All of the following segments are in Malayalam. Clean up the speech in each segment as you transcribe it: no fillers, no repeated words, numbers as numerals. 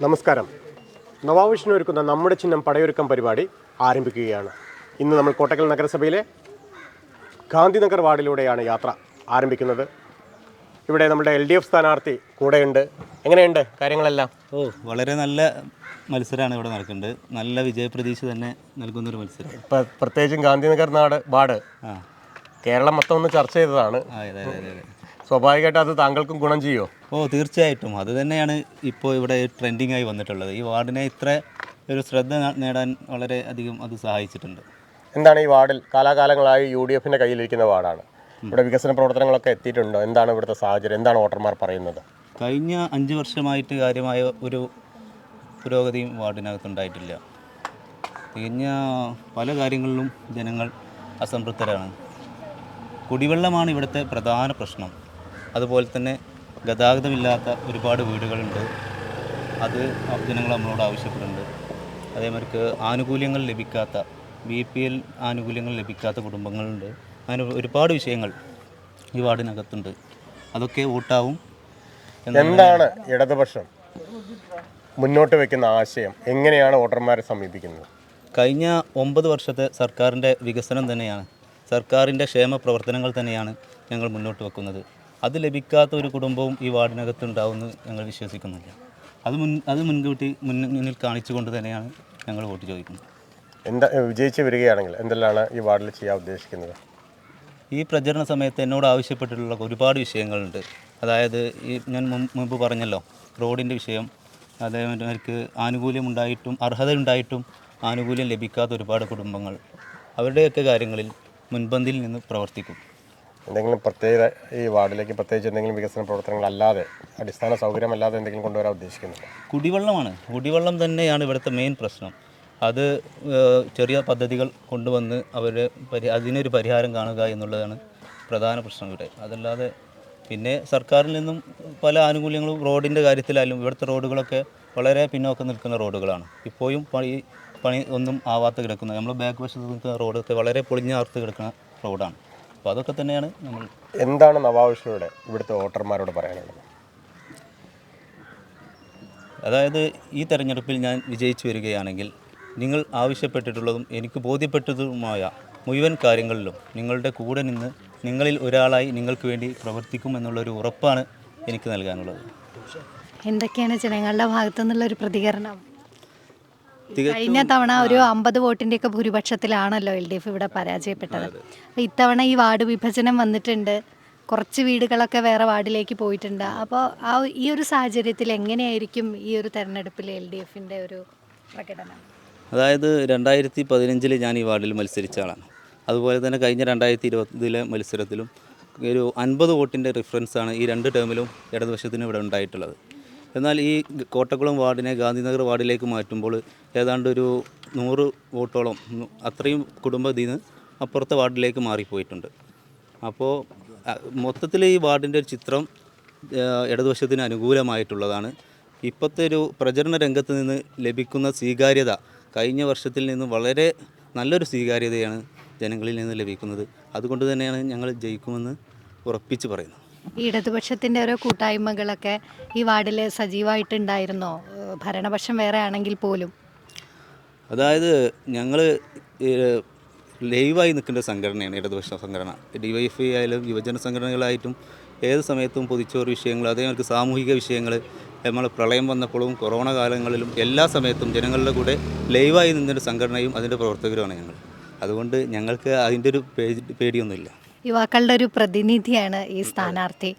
നമസ്കാരം. നവാവിഷ്ണു ഒരുക്കുന്ന നമ്മുടെ ചിഹ്നം പടയൊരുക്കം പരിപാടി ആരംഭിക്കുകയാണ്. ഇന്ന് നമ്മൾ കോട്ടക്കൽ നഗരസഭയിലെ ഗാന്ധിനഗർ വാർഡിലൂടെയാണ് യാത്ര ആരംഭിക്കുന്നത്. ഇവിടെ നമ്മുടെ LDF സ്ഥാനാർത്ഥി കൂടെയുണ്ട്. എങ്ങനെയുണ്ട് കാര്യങ്ങളെല്ലാം? വളരെ നല്ല മത്സരമാണ് ഇവിടെ നടക്കുന്നത്. നല്ല വിജയപ്രതീക്ഷ തന്നെ നൽകുന്നൊരു മത്സരം. ഇപ്പം പ്രത്യേകിച്ചും ഗാന്ധിനഗർ വാർഡ് കേരളം മൊത്തം ഒന്ന് ചർച്ച ചെയ്തതാണ്. സ്വാഭാവികമായിട്ട് അത് താങ്കൾക്കും ഗുണം ചെയ്യുമോ? തീർച്ചയായിട്ടും. അത് തന്നെയാണ് ഇപ്പോൾ ഇവിടെ ട്രെൻഡിങ് ആയി വന്നിട്ടുള്ളത്. ഈ വാർഡിനെ ഇത്ര ഒരു ശ്രദ്ധ നേടാൻ വളരെ അധികം അത് സഹായിച്ചിട്ടുണ്ട്. എന്താണ് ഈ വാർഡിൽ കാലാകാലങ്ങളായി UDFൻ്റെ കയ്യിലിരിക്കുന്ന വാർഡാണ്. ഇവിടെ വികസന പ്രവർത്തനങ്ങളൊക്കെ എത്തിയിട്ടുണ്ടോ? എന്താണ് ഇവിടുത്തെ സാഹചര്യം? എന്താണ് വോട്ടർമാർ പറയുന്നത്? കഴിഞ്ഞ 5 വർഷമായിട്ട് കാര്യമായ ഒരു പുരോഗതിയും വാർഡിനകത്തുണ്ടായിട്ടില്ല. കഴിഞ്ഞ പല കാര്യങ്ങളിലും ജനങ്ങൾ അസംതൃപ്തരാണ്. കുടിവെള്ളമാണ് ഇവിടുത്തെ പ്രധാന പ്രശ്നം. അതുപോലെ തന്നെ ഗതാഗതമില്ലാത്ത ഒരുപാട് വീടുകളുണ്ട്. അത് ജനങ്ങൾ നമ്മളോട് ആവശ്യപ്പെടുന്നുണ്ട്. അതേമാതിരിക്ക് ആനുകൂല്യങ്ങൾ ലഭിക്കാത്ത BPL ആനുകൂല്യങ്ങൾ ലഭിക്കാത്ത കുടുംബങ്ങളുണ്ട്. അങ്ങനെ ഒരുപാട് വിഷയങ്ങൾ ഈ വാർഡിനകത്തുണ്ട്. അതൊക്കെ വോട്ടാവും. എന്താണ് ഇടതുപക്ഷം മുന്നോട്ട് വയ്ക്കുന്ന ആശയം? എങ്ങനെയാണ് വോട്ടർമാരെ സമീപിക്കുന്നത്? കഴിഞ്ഞ 9 വർഷത്തെ സർക്കാരിൻ്റെ വികസനം തന്നെയാണ്, സർക്കാരിൻ്റെ ക്ഷേമ പ്രവർത്തനങ്ങൾ തന്നെയാണ് ഞങ്ങൾ മുന്നോട്ട് വെക്കുന്നത്. അത് ലഭിക്കാത്ത ഒരു കുടുംബവും ഈ വാർഡിനകത്തുണ്ടാവുമെന്ന് ഞങ്ങൾ വിശ്വസിക്കുന്നില്ല. അത് മുൻകൂട്ടി മുന്നിൽ കാണിച്ചുകൊണ്ട് തന്നെയാണ് ഞങ്ങൾ വോട്ട് ചോദിക്കുന്നത്. വിജയിച്ച് വരികയാണെങ്കിൽ എന്തെല്ലാം ഈ വാർഡിൽ ചെയ്യാൻ ഉദ്ദേശിക്കുന്നത്? ഈ പ്രചരണ സമയത്ത് എന്നോട് ആവശ്യപ്പെട്ടിട്ടുള്ള ഒരുപാട് വിഷയങ്ങളുണ്ട്. അതായത് ഞാൻ മുമ്പ് പറഞ്ഞല്ലോ, റോഡിൻ്റെ വിഷയം, അതേമാതിരി ആനുകൂല്യമുണ്ടായിട്ടും അർഹതയുണ്ടായിട്ടും ആനുകൂല്യം ലഭിക്കാത്ത ഒരുപാട് കുടുംബങ്ങൾ, അവരുടെയൊക്കെ കാര്യങ്ങളിൽ മുൻപന്തിയിൽ നിന്ന് പ്രവർത്തിക്കും. എന്തെങ്കിലും പ്രത്യേക ഈ വാർഡിലേക്ക് പ്രത്യേകിച്ച് എന്തെങ്കിലും വികസന പ്രവർത്തനങ്ങളല്ലാതെ, അടിസ്ഥാന സൗകര്യമല്ലാതെ എന്തെങ്കിലും കൊണ്ടുവരാൻ ഉദ്ദേശിക്കുന്നില്ല? കുടിവെള്ളം തന്നെയാണ് ഇവിടുത്തെ മെയിൻ പ്രശ്നം. അത് ചെറിയ പദ്ധതികൾ കൊണ്ടുവന്ന് അതിനൊരു പരിഹാരം കാണുക എന്നുള്ളതാണ് പ്രധാന പ്രശ്നം ഇവിടെ. അതല്ലാതെ പിന്നെ സർക്കാരിൽ നിന്നും പല ആനുകൂല്യങ്ങളും റോഡിൻ്റെ കാര്യത്തിലായാലും ഇവിടുത്തെ റോഡുകളൊക്കെ വളരെ പിന്നോക്കം നിൽക്കുന്ന റോഡുകളാണ്. ഇപ്പോഴും പണി ഒന്നും ആവാത്ത കിടക്കുന്നത്. നമ്മൾ ബാക്ക് വശത്ത് നിൽക്കുന്ന റോഡൊക്കെ വളരെ പൊളിഞ്ഞാർത്ത് കിടക്കുന്ന റോഡാണ്. അപ്പോൾ അതൊക്കെ തന്നെയാണ് നമ്മൾ. എന്താണ് നവാവിഷ്ണുവിടെ ഇവിടുത്തെ വോട്ടർമാരോട് പറയാനുള്ളത്? അതായത് ഈ തെരഞ്ഞെടുപ്പിൽ ഞാൻ വിജയിച്ചു വരികയാണെങ്കിൽ നിങ്ങൾ ആവശ്യപ്പെട്ടിട്ടുള്ളതും എനിക്ക് ബോധ്യപ്പെട്ടതുമായ മുഴുവൻ കാര്യങ്ങളിലും നിങ്ങളുടെ കൂടെ നിന്ന് നിങ്ങളിൽ ഒരാളായി നിങ്ങൾക്ക് വേണ്ടി പ്രവർത്തിക്കും എന്നുള്ളൊരു ഉറപ്പാണ് എനിക്ക് നൽകാനുള്ളത്. എന്തൊക്കെയാണ് ജനങ്ങളുടെ ഭാഗത്തു നിന്നുള്ളൊരു പ്രതികരണം? കഴിഞ്ഞ തവണ ഒരു 50 വോട്ടിൻ്റെയൊക്കെ ഭൂരിപക്ഷത്തിലാണല്ലോ LDF ഇവിടെ പരാജയപ്പെട്ടത്. അപ്പോൾ ഇത്തവണ ഈ വാർഡ് വിഭജനം വന്നിട്ടുണ്ട്, കുറച്ച് വീടുകളൊക്കെ വേറെ വാർഡിലേക്ക് പോയിട്ടുണ്ട്. അപ്പോൾ ഈ ഒരു സാഹചര്യത്തിൽ എങ്ങനെയായിരിക്കും ഈ ഒരു തെരഞ്ഞെടുപ്പിൽ LDFൻ്റെ ഒരു പ്രകടനം? അതായത് 2015 ഞാൻ ഈ വാർഡിൽ മത്സരിച്ച ആളാണ്. അതുപോലെ തന്നെ കഴിഞ്ഞ 2020 മത്സരത്തിലും ഒരു 50 വോട്ടിൻ്റെ ഡിഫറൻസാണ് ഈ 2 ടേമിലും ഇടതുപക്ഷത്തിന് ഇവിടെ ഉണ്ടായിട്ടുള്ളത്. എന്നാൽ ഈ കോട്ടക്കുളം വാർഡിനെ ഗാന്ധിനഗർ വാർഡിലേക്ക് മാറ്റുമ്പോൾ ഏതാണ്ട് ഒരു 100 വോട്ടോളം അത്രയും കുടുംബം ഇതിന് അപ്പുറത്തെ വാർഡിലേക്ക് മാറിപ്പോയിട്ടുണ്ട്. അപ്പോൾ മൊത്തത്തിൽ ഈ വാർഡിൻ്റെ ഒരു ചിത്രം ഇടതുപക്ഷത്തിന് അനുകൂലമായിട്ടുള്ളതാണ്. ഇപ്പോഴത്തെ ഒരു പ്രചരണ രംഗത്ത് നിന്ന് ലഭിക്കുന്ന സ്വീകാര്യത കഴിഞ്ഞ വർഷത്തിൽ നിന്ന് വളരെ നല്ലൊരു സ്വീകാര്യതയാണ് ജനങ്ങളിൽ നിന്ന് ലഭിക്കുന്നത്. അതുകൊണ്ട് തന്നെയാണ് ഞങ്ങൾ ജയിക്കുമെന്ന് ഉറപ്പിച്ച് പറയുന്നത്. ഈ ഇടതുപക്ഷത്തിൻ്റെ ഓരോ കൂട്ടായ്മകളൊക്കെ ഈ വാർഡിൽ സജീവമായിട്ടുണ്ടായിരുന്നോ, ഭരണപക്ഷം വേറെ ആണെങ്കിൽ പോലും? അതായത് ഞങ്ങൾ ലൈവായി നിൽക്കേണ്ട സംഘടനയാണ് ഇടതുപക്ഷ സംഘടന. DYFI ആയാലും യുവജന സംഘടനകളായിട്ടും ഏത് സമയത്തും പൊതിച്ചോറ് വിഷയങ്ങൾ, അതേമാതിരി സാമൂഹിക വിഷയങ്ങൾ, നമ്മൾ പ്രളയം വന്നപ്പോഴും കൊറോണ കാലങ്ങളിലും എല്ലാ സമയത്തും ജനങ്ങളുടെ കൂടെ ലൈവായി നിന്നൊരു സംഘടനയും അതിൻ്റെ പ്രവർത്തകരുമാണ് ഞങ്ങൾ. അതുകൊണ്ട് ഞങ്ങൾക്ക് അതിൻ്റെ ഒരു പേടിയൊന്നുമില്ല. യുവാക്കളുടെ ഒരു പ്രതിനിധിയാണ് ഈ സ്ഥാനാർത്ഥി.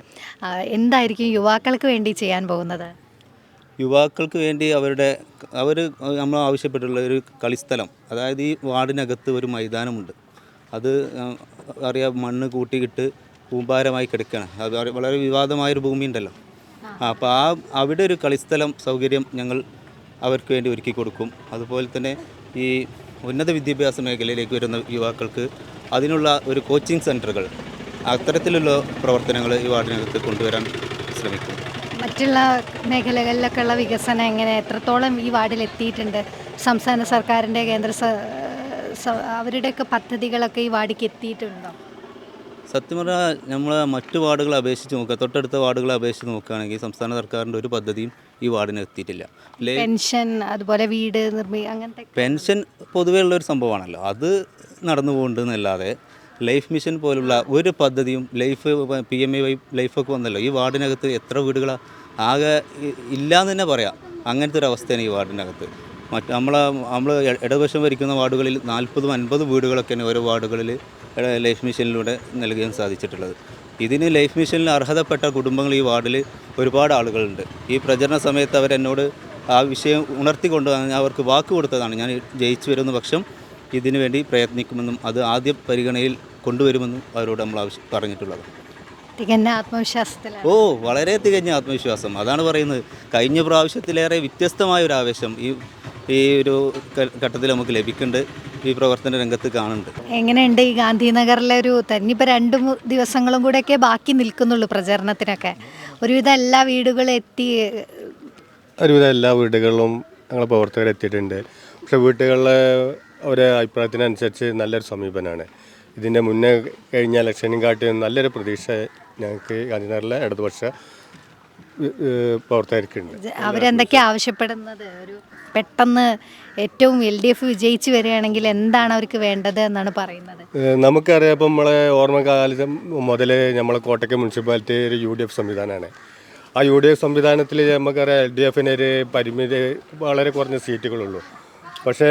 എന്തായിരിക്കും യുവാക്കൾക്ക് വേണ്ടി ചെയ്യാൻ പോകുന്നത്? യുവാക്കൾക്ക് വേണ്ടി അവർ നമ്മൾ ആവശ്യപ്പെട്ടുള്ള ഒരു കളിസ്ഥലം, അതായത് ഈ വാർഡിനകത്ത് ഒരു മൈതാനമുണ്ട്. അത് അറിയാം, മണ്ണ് കൂട്ടിയിട്ട് കൂമ്പാരമായി കിടക്കുകയാണ്. അത് വളരെ വിവാദമായൊരു ഭൂമി ഉണ്ടല്ലോ. അപ്പോൾ അവിടെ ഒരു കളിസ്ഥലം സൗകര്യം ഞങ്ങൾ അവർക്ക് വേണ്ടി ഒരുക്കി കൊടുക്കും. അതുപോലെ തന്നെ ഈ ഉന്നത വിദ്യാഭ്യാസ മേഖലയിലേക്ക് വരുന്ന യുവാക്കൾക്ക് അതിനുള്ള ഒരു കോച്ചിങ് സെൻറ്ററുകൾ, അത്തരത്തിലുള്ള പ്രവർത്തനങ്ങൾ ഈ വാർഡിനകത്ത് കൊണ്ടുവരാൻ ശ്രമിക്കും. മറ്റുള്ള മേഖലകളിലൊക്കെ ഉള്ള വികസനം എത്രത്തോളം ഈ വാർഡിൽ എത്തിയിട്ടുണ്ട്? സംസ്ഥാന സർക്കാരിൻ്റെ അവരുടെയൊക്കെ പദ്ധതികളൊക്കെ ഈ വാർഡിലേക്ക് എത്തിയിട്ടുണ്ടോ? സത്യം പറഞ്ഞാൽ നമ്മൾ മറ്റു വാർഡുകളെ അപേക്ഷിച്ച് നോക്കുക, തൊട്ടടുത്ത വാർഡുകളെ അപേക്ഷിച്ച് നോക്കുകയാണെങ്കിൽ സംസ്ഥാന സർക്കാരിൻ്റെ ഒരു പദ്ധതിയും ഈ വാർഡിന് എത്തിയിട്ടില്ല. പെൻഷൻ അതുപോലെ വീട് അങ്ങനത്തെ പെൻഷൻ പൊതുവേ ഉള്ളൊരു സംഭവമാണല്ലോ, അത് നടന്നു പോകുന്നുണ്ടെന്നല്ലാതെ ലൈഫ് മിഷൻ പോലുള്ള ഒരു പദ്ധതിയും PMAY ലൈഫൊക്കെ വന്നല്ലോ, ഈ വാർഡിനകത്ത് എത്ര വീടുകളാണ് ആകെ ഇല്ലയെന്ന് തന്നെ പറയാം. അങ്ങനത്തെ ഒരു അവസ്ഥയാണ് ഈ വാർഡിനകത്ത്. നമ്മൾ ഇടതുപക്ഷം ഭരിക്കുന്ന വാർഡുകളിൽ 40-50 വീടുകളൊക്കെയാണ് ഓരോ വാർഡുകളിൽ ലൈഫ് മിഷനിലൂടെ നൽകാൻ സാധിച്ചിട്ടുള്ളത്. ഇതിന് ലൈഫ് മിഷനിൽ അർഹതപ്പെട്ട കുടുംബങ്ങൾ ഈ വാർഡിൽ ഒരുപാട് ആളുകളുണ്ട്. ഈ പ്രചരണ സമയത്ത് അവരെന്നോട് ആ വിഷയം ഉണർത്തിക്കൊണ്ട് അവർക്ക് വാക്ക് കൊടുത്തതാണ്, ഞാൻ ജയിച്ചു വരുന്ന പക്ഷം ഇതിനു വേണ്ടി പ്രയത്നിക്കുമെന്നും അത് ആദ്യ പരിഗണനയിൽ കൊണ്ടുവരുമെന്നും അവരോട് നമ്മൾ പറഞ്ഞിട്ടുള്ളത്. തികഞ്ഞ ആത്മവിശ്വാസത്തിലാണ്. വളരെ തികഞ്ഞ ആത്മവിശ്വാസം. അതാണ് പറയുന്നത്. കഴിഞ്ഞ പ്രാവശ്യത്തിലേറെ വ്യത്യസ്തമായ ഒരു ആവേശം ഈ ഒരു ഘട്ടത്തിൽ നമുക്ക് ലഭിക്കുന്നുണ്ട്, ഈ പ്രവർത്തന രംഗത്ത് കാണുന്നുണ്ട്. എങ്ങനെയുണ്ട് ഈ ഗാന്ധിനഗറിലെ ഒരു ഇനിയിപ്പോൾ 2 ദിവസങ്ങളും കൂടെയൊക്കെ ബാക്കി നിൽക്കുന്നുള്ളൂ പ്രചരണത്തിനൊക്കെ? ഒരുവിധം എല്ലാ വീടുകളും എത്തി? ഒരുവിധം എല്ലാ വീടുകളിലും ഞങ്ങൾ പ്രവർത്തകർ എത്തിയിട്ടുണ്ട്. പക്ഷേ വീട്ടുകളിലെ ഒരു അഭിപ്രായത്തിനനുസരിച്ച് നല്ലൊരു സമീപനമാണ്. ഇതിൻ്റെ മുന്നേ കഴിഞ്ഞ ഇലക്ഷനും കാട്ടി നല്ലൊരു പ്രതീക്ഷ ഞങ്ങൾക്ക് ഗാന്ധിനഗറിലെ ഇടതുപക്ഷ പ്രവർത്തകർക്കുണ്ട്. അവരെന്തൊക്കെയാണ് ആവശ്യപ്പെടുന്നത്? ഒരു പെട്ടെന്ന് ഏറ്റവും LDF വിജയിച്ച് വരികയാണെങ്കിൽ എന്താണ് അവർക്ക് വേണ്ടത് എന്നാണ് പറയുന്നത്? നമുക്കറിയാം, ഇപ്പം നമ്മളെ ഓർമ്മകാലം മുതൽ നമ്മളെ കോട്ടയ്ക്കൽ മുനിസിപ്പാലിറ്റി ഒരു UDF സംവിധാനമാണ്. ആ UDF സംവിധാനത്തിൽ നമുക്കറിയാം LDFന് ഒരു പരിമിതി, വളരെ കുറഞ്ഞ സീറ്റുകളുള്ളൂ. പക്ഷേ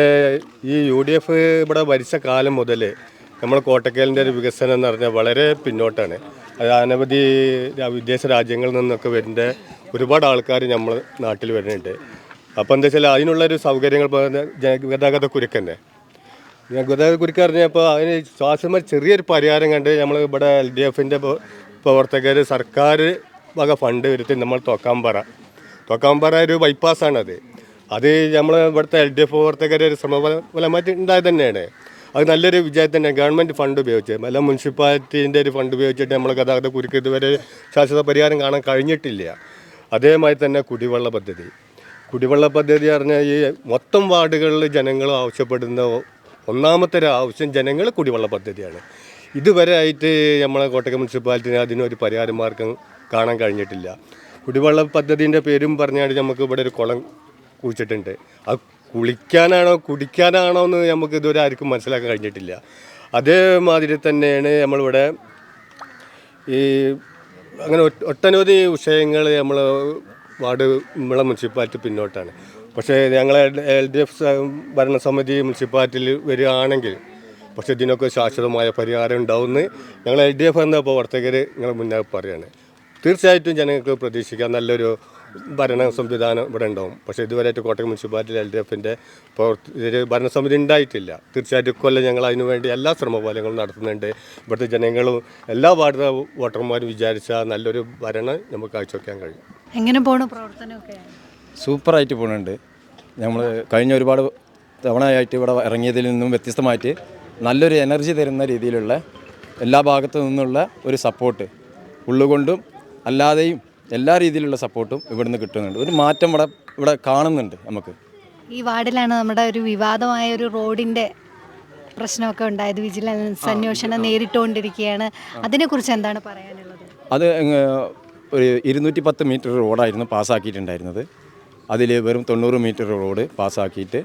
ഈ UDF ഇവിടെ ഭരിച്ച കാലം മുതൽ നമ്മൾ കോട്ടയ്ക്കലിൻ്റെ ഒരു വികസനം എന്ന് പറഞ്ഞാൽ വളരെ പിന്നോട്ടാണ്. അത് അനവധി വിദേശ രാജ്യങ്ങളിൽ നിന്നൊക്കെ വരുന്ന ഒരുപാട് ആൾക്കാർ നമ്മൾ നാട്ടിൽ വരുന്നുണ്ട്. അപ്പോൾ എന്താ വെച്ചാൽ അതിനുള്ളൊരു സൗകര്യങ്ങൾ, ഗതാഗത കുരുക്കന്നെ. ഗതാഗത കുരുക്ക് പറഞ്ഞപ്പോൾ അതിന് ശ്വാസമായി ചെറിയൊരു പരിഹാരം കണ്ട് നമ്മൾ ഇവിടെ LDFൻ്റെ പ്രവർത്തകർ സർക്കാർ വക ഫണ്ട് വരുത്തി നമ്മൾ തോക്കാമ്പാറ ഒരു ബൈപ്പാസാണത്. അത് നമ്മൾ ഇവിടുത്തെ LDF പ്രവർത്തകർ ശ്രമഫലമായിട്ട് ഉണ്ടായത് തന്നെയാണ്. അത് നല്ലൊരു വിജയം തന്നെ. ഗവൺമെൻറ് ഫണ്ട് ഉപയോഗിച്ച് അല്ല മുനിസിപ്പാലിറ്റീൻ്റെ ഒരു ഫണ്ട് ഉപയോഗിച്ചിട്ട് നമ്മൾ ഗതാഗത കുരുക്ക് ഇതുവരെ ശാശ്വത പരിഹാരം കാണാൻ കഴിഞ്ഞിട്ടില്ല. അതേമാതിരി തന്നെ കുടിവെള്ള പദ്ധതി പറഞ്ഞാൽ ഈ മൊത്തം വാർഡുകളിൽ ജനങ്ങൾ ആവശ്യപ്പെടുന്ന ഒന്നാമത്തെ ഒരു ആവശ്യം ജനങ്ങൾ കുടിവെള്ള പദ്ധതിയാണ്. ഇതുവരെ ആയിട്ട് നമ്മളെ കോട്ടയ്ക്കൽ മുനിസിപ്പാലിറ്റിന് അതിനൊരു പരിഹാര മാർഗം കാണാൻ കഴിഞ്ഞിട്ടില്ല. കുടിവെള്ള പദ്ധതിൻ്റെ പേരും പറഞ്ഞാൽ നമുക്ക് ഇവിടെ ഒരു കുളം കുഴിച്ചിട്ടുണ്ട്. അത് കുളിക്കാനാണോ കുടിക്കാനാണോ എന്ന് നമുക്ക് ഇതുവരെ ആർക്കും മനസ്സിലാക്കാൻ കഴിഞ്ഞിട്ടില്ല. അതേമാതിരി തന്നെയാണ് നമ്മളിവിടെ ഈ അങ്ങനെ ഒട്ടനവധി വിഷയങ്ങൾ നമ്മൾ വാർഡ് നമ്മളെ മുനിസിപ്പാലിറ്റി പിന്നോട്ടാണ്. പക്ഷേ ഞങ്ങളെ LDF ഭരണസമിതി മുനിസിപ്പാലിറ്റിയിൽ വരികയാണെങ്കിൽ പക്ഷേ ഇതിനൊക്കെ ശാശ്വതമായ പരിഹാരം ഉണ്ടാവുമെന്ന് ഞങ്ങൾ LDF എന്ന പ്രവർത്തകർ നിങ്ങളെ മുന്നേ പറയുകയാണ്. തീർച്ചയായിട്ടും ജനങ്ങൾക്ക് പ്രതീക്ഷിക്കാം നല്ലൊരു ഭരണ സംവിധാനം ഇവിടെ ഉണ്ടാവും. പക്ഷേ ഇതുവരെയായിട്ട് കോട്ടയം മുനിസിപ്പാലിറ്റി LDFൻ്റെ ഭരണസമിതി ഉണ്ടായിട്ടില്ല. തീർച്ചയായിട്ടും കൊല്ലം ഞങ്ങൾ അതിനുവേണ്ടി എല്ലാ ശ്രമഫലങ്ങളും നടത്തുന്നുണ്ട്. ഇവിടുത്തെ ജനങ്ങളും എല്ലാ വാർഡ് വോട്ടർമാരും വിചാരിച്ചാൽ നല്ലൊരു ഭരണം നമുക്ക് കാഴ്ചവെക്കാൻ കഴിയും. എങ്ങനെ പോണു പ്രവർത്തനമൊക്കെ? സൂപ്പറായിട്ട് പോകുന്നുണ്ട്. നമ്മൾ കഴിഞ്ഞ ഒരുപാട് തവണയായിട്ട് ഇവിടെ ഇറങ്ങിയതിൽ നിന്നും വ്യത്യസ്തമായിട്ട് നല്ലൊരു എനർജി തരുന്ന രീതിയിലുള്ള എല്ലാ ഭാഗത്തു നിന്നുള്ള ഒരു സപ്പോർട്ട് ഉള്ളുകൊണ്ടും അല്ലാതെയും എല്ലാ രീതിയിലുള്ള സപ്പോർട്ടും ഇവിടുന്ന് കിട്ടുന്നുണ്ട്. ഒരു മാറ്റം ഇവിടെ കാണുന്നുണ്ട്. നമുക്ക് ഈ വാർഡിലാണ് നമ്മുടെ ഒരു വിവാദമായ ഒരു റോഡിൻ്റെ പ്രശ്നമൊക്കെ ഉണ്ടായത്. വിജിലൻസ് അന്വേഷണം നേരിട്ടുകൊണ്ടിരിക്കുകയാണ്. അതിനെക്കുറിച്ച് എന്താണ് പറയാനുള്ളത്? അത് ഒരു 210 മീറ്റർ റോഡായിരുന്നു പാസ്സാക്കിയിട്ടുണ്ടായിരുന്നത്. അതിൽ വെറും 90 മീറ്റർ റോഡ് പാസ്സാക്കിയിട്ട്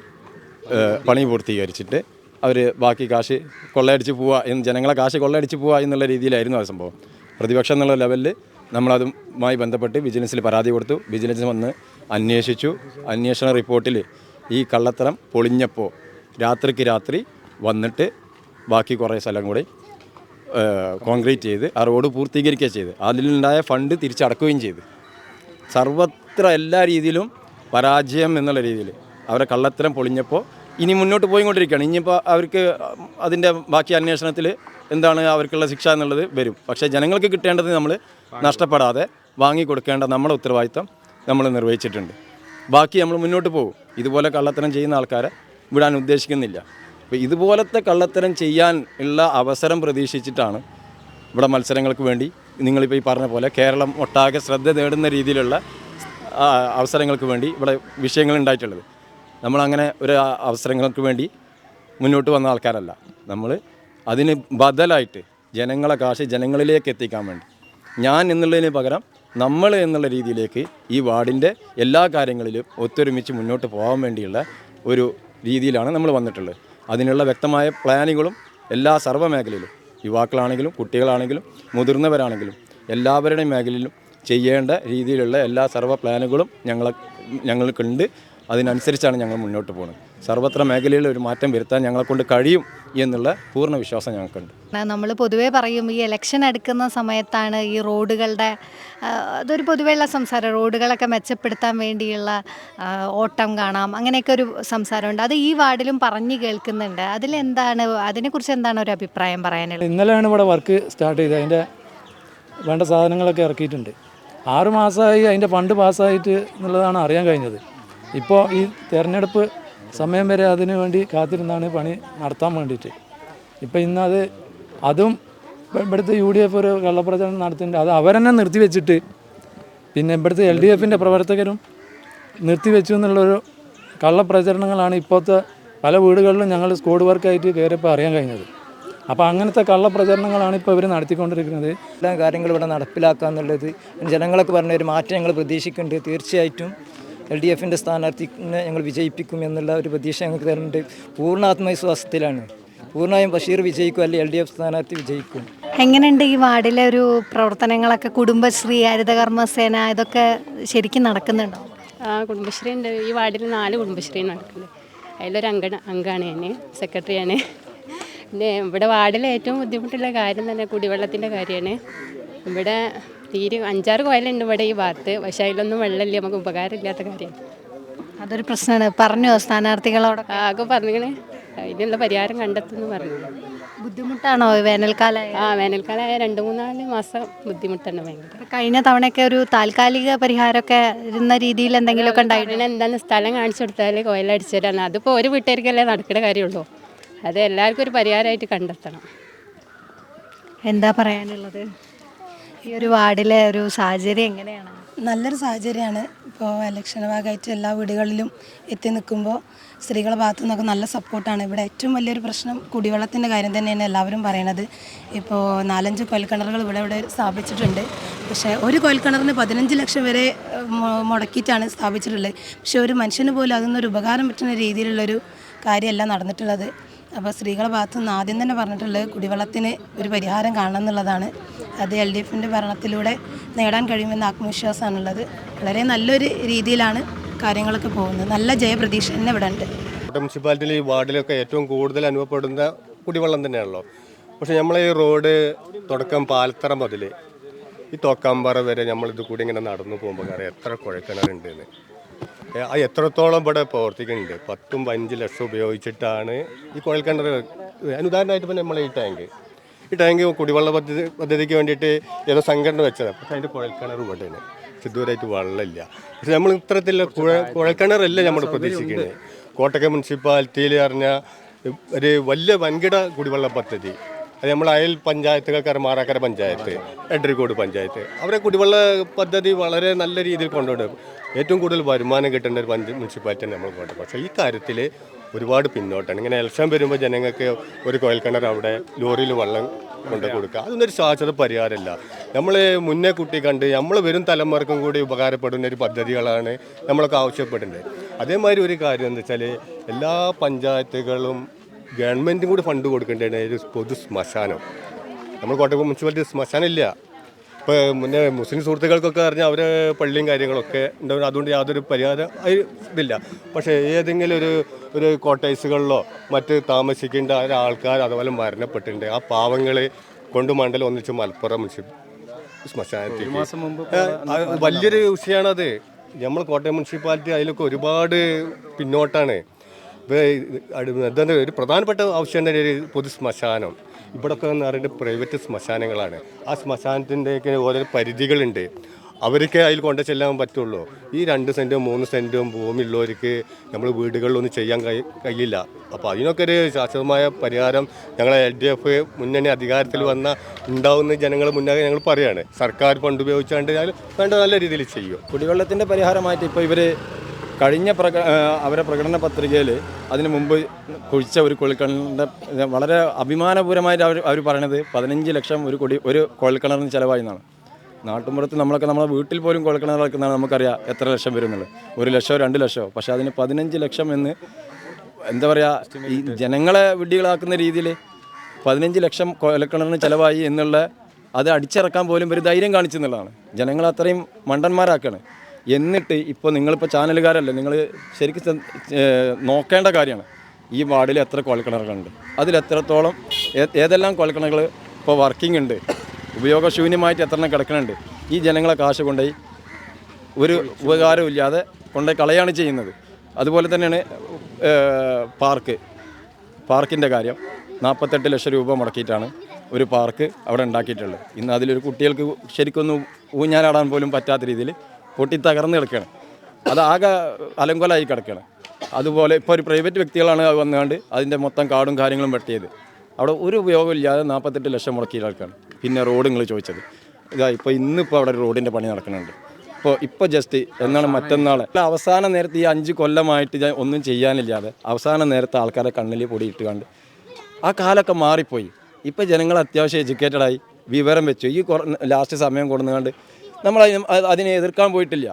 പണി പൂർത്തീകരിച്ചിട്ട് അവർ ബാക്കി കാശ് കൊള്ളയടിച്ച് പോവുക, ജനങ്ങളെ കാശ് കൊള്ളയടിച്ച് പോവുക എന്നുള്ള രീതിയിലായിരുന്നു ആ സംഭവം. പ്രതിപക്ഷം എന്നുള്ള ലെവലിൽ നമ്മളതുമായി ബന്ധപ്പെട്ട് വിജിലൻസിൽ പരാതി കൊടുത്തു. വിജിലൻസ് വന്ന് അന്വേഷിച്ചു. അന്വേഷണ റിപ്പോർട്ടിൽ ഈ കള്ളത്തരം പൊളിഞ്ഞപ്പോൾ രാത്രിക്ക് രാത്രി വന്നിട്ട് ബാക്കി കുറേ സ്ഥലം കൂടി കോൺക്രീറ്റ് ചെയ്ത് ആ റോഡ് പൂർത്തീകരിക്കുകയും ചെയ്ത് അതിലുണ്ടായ ഫണ്ട് തിരിച്ചടക്കുകയും ചെയ്ത് സർവത്ര എല്ലാ രീതിയിലും പരാജയം എന്നുള്ള രീതിയിൽ അവരെ കള്ളത്തരം പൊളിഞ്ഞപ്പോൾ ഇനി മുന്നോട്ട് പോയിക്കൊണ്ടിരിക്കുകയാണ്. ഇനിയിപ്പോൾ അവർക്ക് അതിൻ്റെ ബാക്കി അന്വേഷണത്തിൽ എന്താണ് അവർക്കുള്ള ശിക്ഷ എന്നുള്ളത് വരും. പക്ഷേ ജനങ്ങൾക്ക് കിട്ടേണ്ടത് നമ്മൾ നഷ്ടപ്പെടാതെ വാങ്ങിക്കൊടുക്കേണ്ട നമ്മുടെ ഉത്തരവാദിത്തം നമ്മൾ നിർവഹിച്ചിട്ടുണ്ട്. ബാക്കി നമ്മൾ മുന്നോട്ട് പോകും. ഇതുപോലെ കള്ളത്തരം ചെയ്യുന്ന ആൾക്കാരെ വിടാൻ ഉദ്ദേശിക്കുന്നില്ല. അപ്പോൾ ഇതുപോലത്തെ കള്ളത്തരം ചെയ്യാൻ ഉള്ള അവസരം പ്രതീക്ഷിച്ചിട്ടാണ് ഇവിടെ മത്സരങ്ങൾക്ക് വേണ്ടി നിങ്ങളിപ്പോൾ ഈ പറഞ്ഞ പോലെ കേരളം ഒട്ടാകെ ശ്രദ്ധ നേടുന്ന രീതിയിലുള്ള അവസരങ്ങൾക്ക് വേണ്ടി ഇവിടെ വിഷയങ്ങൾ ഉണ്ടായിട്ടുള്ളത്. നമ്മളങ്ങനെ ഒരു അവസരങ്ങൾക്ക് വേണ്ടി മുന്നോട്ട് വന്ന ആൾക്കാരല്ല. നമ്മൾ അതിന് ബദലായിട്ട് ജനങ്ങളെ കാശ് ജനങ്ങളിലേക്ക് എത്തിക്കാൻ വേണ്ടി ഞാൻ എന്നുള്ളതിന് പകരം നമ്മൾ എന്നുള്ള രീതിയിലേക്ക് ഈ വാർഡിൻ്റെ എല്ലാ കാര്യങ്ങളിലും ഒത്തൊരുമിച്ച് മുന്നോട്ട് പോകാൻ വേണ്ടിയുള്ള ഒരു രീതിയിലാണ് നമ്മൾ വന്നിട്ടുള്ളത്. അതിനുള്ള വ്യക്തമായ പ്ലാനുകളും എല്ലാ സർവ്വ മേഖലയിലും യുവാക്കളാണെങ്കിലും കുട്ടികളാണെങ്കിലും മുതിർന്നവരാണെങ്കിലും എല്ലാവരുടെയും മേഖലയിലും ചെയ്യേണ്ട രീതിയിലുള്ള എല്ലാ സർവ്വ പ്ലാനുകളും ഞങ്ങൾക്കുണ്ട്. അതിനനുസരിച്ചാണ് ഞങ്ങൾ മുന്നോട്ട് പോകുന്നത്. സർവത്ര മേഖലയിൽ ഒരു മാറ്റം വരുത്താൻ ഞങ്ങളെക്കൊണ്ട് കഴിയും എന്നുള്ള പൂർണ്ണ വിശ്വാസം ഞങ്ങൾക്കുണ്ട്. നമ്മൾ പൊതുവേ പറയും ഈ ഇലക്ഷൻ എടുക്കുന്ന സമയത്താണ് ഈ റോഡുകളുടെ അതൊരു പൊതുവെയുള്ള സംസാരം, റോഡുകളൊക്കെ മെച്ചപ്പെടുത്താൻ വേണ്ടിയുള്ള ഓട്ടം കാണാം, അങ്ങനെയൊക്കെ ഒരു സംസാരമുണ്ട്. അത് ഈ വാർഡിലും പറഞ്ഞു കേൾക്കുന്നുണ്ട്. അതിനെക്കുറിച്ച് എന്താണ് ഒരു അഭിപ്രായം പറയാനുള്ളത്? ഇന്നലെയാണ് ഇവിടെ വർക്ക് സ്റ്റാർട്ട് ചെയ്തത്. അതിൻ്റെ വേണ്ട സാധനങ്ങളൊക്കെ ഇറക്കിയിട്ടുണ്ട്. 6 മാസമായി അതിൻ്റെ ഫണ്ട് പാസ്സായിട്ട് എന്നുള്ളതാണ് അറിയാൻ കഴിഞ്ഞത്. ഇപ്പോൾ ഈ തിരഞ്ഞെടുപ്പ് സമയം വരെ അതിനു വേണ്ടി കാത്തിരുന്നാണ് പണി നടത്താൻ വേണ്ടിയിട്ട്. ഇപ്പോൾ ഇന്നത് അതും ഇവിടുത്തെ UDF ഒരു കള്ളപ്രചരണം നടത്തുന്നുണ്ട്. അത് അവരെന്നെ നിർത്തിവെച്ചിട്ട് പിന്നെ ഇവിടുത്തെ LDFൻ്റെ പ്രവർത്തകരും നിർത്തിവെച്ചു എന്നുള്ളൊരു കള്ളപ്രചരണങ്ങളാണ് ഇപ്പോഴത്തെ പല വീടുകളിലും ഞങ്ങൾ സ്ക്വാഡ് വർക്കായിട്ട് കയറിയപ്പോൾ അറിയാൻ കഴിഞ്ഞത്. അപ്പോൾ അങ്ങനത്തെ കള്ളപ്രചരണങ്ങളാണ് ഇപ്പോൾ ഇവർ നടത്തിക്കൊണ്ടിരിക്കുന്നത്. എല്ലാ കാര്യങ്ങളും ഇവിടെ നടപ്പിലാക്കുക എന്നുള്ളത് ജനങ്ങളൊക്കെ പറഞ്ഞ ഒരു മാറ്റം ഞങ്ങൾ പ്രതീക്ഷിക്കുന്നുണ്ട്. തീർച്ചയായിട്ടും LDFൻ്റെ സ്ഥാനാർത്ഥിനെ ഞങ്ങൾ വിജയിപ്പിക്കും എന്നുള്ള ഒരു പ്രതീക്ഷ ഞങ്ങൾക്ക് തരുന്നുണ്ട്. പൂർണ്ണ ആത്മവിശ്വാസത്തിലാണ്. പൂർണ്ണമായും ബഷീർ വിജയിക്കും, അല്ലെങ്കിൽ LDF സ്ഥാനാർത്ഥി വിജയിക്കും. എങ്ങനെയുണ്ട് ഈ വാർഡിലെ ഒരു പ്രവർത്തനങ്ങളൊക്കെ? കുടുംബശ്രീ, ഹരിതകർമ്മസേന ഇതൊക്കെ ശരിക്കും നടക്കുന്നുണ്ടോ? കുടുംബശ്രീ ഉണ്ട്. ഈ വാർഡിൽ 4 കുടുംബശ്രീ നടക്കുന്നുണ്ട്. അതിലൊരു അംഗമാണ് ഞാൻ, സെക്രട്ടറിയാണ്. പിന്നെ ഇവിടെ വാർഡിലെ ഏറ്റവും ബുദ്ധിമുട്ടുള്ള കാര്യം തന്നെ കുടിവെള്ളത്തിൻ്റെ കാര്യമാണ്. ഇവിടെ തീരെ 5-6 കോയിലുണ്ട് ഇവിടെ ഈ ഭാഗത്ത്. പക്ഷേ അതിലൊന്നും വെള്ളമില്ല, നമുക്ക് ഉപകാരമില്ലാത്ത കാര്യമാണ്. അതൊരു പ്രശ്നമാണ്. പറഞ്ഞോ സ്ഥാനാർത്ഥികളോട്? ആകെ പറഞ്ഞിങ്ങനെ അതിനുള്ള പരിഹാരം കണ്ടെത്തുന്നു പറഞ്ഞു. ബുദ്ധിമുട്ടാണോ വേനൽക്കാലം? വേനൽക്കാലമായ 2-3 മാസം ബുദ്ധിമുട്ടാണ് ഭയങ്കര. കഴിഞ്ഞ തവണയൊക്കെ ഒരു താൽക്കാലിക പരിഹാരമൊക്കെ ഇരുന്ന രീതിയിൽ എന്തെങ്കിലുമൊക്കെ ഉണ്ടായിരുന്നു? എന്താണ് സ്ഥലം കാണിച്ചു കൊടുത്താൽ കോയിലടിച്ചു തരാണ്. അതിപ്പോൾ ഒരു വീട്ടുകാർക്കല്ലേ നടക്കുന്ന കാര്യമുള്ളൂ. അത് എല്ലാവർക്കും ഒരു പരിഹാരമായിട്ട് കണ്ടെത്തണം. എന്താ പറയാനുള്ളത്? ഈ ഒരു വാർഡിലെ ഒരു സാഹചര്യം എങ്ങനെയാണ്? നല്ലൊരു സാഹചര്യമാണ്. ഇപ്പോൾ ഇലക്ഷൻ ഭാഗമായിട്ട് എല്ലാ വീടുകളിലും എത്തി നിൽക്കുമ്പോൾ സ്ത്രീകളുടെ ഭാഗത്തു നിന്നൊക്കെ നല്ല സപ്പോർട്ടാണ്. ഇവിടെ ഏറ്റവും വലിയൊരു പ്രശ്നം കുടിവെള്ളത്തിൻ്റെ കാര്യം തന്നെയാണ് എല്ലാവരും പറയണത്. ഇപ്പോൾ 4-5 കുഴൽക്കിണറുകൾ ഇവിടെ സ്ഥാപിച്ചിട്ടുണ്ട്. പക്ഷേ ഒരു കുഴൽക്കിണറിന് 15 ലക്ഷം വരെ മുടക്കിയിട്ടാണ് സ്ഥാപിച്ചിട്ടുള്ളത്. പക്ഷേ ഒരു മനുഷ്യന് പോലും അതിനൊരു ഉപകാരം പറ്റുന്ന രീതിയിലുള്ളൊരു കാര്യമല്ല നടന്നിട്ടുള്ളത്. അപ്പോൾ സ്ത്രീകളുടെ ഭാഗത്തു നിന്ന് ആദ്യം തന്നെ പറഞ്ഞിട്ടുള്ളത് കുടിവെള്ളത്തിന് ഒരു പരിഹാരം കാണണം എന്നുള്ളതാണ്. അത് LDFൻ്റെ ഭരണത്തിലൂടെ നേടാൻ കഴിയുമെന്ന ആത്മവിശ്വാസമാണുള്ളത്. വളരെ നല്ലൊരു രീതിയിലാണ് കാര്യങ്ങളൊക്കെ പോകുന്നത്. നല്ല ജയപ്രതീക്ഷ തന്നെ ഇവിടെ ഉണ്ട്. മുനിസിപ്പാലിറ്റിയിൽ ഈ വാർഡിലൊക്കെ ഏറ്റവും കൂടുതൽ അനുഭവപ്പെടുന്ന കുടിവെള്ളം തന്നെയാണല്ലോ. പക്ഷേ നമ്മളെ ഈ റോഡ് തുടക്കം പാലത്തറ മുതൽ ഈ തോക്കാമ്പാറ വരെ നമ്മളിത് കൂടി ഇങ്ങനെ നടന്നു പോകുമ്പോൾ അറിയാം എത്ര കുഴൽക്കിണറുണ്ടെന്ന്. അത് എത്രത്തോളം ഇവിടെ പ്രവർത്തിക്കുന്നുണ്ട്. 10-15 ലക്ഷം ഉപയോഗിച്ചിട്ടാണ് ഈ കുഴൽക്കിണർ. ഉദാഹരണമായിട്ട് പിന്നെ നമ്മളെ ഈ ടാങ്ക് കുടിവെള്ള പദ്ധതിക്ക് വേണ്ടിയിട്ട് ഏതോ സംഘടന വെച്ചതാണ്. പക്ഷേ അതിൻ്റെ കുഴൽക്കിണർ ഇവിടെയാണ്. ഇതുവരെയായിട്ട് വെള്ളമില്ല. പക്ഷെ നമ്മൾ ഇത്തരത്തിലുള്ള കുഴൽക്കിണറല്ല നമ്മൾ പ്രതീക്ഷിക്കുന്നത്. കോട്ടയം മുനിസിപ്പാലിറ്റിയിൽ പറഞ്ഞാൽ ഒരു വലിയ വൻകിട കുടിവെള്ള പദ്ധതി അത് നമ്മൾ അയൽ പഞ്ചായത്തുകൾക്കാർ മാറാക്കര പഞ്ചായത്ത്, എഡ്രിക്കോട് പഞ്ചായത്ത് അവരെ കുടിവെള്ള പദ്ധതി വളരെ നല്ല രീതിയിൽ കൊണ്ടുപോകും. ഏറ്റവും കൂടുതൽ വരുമാനം കിട്ടേണ്ട ഒരു മുനിസിപ്പാലിറ്റിയാണ് നമ്മൾ കോട്ടയം. പക്ഷേ ഈ കാര്യത്തിൽ ഒരുപാട് പിന്നോട്ടാണ്. ഇങ്ങനെ ഇലക്ഷൻ വരുമ്പോൾ ജനങ്ങൾക്ക് ഒരു കുഴൽക്കിണർ അവിടെ ലോറിയിൽ വെള്ളം കൊണ്ട് കൊടുക്കുക, അതൊന്നും ഒരു ശാശ്വത പരിഹാരമല്ല. നമ്മൾ മുന്നേ കുട്ടി കണ്ട് നമ്മൾ വരും തലമുറക്കും കൂടി ഉപകാരപ്പെടുന്ന ഒരു പദ്ധതികളാണ് നമ്മളൊക്കെ ആവശ്യപ്പെടുന്നത്. അതേമാതിരി ഒരു കാര്യം എന്താ വെച്ചാൽ എല്ലാ പഞ്ചായത്തുകളും ഗവൺമെൻറ്റും കൂടി ഫണ്ട് കൊടുക്കേണ്ടതാണ് ഒരു പൊതു ശ്മശാനം. നമ്മൾ കോട്ടയം മുനിസിപ്പാലിറ്റി ശ്മശാനം ഇല്ല. ഇപ്പോൾ മുന്നേ മുസ്ലിം സുഹൃത്തുക്കൾക്കൊക്കെ അറിഞ്ഞാൽ അവരെ പള്ളിയും കാര്യങ്ങളൊക്കെ ഉണ്ടാവും, അതുകൊണ്ട് യാതൊരു പരിഹാരം ഇതില്ല. പക്ഷേ ഏതെങ്കിലും ഒരു കോട്ടേഴ്സുകളിലോ മറ്റ് താമസിക്കേണ്ട ആൾക്കാർ അതുപോലെ മരണപ്പെട്ടിട്ടുണ്ട്. ആ പാവങ്ങൾ കൊണ്ട് മണ്ഡലം ഒന്നിച്ച് മലപ്പുറം ശ്മശാനത്തിൽ വലിയൊരു വിഷയമാണത്. നമ്മൾ കോട്ടയം മുനിസിപ്പാലിറ്റി അതിലൊക്കെ ഒരുപാട് പിന്നോട്ടാണ്. എന്താണ് ഒരു പ്രധാനപ്പെട്ട ആവശ്യം ഒരു പൊതു ശ്മശാനം. ഇവിടെയൊക്കെ എന്ന് പറയുന്നത് പ്രൈവറ്റ് ശ്മശാനങ്ങളാണ്. ആ ശ്മശാനത്തിൻ്റെയൊക്കെ ഓരോ പരിധികളുണ്ട്. അവർക്ക് അതിൽ കൊണ്ടു ചെല്ലാൻ പറ്റുള്ളൂ. ഈ 2 സെൻറ്റും 3 സെൻറ്റും ഭൂമിയുള്ളവർക്ക് നമ്മൾ വീടുകളിലൊന്നും ചെയ്യാൻ കഴിയില്ല. അപ്പോൾ അതിനൊക്കെ ഒരു ശാശ്വതമായ പരിഹാരം ഞങ്ങളെ LDF മുന്നണി അധികാരത്തിൽ വന്ന ഉണ്ടാവുന്ന ജനങ്ങൾ മുന്നേ ഞങ്ങൾ പറയുകയാണ്. സർക്കാർ ഫണ്ട് ഉപയോഗിച്ചുകൊണ്ട് വേണ്ട നല്ല രീതിയിൽ ചെയ്യും. കുടിവെള്ളത്തിൻ്റെ പരിഹാരമായിട്ട് ഇപ്പോൾ ഇവർ കഴിഞ്ഞ അവരെ പ്രകടന പത്രികയിൽ അതിന് മുമ്പ് കുഴിച്ച ഒരു കുഴൽക്കിണറിൻ്റെ വളരെ അഭിമാനപൂർവമായിട്ട് അവർ പറയണത് 15 ലക്ഷം ഒരു കുഴൽക്കിണറിന് ചിലവായി എന്നാണ്. നാട്ടുമ്പുറത്ത് നമ്മളെ വീട്ടിൽ പോലും കുഴൽക്കിണർ വെക്കുന്നതാണ് നമുക്കറിയാം എത്ര ലക്ഷം വരും എന്നുള്ളത്, 1 ലക്ഷമോ 2 ലക്ഷമോ. പക്ഷേ അതിന് 15 ലക്ഷം എന്ന് എന്താ പറയുക, ഈ ജനങ്ങളെ വിഡ്ഢികളാക്കുന്ന രീതിയിൽ 15 ലക്ഷം കുഴൽക്കിണറിന് ചിലവായി എന്നുള്ള അത് അടിച്ചിറക്കാൻ പോലും ഒരു ധൈര്യം കാണിച്ചെന്നുള്ളതാണ്. ജനങ്ങൾ അത്രയും മണ്ടന്മാരാക്കാണ്. എന്നിട്ട് ഇപ്പോൾ നിങ്ങളിപ്പോൾ ചാനലുകാരല്ലേ, നിങ്ങൾ ശരിക്കും നോക്കേണ്ട കാര്യമാണ് ഈ വാർഡിൽ എത്ര കുഴൽക്കിണറുകളുണ്ട്, അതിലെത്രത്തോളം ഏതെല്ലാം കുഴൽക്കിണറുകൾ ഇപ്പോൾ വർക്കിംഗ് ഉണ്ട്, ഉപയോഗശൂന്യമായിട്ട് എത്രണ്ണം കിടക്കുന്നുണ്ട്. ഈ ജനങ്ങളെ കാശ് കൊണ്ടുപോയി ഒരു ഉപകാരവും ഇല്ലാതെ കൊണ്ടുപോയി കളയാണ് ചെയ്യുന്നത്. അതുപോലെ തന്നെയാണ് പാർക്കിൻ്റെ കാര്യം. 48 ലക്ഷം രൂപ മുടക്കിയിട്ടാണ് ഒരു പാർക്ക് അവിടെ ഉണ്ടാക്കിയിട്ടുള്ളത്. ഇന്ന് അതിലൊരു കുട്ടികൾക്ക് ശരിക്കൊന്നും ഊഞ്ഞാലാടാൻ പോലും പറ്റാത്ത രീതിയിൽ പൊട്ടിത്തകർന്ന് കിടക്കുകയാണ്. അത് ആകെ അലങ്കോലമായി കിടക്കുകയാണ്. അതുപോലെ ഇപ്പോൾ ഒരു പ്രൈവറ്റ് വ്യക്തികളാണ് അത് വന്നുകൊണ്ട് അതിൻ്റെ മൊത്തം കാടും കാര്യങ്ങളും വെട്ടിയത്. അവിടെ ഒരു ഉപയോഗമില്ലാതെ 48 ലക്ഷം മുടക്കിയ ആൾക്കാണ്. പിന്നെ റോഡ് നിങ്ങൾ ചോദിച്ചത്, ഇപ്പോൾ ഇന്നിപ്പോൾ അവിടെ ഒരു റോഡിൻ്റെ പണി നടക്കുന്നുണ്ട്. ഇപ്പോൾ ജസ്റ്റ് എന്നാണ് മറ്റന്നാൾ അവസാന നേരത്ത് ഈ 5 കൊല്ലമായിട്ട് ഒന്നും ചെയ്യാനില്ലാതെ അവസാന നേരത്തെ ആൾക്കാരെ കണ്ണിൽ പൊടിയിട്ടുകൊണ്ട് ആ കാലമൊക്കെ മാറിപ്പോയി. ഇപ്പോൾ ജനങ്ങൾ അത്യാവശ്യം എഡ്യൂക്കേറ്റഡായി, വിവരം വെച്ചു. ഈ ലാസ്റ്റ് സമയം കൊടുന്നുകൊണ്ട് നമ്മൾ അതിനെ എതിർക്കാൻ പോയിട്ടില്ല.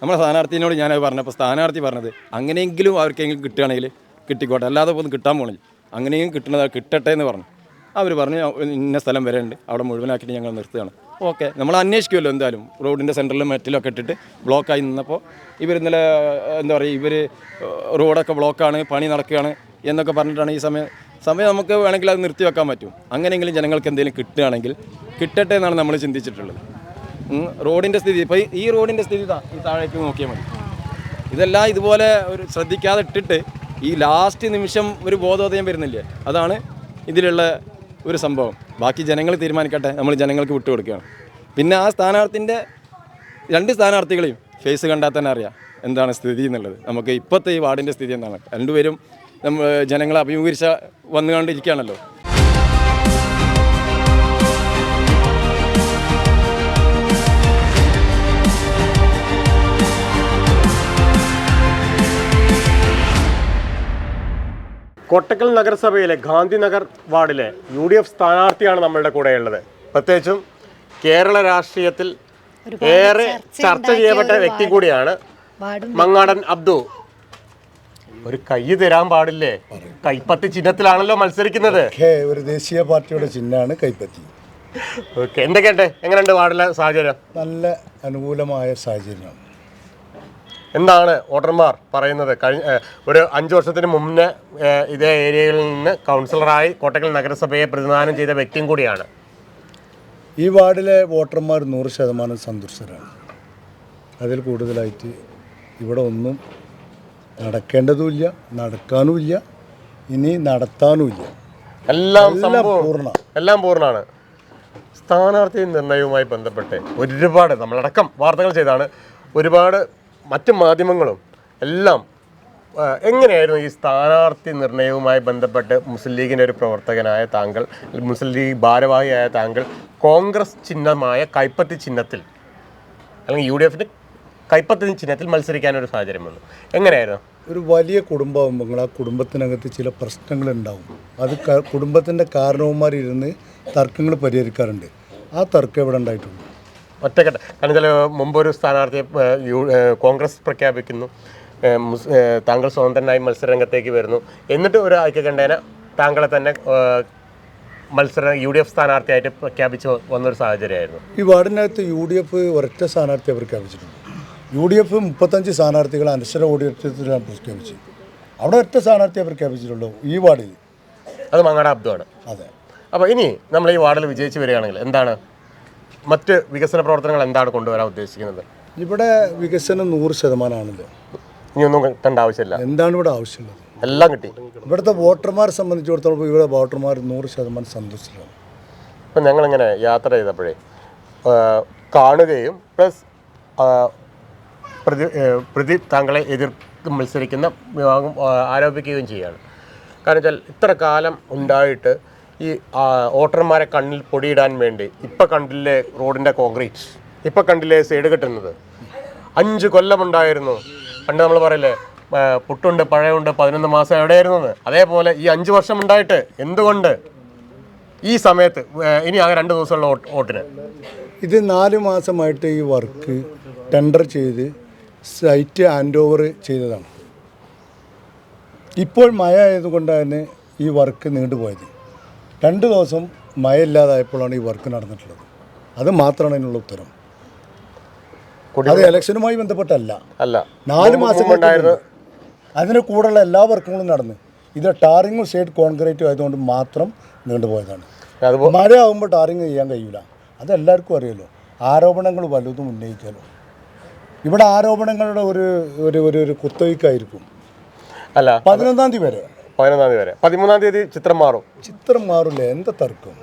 നമ്മുടെ സ്ഥാനാർത്ഥിനോട് ഞാനത് പറഞ്ഞപ്പോൾ സ്ഥാനാർത്ഥി പറഞ്ഞത് അങ്ങനെയെങ്കിലും അവർക്കെങ്കിലും കിട്ടുകയാണെങ്കിൽ കിട്ടിക്കോട്ടെ, അല്ലാതെ ഒന്നും കിട്ടാൻ പോകണില്ല, അങ്ങനെയും കിട്ടട്ടെ എന്ന് പറഞ്ഞു. അവർ പറഞ്ഞു ഇന്ന സ്ഥലം വരെ ഉണ്ട്, അവിടെ മുഴുവനാക്കിയിട്ട് ഞങ്ങൾ നിർത്തുകയാണ്. ഓക്കെ, നമ്മൾ അന്വേഷിക്കുമല്ലോ എന്തായാലും. റോഡിൻ്റെ സെൻറ്ററിലും മെറ്റിലൊക്കെ ഇട്ടിട്ട് ബ്ലോക്കായി നിന്നപ്പോൾ ഇന്നലെ എന്താ പറയുക, ഇവർ റോഡൊക്കെ ബ്ലോക്കാണ്, പണി നടക്കുകയാണ് എന്നൊക്കെ പറഞ്ഞിട്ടാണ് ഈ സമയം നമുക്ക് വേണമെങ്കിൽ അത് നിർത്തി വെക്കാൻ പറ്റും. അങ്ങനെയെങ്കിലും ജനങ്ങൾക്ക് എന്തെങ്കിലും കിട്ടുകയാണെങ്കിൽ കിട്ടട്ടെ എന്നാണ് നമ്മൾ ചിന്തിച്ചിട്ടുള്ളത്. റോഡിൻ്റെ സ്ഥിതി ഇപ്പോൾ ഈ റോഡിൻ്റെ സ്ഥിതി ഈ താഴേക്ക് നോക്കിയാൽ മതി. ഇതെല്ലാം ഇതുപോലെ ഒരു ശ്രദ്ധിക്കാതെ ഇട്ടിട്ട് ഈ ലാസ്റ്റ് നിമിഷം ഒരു ബോധോദയം വരുന്നില്ലേ, അതാണ് ഇതിലുള്ള ഒരു സംഭവം. ബാക്കി ജനങ്ങൾ തീരുമാനിക്കട്ടെ, നമ്മൾ ജനങ്ങൾക്ക് വിട്ടുകൊടുക്കുകയാണ്. പിന്നെ ആ സ്ഥാനാർത്ഥിൻ്റെ 2 സ്ഥാനാർത്ഥികളെയും ഫേസ് കണ്ടാൽ തന്നെ അറിയാം എന്താണ് സ്ഥിതി എന്നുള്ളത്. നമുക്ക് ഇപ്പോഴത്തെ ഈ വാർഡിൻ്റെ സ്ഥിതി എന്താണ്. രണ്ടുപേരും ജനങ്ങളെ അഭിമുഖീകരിച്ച വന്നുകൊണ്ടിരിക്കുകയാണല്ലോ. കോട്ടക്കൽ നഗരസഭയിലെ ഗാന്ധിനഗർ വാർഡിലെ UDF സ്ഥാനാർത്ഥിയാണ് നമ്മളുടെ കൂടെയുള്ളത്. പ്രത്യേകിച്ചും കേരള രാഷ്ട്രീയത്തിൽ ഏറെ ചർച്ച ചെയ്യപ്പെട്ട വ്യക്തി കൂടിയാണ് മങ്ങാടൻ അബ്ദു. ഒരു കൈ തരാൻ പാടില്ലേ? കൈപ്പത്തി ചിഹ്നത്തിലാണല്ലോ മത്സരിക്കുന്നത്. ഒരു ദേശീയ പാർട്ടിയുടെ ചിഹ്നമാണ് കൈപ്പത്തി. ഓക്കെ, എന്തൊക്കെയുണ്ട്, എങ്ങനെയുണ്ട് വാർഡിലെ സാഹചര്യം? നല്ല അനുകൂലമായ സാഹചര്യമാണ്. എന്താണ് വോട്ടർമാർ പറയുന്നത്? ഒരു 5 വർഷത്തിന് മുന്നേ ഇതേ ഏരിയയിൽ നിന്ന് കൗൺസിലറായി കോട്ടക്കൽ നഗരസഭയെ പ്രതിനിധാനം ചെയ്ത വ്യക്തിയും കൂടിയാണ്. ഈ വാർഡിലെ വോട്ടർമാർ 100% സന്തുഷ്ടരാണ്. അതിൽ കൂടുതലായിട്ട് ഇവിടെ ഒന്നും നടക്കേണ്ടതുമില്ല, നടക്കാനുമില്ല, ഇനി നടത്താനുമില്ല. എല്ലാം പൂർണ്ണമാണ്. സ്ഥാനാർത്ഥി നിർണയവുമായി ബന്ധപ്പെട്ട് ഒരുപാട് നമ്മളടക്കം വാർത്തകൾ ചെയ്താണ്, ഒരുപാട് മറ്റ് മാധ്യമങ്ങളും എല്ലാം. എങ്ങനെയായിരുന്നു ഈ സ്ഥാനാർത്ഥി നിർണയവുമായി ബന്ധപ്പെട്ട് മുസ്ലിം ലീഗിൻ്റെ ഒരു പ്രവർത്തകനായ താങ്കൾ, മുസ്ലിം ലീഗ് ഭാരവാഹിയായ താങ്കൾ കോൺഗ്രസ് ചിഹ്നമായ കൈപ്പത്തി ചിഹ്നത്തിൽ അല്ലെങ്കിൽ UDFൻ്റെ കൈപ്പത്തി ചിഹ്നത്തിൽ മത്സരിക്കാനൊരു സാഹചര്യം വന്നു? എങ്ങനെയായിരുന്നു? ഒരു വലിയ കുടുംബമാകുമ്പോൾ ആ കുടുംബത്തിനകത്ത് ചില പ്രശ്നങ്ങളുണ്ടാവും. അത് കുടുംബത്തിൻ്റെ കാരണവന്മാരിരുന്ന് തർക്കങ്ങൾ പരിഹരിക്കാറുണ്ട്. ആ തർക്കം ഇവിടെ ഉണ്ടായിട്ടുണ്ട്. ഒറ്റക്കെട്ട്. കാരണം ചില മുമ്പൊരു സ്ഥാനാർത്ഥിയെ കോൺഗ്രസ് പ്രഖ്യാപിക്കുന്നു, താങ്കൾ സ്വതന്ത്രനായി മത്സരരംഗത്തേക്ക് വരുന്നു, എന്നിട്ട് ഒരു ഐക്യകണ്ഠേന താങ്കളെ തന്നെ UDF സ്ഥാനാർത്ഥിയായിട്ട് പ്രഖ്യാപിച്ച് വന്നൊരു സാഹചര്യമായിരുന്നു. ഈ വാർഡിനകത്ത് UDF ഒരൊറ്റ സ്ഥാനാർത്ഥിയെ പ്രഖ്യാപിച്ചിട്ടുണ്ട്. UDF 35 സ്ഥാനാർത്ഥികളെ അനശ്വര വോട്ടിലാണ് പ്രഖ്യാപിച്ചത്. അവിടെ ഒറ്റ സ്ഥാനാർത്ഥിയെ പ്രഖ്യാപിച്ചിട്ടുള്ളൂ ഈ വാർഡിൽ. അത് മങ്ങാടൻ അബ്ദു ആണ്. അതെ. അപ്പോൾ ഇനി നമ്മൾ ഈ വാർഡിൽ വിജയിച്ച് വരികയാണെങ്കിൽ എന്താണ് മറ്റ് വികസന പ്രവർത്തനങ്ങൾ എന്താണ് കൊണ്ടുവരാൻ ഉദ്ദേശിക്കുന്നത്? ഇവിടെ വികസനം 100% ആണല്ലോ. ഇനിയൊന്നും കിട്ടേണ്ട ആവശ്യമില്ല. എന്താണ് ഇവിടെ ആവശ്യമുള്ളത്? എല്ലാം കിട്ടി. ഇവിടുത്തെ വോട്ടർമാരെ സംബന്ധിച്ചിടത്തോളം ഇവിടെ വോട്ടർമാർ 100% സന്തുഷ്ടരാണ്. ഇപ്പം ഞങ്ങളിങ്ങനെ യാത്ര ചെയ്തപ്പോഴേ കാണുകയും പ്ലസ് പ്രതി താങ്കളെ എതിർത്ത് മത്സരിക്കുന്ന വിഭാഗം ആരോപിക്കുകയും ചെയ്യുകയാണ്. കാരണം വെച്ചാൽ ഇത്ര കാലം ഉണ്ടായിട്ട് ഈ വോട്ടർമാരെ കണ്ണിൽ പൊടിയിടാൻ വേണ്ടി ഇപ്പം കണ്ടില്ലേ റോഡിൻ്റെ കോൺക്രീറ്റ്, ഇപ്പം കണ്ടില്ലേ സൈഡ് കെട്ടുന്നത്. 5 കൊല്ലമുണ്ടായിരുന്നു. പണ്ട് നമ്മൾ പറയില്ലേ പുട്ടുണ്ട് പഴയുണ്ട് 11 മാസം എവിടെയായിരുന്നത്, അതേപോലെ ഈ 5 വർഷം ഉണ്ടായിട്ട് എന്തുകൊണ്ട് ഈ സമയത്ത് ഇനി ആകെ 2 ദിവസമുള്ള വോട്ടിന് ഇത് 4 മാസമായിട്ട് ഈ വർക്ക് ടെൻഡർ ചെയ്ത് സൈറ്റ് ഹാൻഡ് ഓവർ ചെയ്തതാണ്. ഇപ്പോൾ മഴ ആയതുകൊണ്ടാണ് ഈ വർക്ക് നീണ്ടുപോയത്. 2 ദിവസം മഴ ഇല്ലാതായപ്പോഴാണ് ഈ വർക്ക് നടന്നിട്ടുള്ളത്. അത് മാത്രമാണ് അതിനുള്ള ഉത്തരം. അത് ഇലക്ഷനുമായി ബന്ധപ്പെട്ടല്ല. 4 മാസം അതിന് കൂടെയുള്ള എല്ലാ വർക്കുകളും നടന്ന് ഇത് ടാറിങ്ങും ഷെയ്ഡ് കോൺക്രീറ്റും ആയതുകൊണ്ട് മാത്രം നീണ്ടുപോയതാണ്. മഴ ആകുമ്പോൾ ടാറിങ് ചെയ്യാൻ കഴിയില്ല. അതെല്ലാവർക്കും അറിയാലോ. ആരോപണങ്ങൾ വലുതും ഉന്നയിക്കാലോ. ഇവിടെ ആരോപണങ്ങളുടെ ഒരു കുത്തഴിക്കായിരിക്കും. 11-ാം തീയതി വരെ 13-ാം തീയതി ചിത്രം മാറില്ല. എന്താ തർക്കം?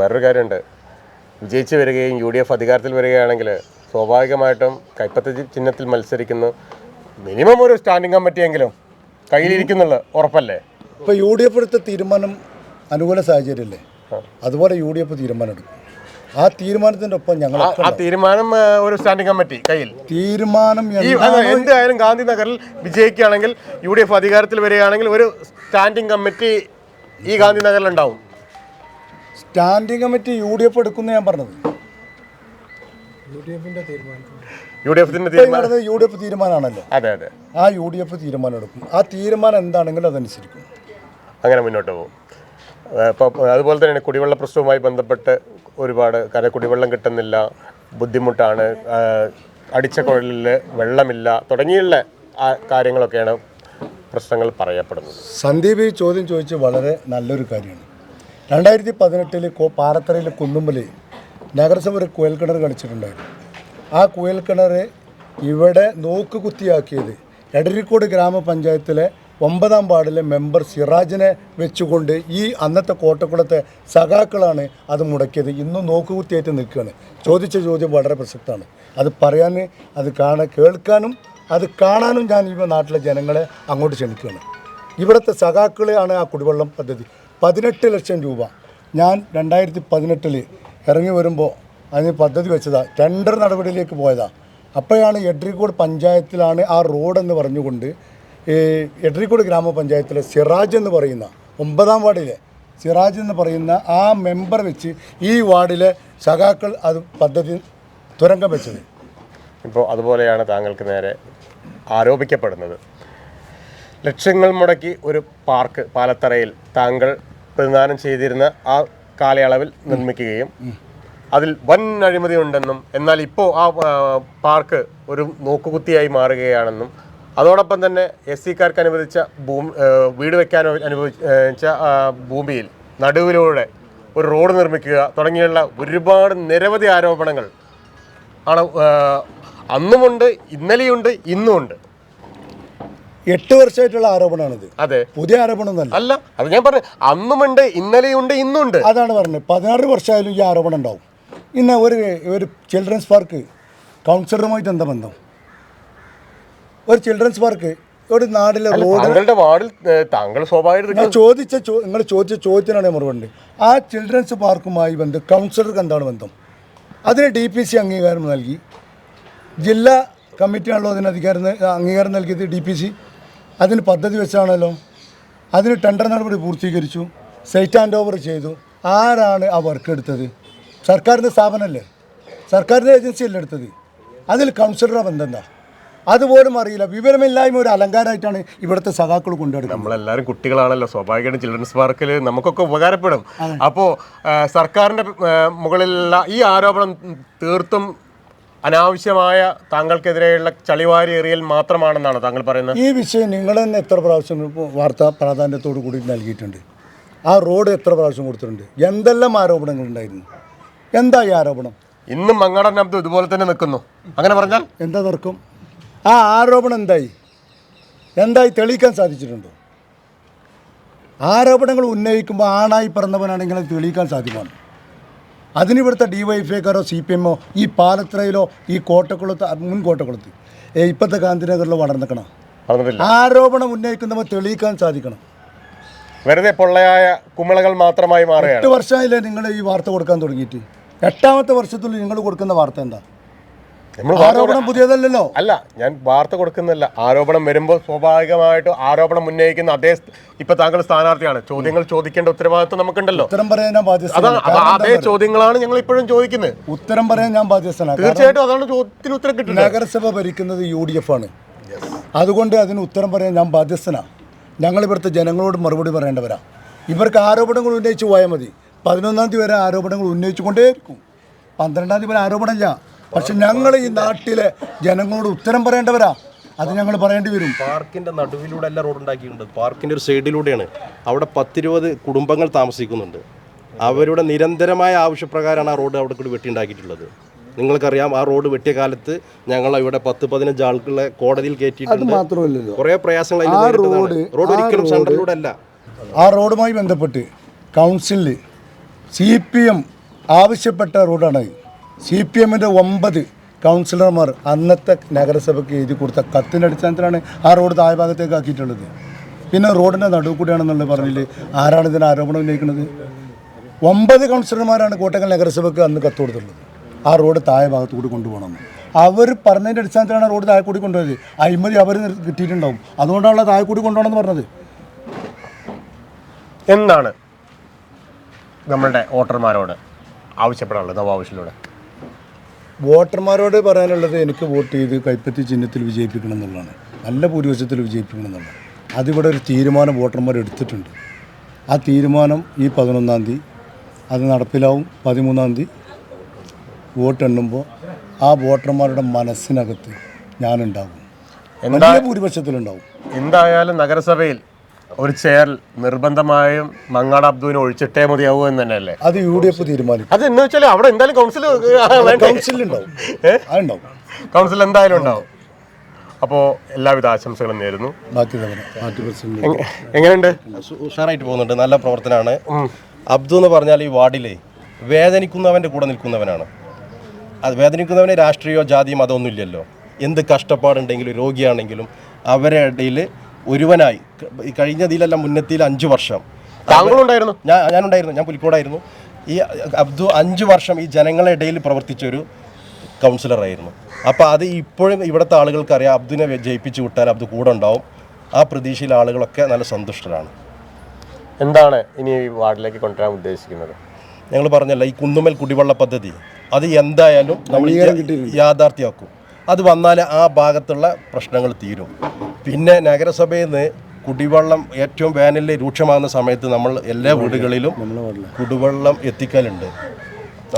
വേറൊരു കാര്യമുണ്ട്. വിജയിച്ച് വരികയും UDF അധികാരത്തിൽ വരികയാണെങ്കിൽ സ്വാഭാവികമായിട്ടും കൈപ്പത്തി ചിഹ്നത്തിൽ മത്സരിക്കുന്നു. മിനിമം ഒരു സ്റ്റാൻഡിംഗ് കമ്മിറ്റിയെങ്കിലും കയ്യിലിരിക്കുന്നുള്ള ഉറപ്പല്ലേ? ഇപ്പോൾ UDF എടുത്ത തീരുമാനം അനുകൂല സാഹചര്യമല്ലേ, അതുപോലെ UDF തീരുമാനം എടുക്കും. ആ തീരുമാനത്തിൻ്റെ ഒപ്പം ഞങ്ങൾ ആ തീരുമാനം ഒരു സ്റ്റാൻഡിംഗ് കമ്മിറ്റി കയ്യിൽ തീരുമാനം എന്തായാലും ഗാന്ധിനഗറിൽ വിജയിക്കുകയാണെങ്കിൽ UDF അധികാരത്തിൽ വരികയാണെങ്കിൽ ഒരു സ്റ്റാൻഡിംഗ് കമ്മിറ്റി ഈ ഗാന്ധിനഗറിൽ ഉണ്ടാവും. സ്റ്റാൻഡിംഗ് കമ്മിറ്റി UDF എടുക്കുന്ന ഞാൻ പറഞ്ഞത്. UDF തീരുമാനമാണല്ലോ. അതെ. ആ UDF തീരുമാനം എടുക്കും. ആ തീരുമാനം എന്താണെങ്കിലും അതനുസരിക്കും. അങ്ങനെ മുന്നോട്ട് പോകും. ഇപ്പോൾ അതുപോലെ തന്നെയാണ് കുടിവെള്ള പ്രശ്നവുമായി ബന്ധപ്പെട്ട് ഒരുപാട് കുടിവെള്ളം കിട്ടുന്നില്ല, ബുദ്ധിമുട്ടാണ്, അടിച്ച കുഴലിൽ വെള്ളമില്ല തുടങ്ങിയുള്ള കാര്യങ്ങളൊക്കെയാണ് പ്രശ്നങ്ങൾ പറയപ്പെടുന്നത്. സന്ദീപ് ഈ ചോദ്യം ചോദിച്ച് വളരെ നല്ലൊരു കാര്യമാണ്. 2018 പാലത്തറയിൽ കുന്നുമ്മൽ നഗരസഭ ഒരു കുഴൽക്കിണർ കളിച്ചിട്ടുണ്ടായിരുന്നു. ആ കുഴൽക്കിണർ ഇവിടെ നോക്കുകുത്തിയാക്കിയത് എടരിക്കോട് ഗ്രാമപഞ്ചായത്തിലെ 9-ാം വാർഡിലെ മെമ്പർ സിറാജിനെ വെച്ചുകൊണ്ട് ഈ അന്നത്തെ കോട്ടക്കുളത്തെ സഖാക്കളാണ് അത് മുടക്കിയത്. ഇന്നും നോക്കുകുത്തിയായിട്ട് നിൽക്കുകയാണ്. ചോദിച്ച ചോദ്യം വളരെ പ്രസക്തമാണ്. അത് പറയാൻ, അത് കേൾക്കാനും അത് കാണാനും ഞാൻ ഈ നാട്ടിലെ ജനങ്ങളെ അങ്ങോട്ട് ക്ഷണിക്കുകയാണ്. ഇവിടുത്തെ സഖാക്കളെയാണ് ആ കുടിവെള്ളം പദ്ധതി. 18 ലക്ഷം രൂപ ഞാൻ 2018 ഇറങ്ങി വരുമ്പോൾ അതിന് പദ്ധതി വെച്ചതാണ്. ടെൻഡർ നടപടിയിലേക്ക് പോയതാണ്. അപ്പോഴാണ് എടരിക്കോട് പഞ്ചായത്തിലാണ് ആ റോഡെന്ന് പറഞ്ഞുകൊണ്ട് എടരിക്കോട് ഗ്രാമപഞ്ചായത്തിലെ സിറാജ് എന്ന് പറയുന്ന 9-ാം വാർഡിലെ സിറാജ് എന്ന് പറയുന്ന ആ മെമ്പർ വെച്ച് ഈ വാർഡിലെ സഖാക്കൾ അത് പദ്ധതി തുരങ്കം വെച്ചത്. ഇപ്പോൾ അതുപോലെയാണ് താങ്കൾക്ക് നേരെ ആരോപിക്കപ്പെടുന്നത്. ലക്ഷങ്ങൾ മുടക്കി ഒരു പാർക്ക് പാലത്തറയിൽ താങ്കൾ പ്രതിദാനം ചെയ്തിരുന്ന ആ കാലയളവിൽ നിർമ്മിക്കുകയും അതിൽ വൻ അഴിമതി ഉണ്ടെന്നും എന്നാൽ ഇപ്പോൾ ആ പാർക്ക് ഒരു നോക്കുകുത്തിയായി മാറുകയാണെന്നും അതോടൊപ്പം തന്നെ SC-ക്കാർക്ക് അനുവദിച്ച വീട് വയ്ക്കാൻ അനുവദിച്ച ഭൂമിയിൽ നടുവിലൂടെ ഒരു റോഡ് നിർമ്മിക്കുക തുടങ്ങിയുള്ള ഒരുപാട് നിരവധി ആരോപണങ്ങൾ ആണ് അന്നുമുണ്ട്, ഇന്നലെയുണ്ട്, ഇന്നുമുണ്ട്. 8 വർഷമായിട്ടുള്ള ആരോപണമാണിത്. അതെ, പുതിയ ആരോപണമൊന്നുമല്ല. അല്ല, അത് ഞാൻ പറഞ്ഞു. അന്നുമുണ്ട്, ഇന്നലെയുണ്ട്, ഇന്നുണ്ട്. അതാണ് പറഞ്ഞത്. 16 വർഷമായാലും ഈ ആരോപണം ഉണ്ടാവും. ഇന്ന് ഒരു ചിൽഡ്രൻസ് പാർക്ക് കൗൺസിലറുമായിട്ട് എന്താ ബന്ധം? ഒരു ചിൽഡ്രൻസ് പാർക്ക് ഒരു നാട്ടിലെ താങ്കളുടെ വാർഡിൽ താങ്കൾ സ്വാഭാവികമായിട്ട് നിങ്ങൾ ചോദിച്ച ചോദ്യത്തിനാണ് മറുപടി. ആ ചിൽഡ്രൻസ് പാർക്കുമായി ബന്ധം കൗൺസിലർക്ക് എന്താണ് ബന്ധം? അതിന് DPC അംഗീകാരം നൽകി. ജില്ലാ കമ്മിറ്റിയാണല്ലോ അതിന് അംഗീകാരം നൽകിയത്. DPC അതിന് പദ്ധതി വെച്ചാണല്ലോ. അതിന് ടെൻഡർ നടപടി പൂർത്തീകരിച്ചു, സൈറ്റ് ഹാൻഡ് ഓവർ ചെയ്തു. ആരാണ് ആ വർക്ക് എടുത്തത്? സർക്കാരിൻ്റെ സ്ഥാപനമല്ലേ, സർക്കാരിൻ്റെ ഏജൻസിയല്ലേ എടുത്തത്. അതിൽ കൗൺസിലറുടെ ബന്ധം എന്താ? അതുപോലും അറിയില്ല. വിവരമില്ലായ്മ ഒരു അലങ്കാരമായിട്ടാണ് ഇവിടുത്തെ സഖാക്കൾ കൊണ്ടുവരുന്നത്. നമ്മളെല്ലാവരും കുട്ടികളാണല്ലോ, സ്വാഭാവികമായിട്ടും ചിൽഡ്രൻസ് പാർക്കിൽ നമുക്കൊക്കെ ഉപകാരപ്പെടും. അപ്പോൾ സർക്കാരിൻ്റെ മുകളിലുള്ള ഈ ആരോപണം തീർത്തും അനാവശ്യമായ താങ്കൾക്കെതിരെയുള്ള ചളിവാരി എറിയൽ മാത്രമാണെന്നാണ് താങ്കൾ പറയുന്നത്. ഈ വിഷയം നിങ്ങൾ തന്നെ എത്ര പ്രാവശ്യം വാർത്താ പ്രാധാന്യത്തോടു കൂടി നൽകിയിട്ടുണ്ട്. ആ റോഡ് എത്ര പ്രാവശ്യം കൊടുത്തിട്ടുണ്ട്. എന്തെല്ലാം ആരോപണങ്ങൾ ഉണ്ടായിരുന്നു. എന്താ ഈ ആരോപണം? ഇന്നും മങ്ങാടൻ അബ്ദു ഇതുപോലെ തന്നെ നിൽക്കുന്നു. അങ്ങനെ പറഞ്ഞാൽ എന്താ തർക്കം? ആ ആരോപണം എന്തായി തെളിയിക്കാൻ സാധിച്ചിട്ടുണ്ടോ? ആരോപണങ്ങൾ ഉന്നയിക്കുമ്പോൾ ആണായി പിറന്നവനാണെങ്കിൽ അത് തെളിയിക്കാൻ സാധ്യമാണ്. അതിനിവിടുത്തെ DYFIക്കാരോ CPM-ഓ ഈ പാലത്രയിലോ ഈ മുൻ കോട്ടക്കുളത്ത് ഇപ്പോഴത്തെ ഗാന്ധിനഗറിലോ വളർന്നിക്കണം. ആരോപണം ഉന്നയിക്കുന്നവർ തെളിയിക്കാൻ സാധിക്കണം. വെറുതെ പൊള്ളയായ കുമിളകൾ മാത്രമായി മാറുകയാണ്. 8 വർഷമായില്ലേ നിങ്ങൾ ഈ വാർത്ത കൊടുക്കാൻ തുടങ്ങിയിട്ട്? 8-ാമത്തെ വർഷത്തിൽ നിങ്ങൾ കൊടുക്കുന്ന വാർത്ത എന്താ? ആരോപണം പുതിയതല്ലല്ലോ. അല്ല, ഞാൻ വാർത്ത കൊടുക്കുന്നില്ല. ആരോപണം വരുമ്പോൾ സ്വാഭാവികമായിട്ട് ആരോപണം ഉന്നയിക്കുന്ന ഇപ്പൊ താങ്കൾ സ്ഥാനാർത്ഥിയാണ്, ചോദ്യങ്ങൾ ചോദിക്കേണ്ട ഉത്തരവാദിത്വം നമുക്കുണ്ടല്ലോ. ഉത്തരം പറയാൻ ഞാൻ ബാധ്യസ്ഥനാണ്. അതേ ചോദ്യങ്ങളാണ് ഞങ്ങൾ ഇപ്പോഴും ചോദിക്കുന്നത്. ഉത്തരം പറയാൻ ഞാൻ ബാധ്യസ്ഥനാണ്. തീർച്ചയായിട്ടും അതാണ് ചോദ്യത്തിന് ഉത്തരം കിട്ടുന്നത്. നഗരസഭ ഭരിക്കുന്നത് UDF ആണ്. അതുകൊണ്ട് അതിന് ഉത്തരം പറയാൻ ഞാൻ ബാധ്യസ്ഥനാണ്. ഞങ്ങൾ ഇവിടുത്തെ ജനങ്ങളോട് മറുപടി പറയേണ്ടവരാ. ഇവർക്ക് ആരോപണങ്ങൾ ഉന്നയിച്ചു പോയാൽ മതി. 11-ാം തീയതി വരെ ആരോപണങ്ങൾ ഉന്നയിച്ചുകൊണ്ടേയിരിക്കും. 12-ാം തീയതി വരെ ആരോപണമില്ല. പക്ഷെ ഞങ്ങൾ ഈ നാട്ടിലെ ജനങ്ങളോട് ഉത്തരം പറയേണ്ടവരാ. അത് ഞങ്ങൾ പറയേണ്ടി വരും. പാർക്കിൻ്റെ നടുവിലൂടെ അല്ല റോഡ് ഉണ്ടാക്കിയിട്ടുണ്ട്. പാർക്കിൻ്റെ ഒരു സൈഡിലൂടെയാണ്. അവിടെ 10-20 കുടുംബങ്ങൾ താമസിക്കുന്നുണ്ട്. അവരുടെ നിരന്തരമായ ആവശ്യപ്രകാരമാണ് ആ റോഡ് അവിടെ കൂടി വെട്ടിയുണ്ടാക്കിയിട്ടുള്ളത്. നിങ്ങൾക്കറിയാം, ആ റോഡ് വെട്ടിയ കാലത്ത് ഞങ്ങൾ ഇവിടെ 10-15 ആളുകളെ കോടതിയിൽ കയറ്റിയിട്ടുണ്ട്. മാത്രമല്ലല്ലോ, കുറേ പ്രയാസങ്ങൾ റോഡ് ഒരിക്കലും സെൻട്രലിലൂടെ അല്ല. ആ റോഡുമായി ബന്ധപ്പെട്ട് കൗൺസിലിൽ CPM ആവശ്യപ്പെട്ട റോഡാണ്. CPMൻ്റെ 9 കൗൺസിലർമാർ അന്നത്തെ നഗരസഭയ്ക്ക് എഴുതി കൊടുത്ത കത്തിൻ്റെ അടിസ്ഥാനത്തിലാണ് ആ റോഡ് താഴെ ഭാഗത്തേക്ക് ആക്കിയിട്ടുള്ളത്. പിന്നെ റോഡിൻ്റെ നടുവ് കൂടിയാണെന്നുള്ളത് പറഞ്ഞില്ല. ആരാണ് ഇതിന് ആരോപണം ഉന്നയിക്കുന്നത്? 9 കൗൺസിലർമാരാണ് കോട്ടക്കൽ നഗരസഭയ്ക്ക് അന്ന് കത്ത് കൊടുത്തിട്ടുള്ളത്. ആ റോഡ് താഴെ ഭാഗത്തു കൂടി കൊണ്ടുപോകണമെന്ന് അവർ പറഞ്ഞതിൻ്റെ അടിസ്ഥാനത്തിലാണ് റോഡ് താഴെ കൂടി കൊണ്ടുപോയത്. അഴിമതി അവർ കിട്ടിയിട്ടുണ്ടാവും. അതുകൊണ്ടാണല്ലോ താഴെ കൂടി കൊണ്ടുപോകണമെന്ന് പറഞ്ഞത്. എന്താണ് നമ്മളുടെ വോട്ടർമാരോട് ആവശ്യപ്പെടാനുള്ളത് നവാബിഷിലൂടെ? വോട്ടർമാരോട് പറയാനുള്ളത്, എനിക്ക് വോട്ട് ചെയ്ത് കൈപ്പത്തി ചിഹ്നത്തിൽ വിജയിപ്പിക്കണം എന്നുള്ളതാണ്. നല്ല ഭൂരിപക്ഷത്തിൽ വിജയിപ്പിക്കണം എന്നുള്ളതാണ്. അതിവിടെ ഒരു തീരുമാനം വോട്ടർമാർ എടുത്തിട്ടുണ്ട്. ആ തീരുമാനം ഈ 11-ാം തീയതി അത് നടപ്പിലാവും. 13-ാം തീയതി വോട്ട് എണ്ണുമ്പോൾ ആ വോട്ടർമാരുടെ മനസ്സിനകത്ത് ഞാനുണ്ടാകും. വലിയ ഭൂരിപക്ഷത്തിലുണ്ടാവും. എന്തായാലും നഗരസഭയിൽ ഒരു ചെയർ നിർബന്ധമായും മങ്ങാട് അബ്ദുവിനെ ഒഴിച്ചിട്ടേ മതിയാവൂ എന്ന് തന്നെയല്ലേ അത് UDF തീരുമാനിക്കും. അത് എന്ന് വെച്ചാൽ അവിടെ എന്തായാലും കൗൺസിലുണ്ടാവും. അതുണ്ടാവും. കൗൺസിൽ എന്തായാലും ഉണ്ടാവും. അപ്പോൾ എല്ലാവിധ ആശംസകളും നേരുന്നു. എങ്ങനെയുണ്ട്? ഉഷാറായിട്ട് പോകുന്നുണ്ട്. നല്ല പ്രവർത്തനമാണ്. അബ്ദു എന്ന് പറഞ്ഞാൽ ഈ വാർഡിലെ വേദനിക്കുന്നവൻ്റെ കൂടെ നിൽക്കുന്നവനാണ്. അത് വേദനിക്കുന്നവന് രാഷ്ട്രീയമോ ജാതിയോ മതമൊന്നും ഇല്ലല്ലോ. എന്ത് കഷ്ടപ്പാടുണ്ടെങ്കിലും രോഗിയാണെങ്കിലും അവരുടെ ഇടയിൽ ഒരുവനായി കഴിഞ്ഞതിലെല്ലാം മുന്നത്തിയിൽ 5 വർഷം താങ്കളുണ്ടായിരുന്നു. ഞാനുണ്ടായിരുന്നു. ഞാൻ പുലിക്കോടായിരുന്നു. ഈ അബ്ദു 5 വർഷം ഈ ജനങ്ങളുടെ ഇടയിൽ പ്രവർത്തിച്ചൊരു കൗൺസിലറായിരുന്നു. അപ്പോൾ അത് ഇപ്പോഴും ഇവിടുത്തെ ആളുകൾക്കറിയാം. അബ്ദുവിനെ ജയിപ്പിച്ച് വിട്ടാൽ അബ്ദു കൂടെ ഉണ്ടാവും. ആ പ്രതീക്ഷയിൽ ആളുകളൊക്കെ നല്ല സന്തുഷ്ടരാണ്. എന്താണ് ഇനി ഈ വാർഡിലേക്ക് കൊണ്ടുവരാൻ ഉദ്ദേശിക്കുന്നത്? ഞങ്ങൾ പറഞ്ഞല്ലോ, ഈ കുന്നുമ്മൽ കുടിവെള്ള പദ്ധതി അത് എന്തായാലും നമ്മൾ യാഥാർത്ഥ്യമാക്കും. അത് വന്നാൽ ആ ഭാഗത്തുള്ള പ്രശ്നങ്ങൾ തീരും. പിന്നെ നഗരസഭയിൽ നിന്ന് കുടിവെള്ളം ഏറ്റവും വേനലിൽ രൂക്ഷമാകുന്ന സമയത്ത് നമ്മൾ എല്ലാ വീടുകളിലും കുടിവെള്ളം എത്തിക്കലുണ്ട്.